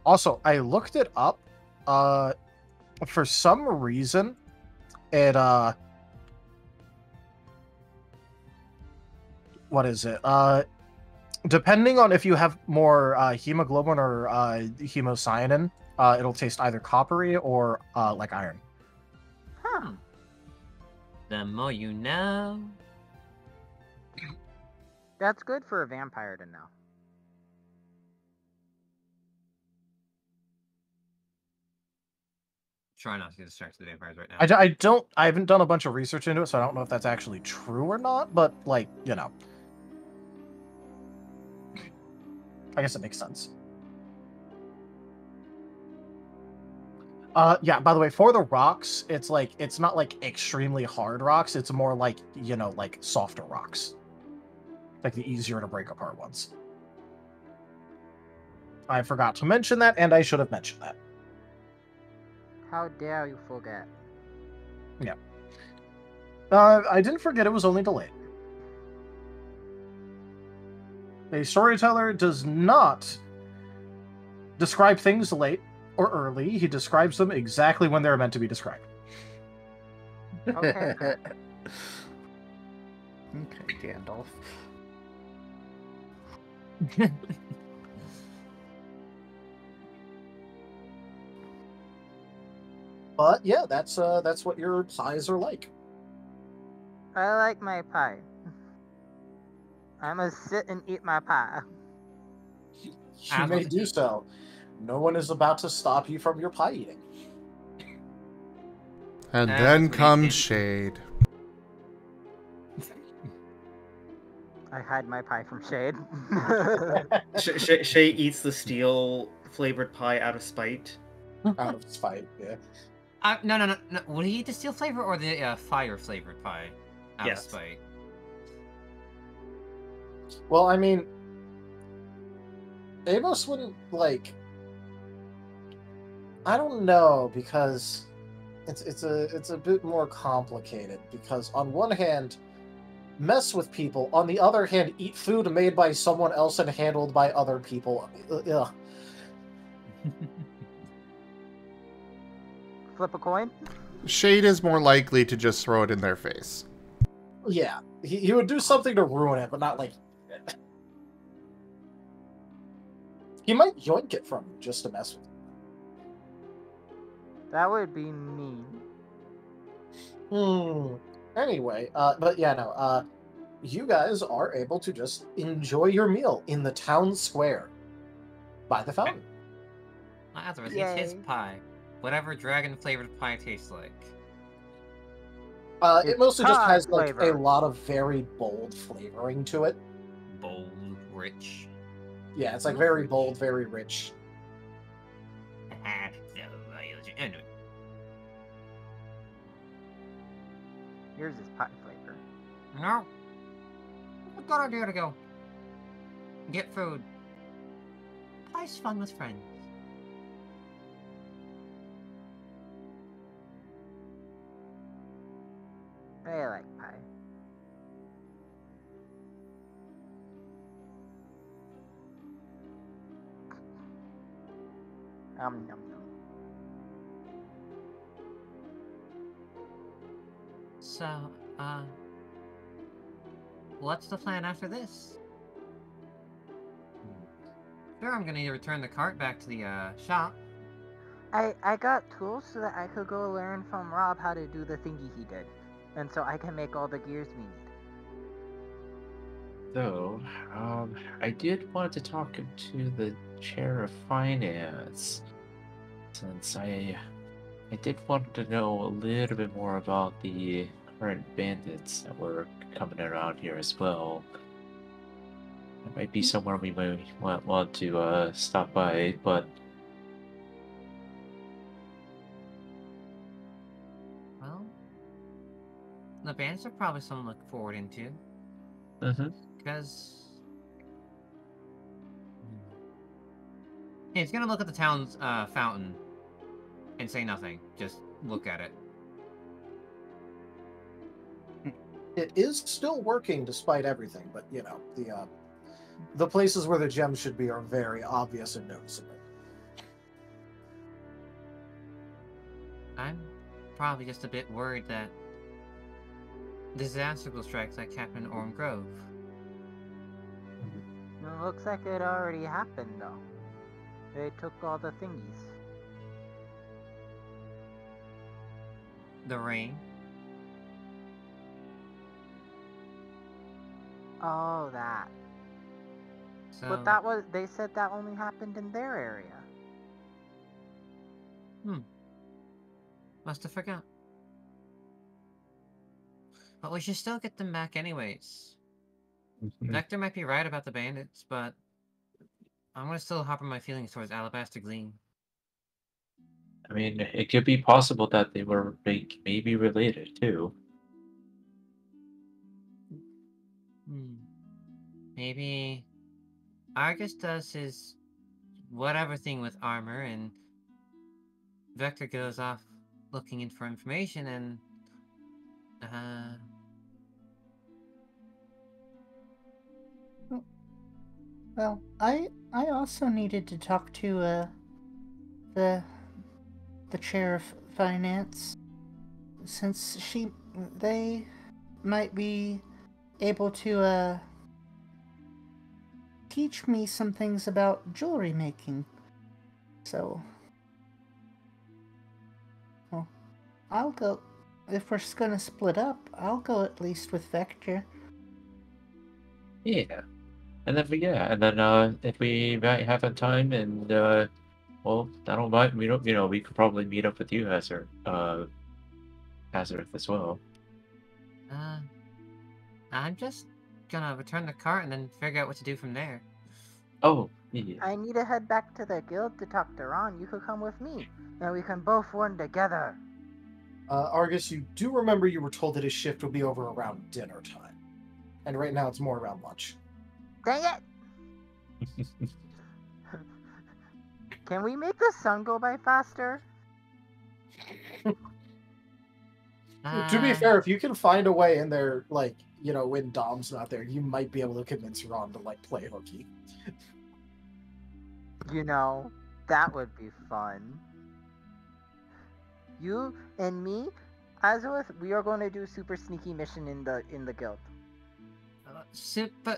Also, I looked it up. For some reason, it what is it? Depending on if you have more hemoglobin or hemocyanin, it'll taste either coppery or like iron. Huh. the more you know. That's good for a vampire to know. Try not to get distracted by the vampires right now. I haven't done a bunch of research into it, so I don't know if that's actually true or not. But like, I guess it makes sense. Yeah, by the way, for the rocks, it's not like extremely hard rocks. It's more like, like softer rocks. Like the easier to break apart ones. I forgot to mention that, and I should have mentioned that. How dare you forget? Yeah. I didn't forget, it was only delayed. A storyteller does not describe things late or early. He describes them exactly when they're meant to be described. Okay. Okay, Gandalf. But yeah, that's what your pies are like. I like my pie. I'm gonna sit and eat my pie. You may do so. No one is about to stop you from your pie eating. And Ah, then that's what comes he did. Shade. I hide my pie from shade. Shay eats the steel flavored pie out of spite. Out of spite, yeah. No. Would he eat the steel flavor or the fire flavored pie? Out Yes. of spite. Well, I mean, Amos wouldn't, like... I don't know, because it's a bit more complicated, because on one hand, mess with people, on the other hand, eat food made by someone else and handled by other people. Ugh. Flip a coin? Shade is more likely to just throw it in their face. Yeah, he would do something to ruin it, but not like... He might yoink it from you just to mess with you. That would be mean. Anyway, but yeah, no. You guys are able to just enjoy your meal in the town square by the fountain. Lazarus eats his Yay. pie. Whatever dragon-flavored pie tastes like. It It's mostly just pie has like a flavor. lot of very bold flavoring to it. Bold, rich. Yeah, it's like very bold, very rich. Anyway. Yours is pie flavor. No. What a good idea to go. Get food. Pie's fun with friends. I like pie. Nom nom. So, what's the plan after this? Sure, I'm gonna return the cart back to the, shop. I got tools so that I could go learn from Rob how to do the thingy he did. And so I can make all the gears we need. So, I did want to talk to the chair of finance, since I did want to know a little bit more about the current bandits that were coming around here as well. It might be somewhere we might want to stop by, but Well, the bandits are probably something to look forward into. Because... He's gonna look at the town's, fountain and say nothing. Just look at it. It is still working despite everything, but you know, the places where the gems should be are very obvious and noticeable. I'm probably just a bit worried that disaster will strike like happened in Aurum Grove. It looks like it already happened though. They took all the thingies. The rain. Oh, that. So, But that was, they said that only happened in their area. must have forgot. But we should still get them back anyways. Vector might be right about the bandits, but I'm gonna still harbor my feelings towards Alabaster Gleam. I mean, it could be possible that they were maybe related too. Maybe Argus does his whatever thing with armor, and Vector goes off looking in for information, and Well, I also needed to talk to the chair of finance, since they might be able to teach me some things about jewelry making. So, well, I'll go. If we're just gonna split up, I'll go at least with Vector. Yeah. And then if we might have a time, and well, I don't mind. We don't, we could probably meet up with you, Hazard, Hazard as well. I'm just gonna return the cart and then figure out what to do from there. Oh, yeah. I need to head back to the guild to talk to Ron. You could come with me, and we can both run together. Argus, you do remember you were told that his shift would be over around dinner time, and right now it's more around lunch. Dang it! Can we make the sun go by faster? To be fair, if you can find a way in there, like, you know, when Dom's not there, you might be able to convince Ron to, like, play hooky. You know, that would be fun. You and me, Azorith, we are going to do super sneaky mission in the guild. Super.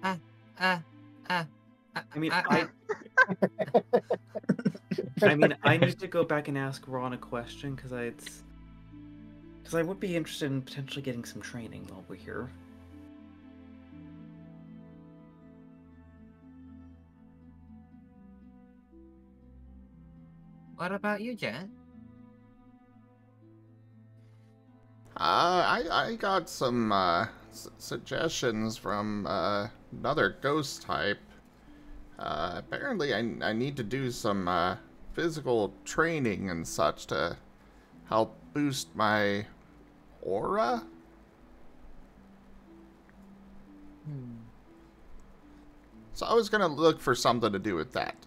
I mean, I mean, I need to go back and ask Ron a question because Because I would be interested in potentially getting some training while we're here. What about you, Jet? I got some suggestions from another ghost type. Apparently, I need to do some physical training and such to help boost my aura. So I was gonna look for something to do with that.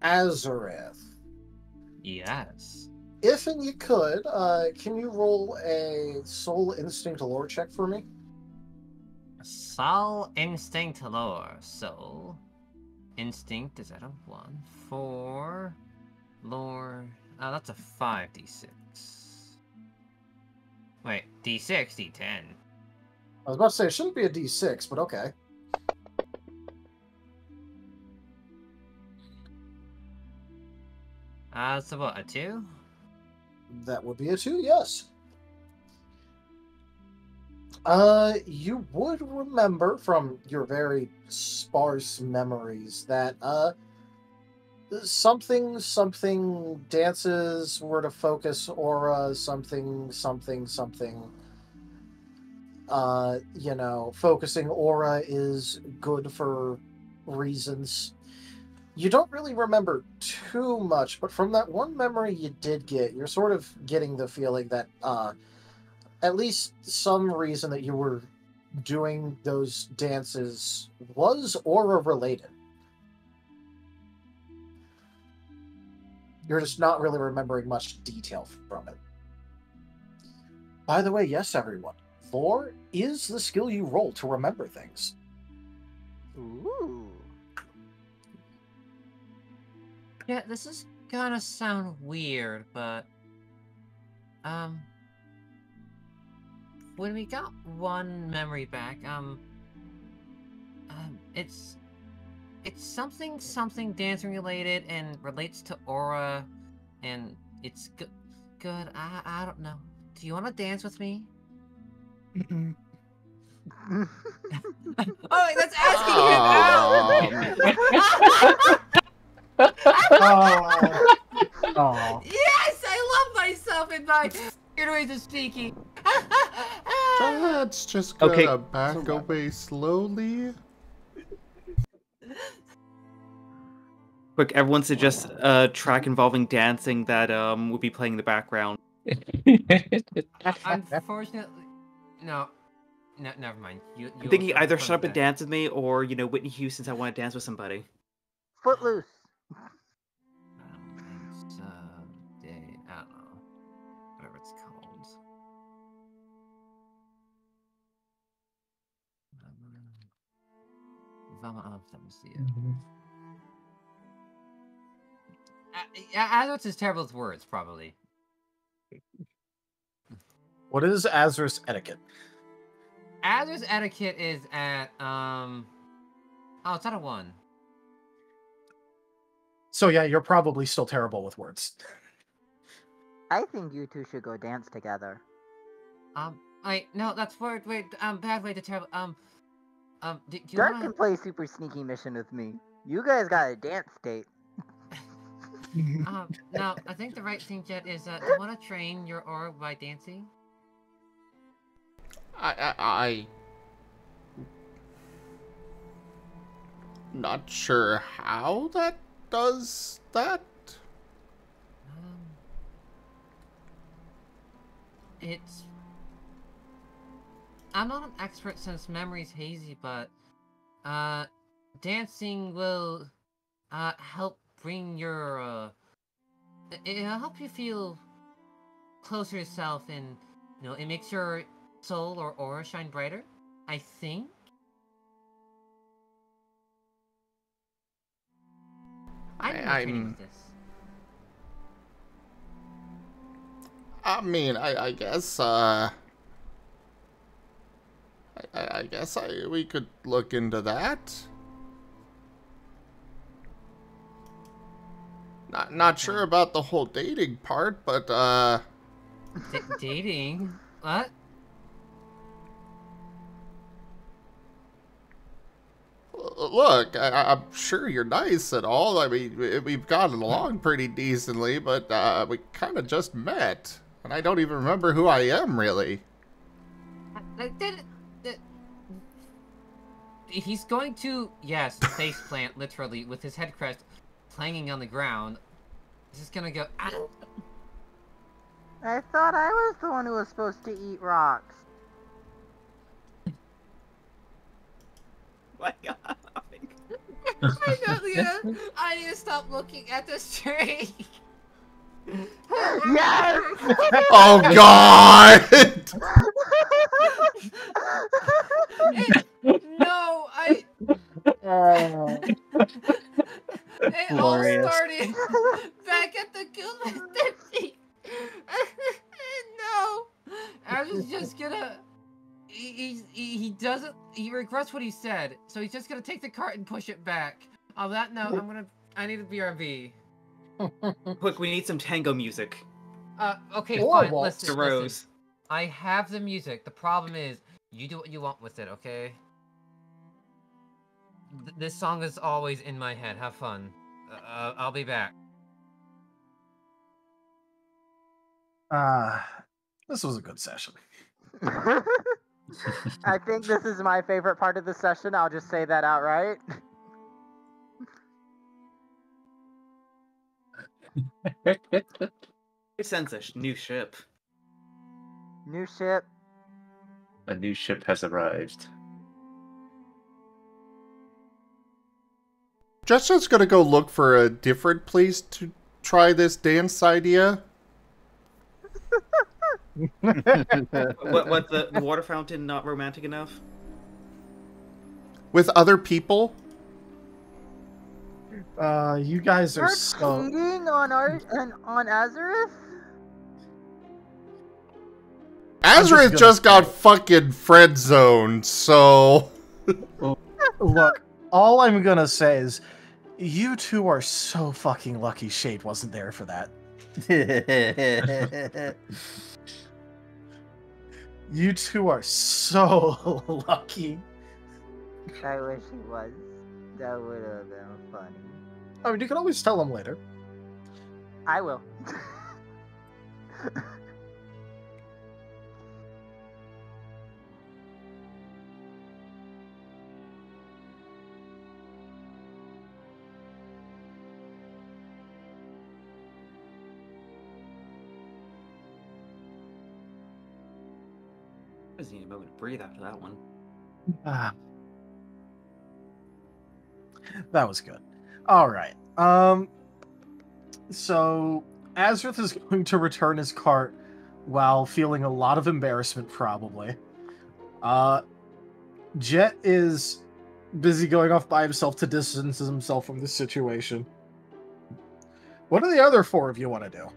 Azareth. Yes. If and you could, can you roll a soul instinct lore check for me? Soul instinct lore. Soul instinct is at a 1. 4. Lore. Oh, that's a 5d6. Wait, d6, d10. I was about to say it shouldn't be a d6, but okay. So what, a 2? That would be a 2, yes. You would remember from your very sparse memories that, something dances were to focus aura, something. Focusing aura is good for reasons. You don't really remember too much, but from that one memory you did get, you're sort of getting the feeling that, at least some reason that you were doing those dances was aura related. You're just not really remembering much detail from it. By the way, yes, everyone, lore is the skill you roll to remember things. Ooh. Yeah, this is gonna sound weird, but when we got one memory back, it's something dancing related and relates to aura, and it's good. I don't know. Do you want to dance with me? Mm-mm. Oh, wait, that's asking him Oh. Yes, I love myself in my weird ways of speaking. Let's just gonna Okay, back away slowly. Quick, everyone suggests a track involving dancing that would be playing in the background. Unfortunately, no, never mind. I'm thinking either Shut Up and Dance with Me or, Whitney Houston's I Want to Dance with Somebody. Footloose. I don't know. Whatever it's called. Let me see it. Azor's is terrible with words, probably. What is Azur's etiquette? Azor's etiquette is at oh, it's at a 1. So yeah, you're probably still terrible with words. I think you two should go dance together. Wait, no, that's word. Wait, bad way to terrible. Do you Dirk wanna... can play super sneaky mission with me. You guys got a dance date. No, I think the right thing, Jet, is do you want to train your aura by dancing? I not sure how that does that. It's... I'm not an expert since memory's hazy, but dancing will help bring your it'll help you feel closer to yourself, and it makes your soul or aura shine brighter, I think. I need more training with this. I mean, I guess I guess we could look into that. Not sure about the whole dating part, but, Dating? What? look, I'm sure you're nice and all. I mean, we've gotten along pretty decently, but, we kind of just met. And I don't even remember who I am, really. He's going to, yes, faceplant, literally, with his head crest clanging on the ground. He's just gonna go, ah! I thought I was the one who was supposed to eat rocks. My God. I know, Leah. I need to stop looking at this tree. Yes! Oh, God! No, it all Glorious. started back at the Goomba Dipsy. No, I was just gonna. He doesn't. He regrets what he said, so he's just gonna take the cart and push it back. On that note, I need a BRB. Quick, we need some tango music. Okay, Or fine. waltz. Listen. Rose. I have the music. The problem is, you do what you want with it, okay? This song is always in my head. Have fun. I'll be back. This was a good session. I think this is my favorite part of the session. I'll just say that outright. It sends a new ship. New ship. A new ship has arrived. Justin's gonna go look for a different place to try this dance idea. What, the water fountain not romantic enough? With other people? You guys are You're so... cheating on Azareth? Azareth just got fucking friend zoned, so... Look, all I'm gonna say is, you two are so fucking lucky Shade wasn't there for that. You two are so lucky. I wish he was. That would have been funny. I mean, you can always tell him later. I will. I just need a moment to breathe after that one. That was good. All right. So Azareth is going to return his cart while feeling a lot of embarrassment, probably. Jet is busy going off by himself to distance himself from this situation. What do the other four of you want to do?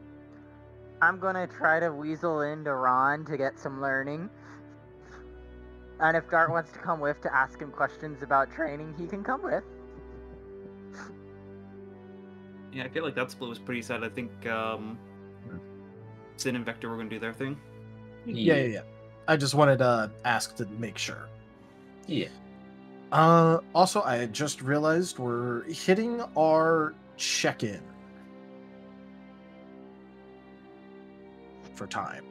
I'm gonna try to weasel into Ron to get some learning. And if Dart wants to come with to ask him questions about training, he can come with. Yeah, I feel like that split was pretty sad. I think Sin and Vector were going to do their thing. Yeah. I just wanted to ask to make sure. Yeah. Also, I just realized we're hitting our check-in for time.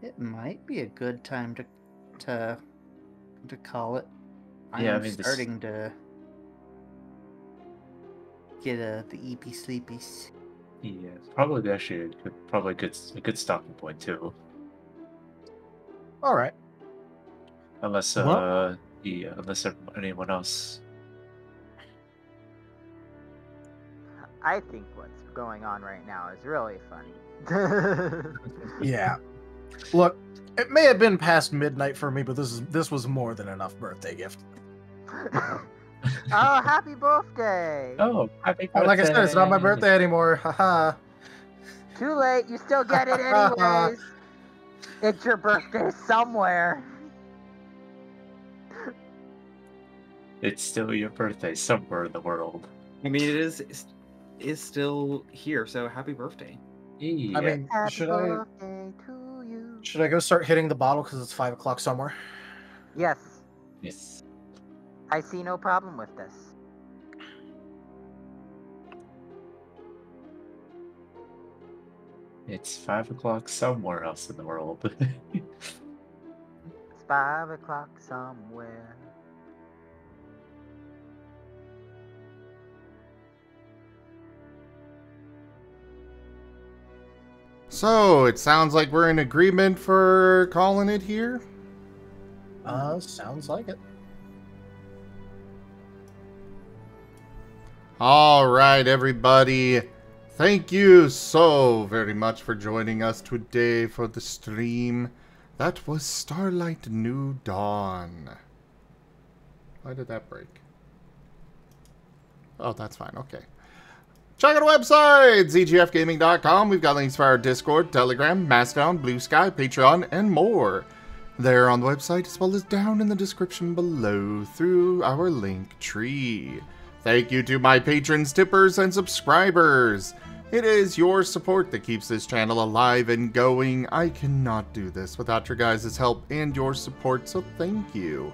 It might be a good time to call it. Yeah, I'm starting to get the eepy sleepies. Yeah, probably actually a good stopping point too. All right. Unless Well- unless anyone else. I think what's going on right now is really funny. Yeah. Look, it may have been past midnight for me, but this was more than enough birthday gift. Oh, happy birthday! Oh, happy birthday! Like I said, it's not my birthday anymore. Haha. Too late, you still get it anyways. It's your birthday somewhere. It's still your birthday somewhere in the world. I mean, it is still here, so happy birthday. Yeah. I mean, Happy should I birthday to you. go start hitting the bottle because it's 5 o'clock somewhere? Yes, Yes. I see no problem with this. It's 5 o'clock somewhere else in the world. It's 5 o'clock somewhere. So, it sounds like we're in agreement for calling it here. Sounds like it. All right, everybody. Thank you so very much for joining us today for the stream. That was Starlight New Dawn. Why did that break? Oh, that's fine. Okay. Check out our website, zgfgaming.com. We've got links for our Discord, Telegram, Mastodon, Blue Sky, Patreon, and more. There on the website, as well as down in the description below through our link tree. Thank you to my patrons, tippers, and subscribers. It is your support that keeps this channel alive and going. I cannot do this without your guys' help and your support, so thank you.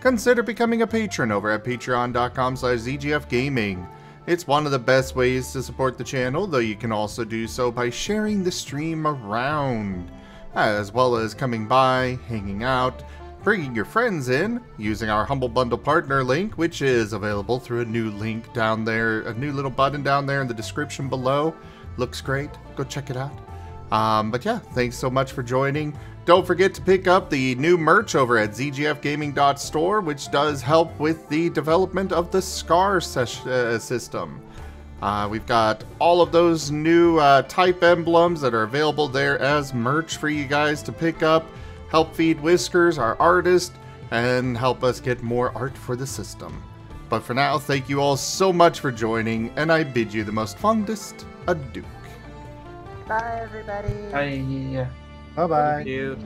Consider becoming a patron over at patreon.com/zgfgaming. It's one of the best ways to support the channel, though you can also do so by sharing the stream around, as well as coming by, hanging out, bringing your friends in, using our Humble Bundle partner link, which is available through a new link down there, a new little button down there in the description below. Looks great. Go check it out. But yeah, thanks so much for joining. Don't forget to pick up the new merch over at zgfgaming.store, which does help with the development of the SCAR system. We've got all of those new type emblems that are available there as merch for you guys to pick up. Help feed Whiskers, our artist, and help us get more art for the system. But for now, thank you all so much for joining, and I bid you the most fondest adieu. Bye, everybody. Bye. Bye-bye. Thank you.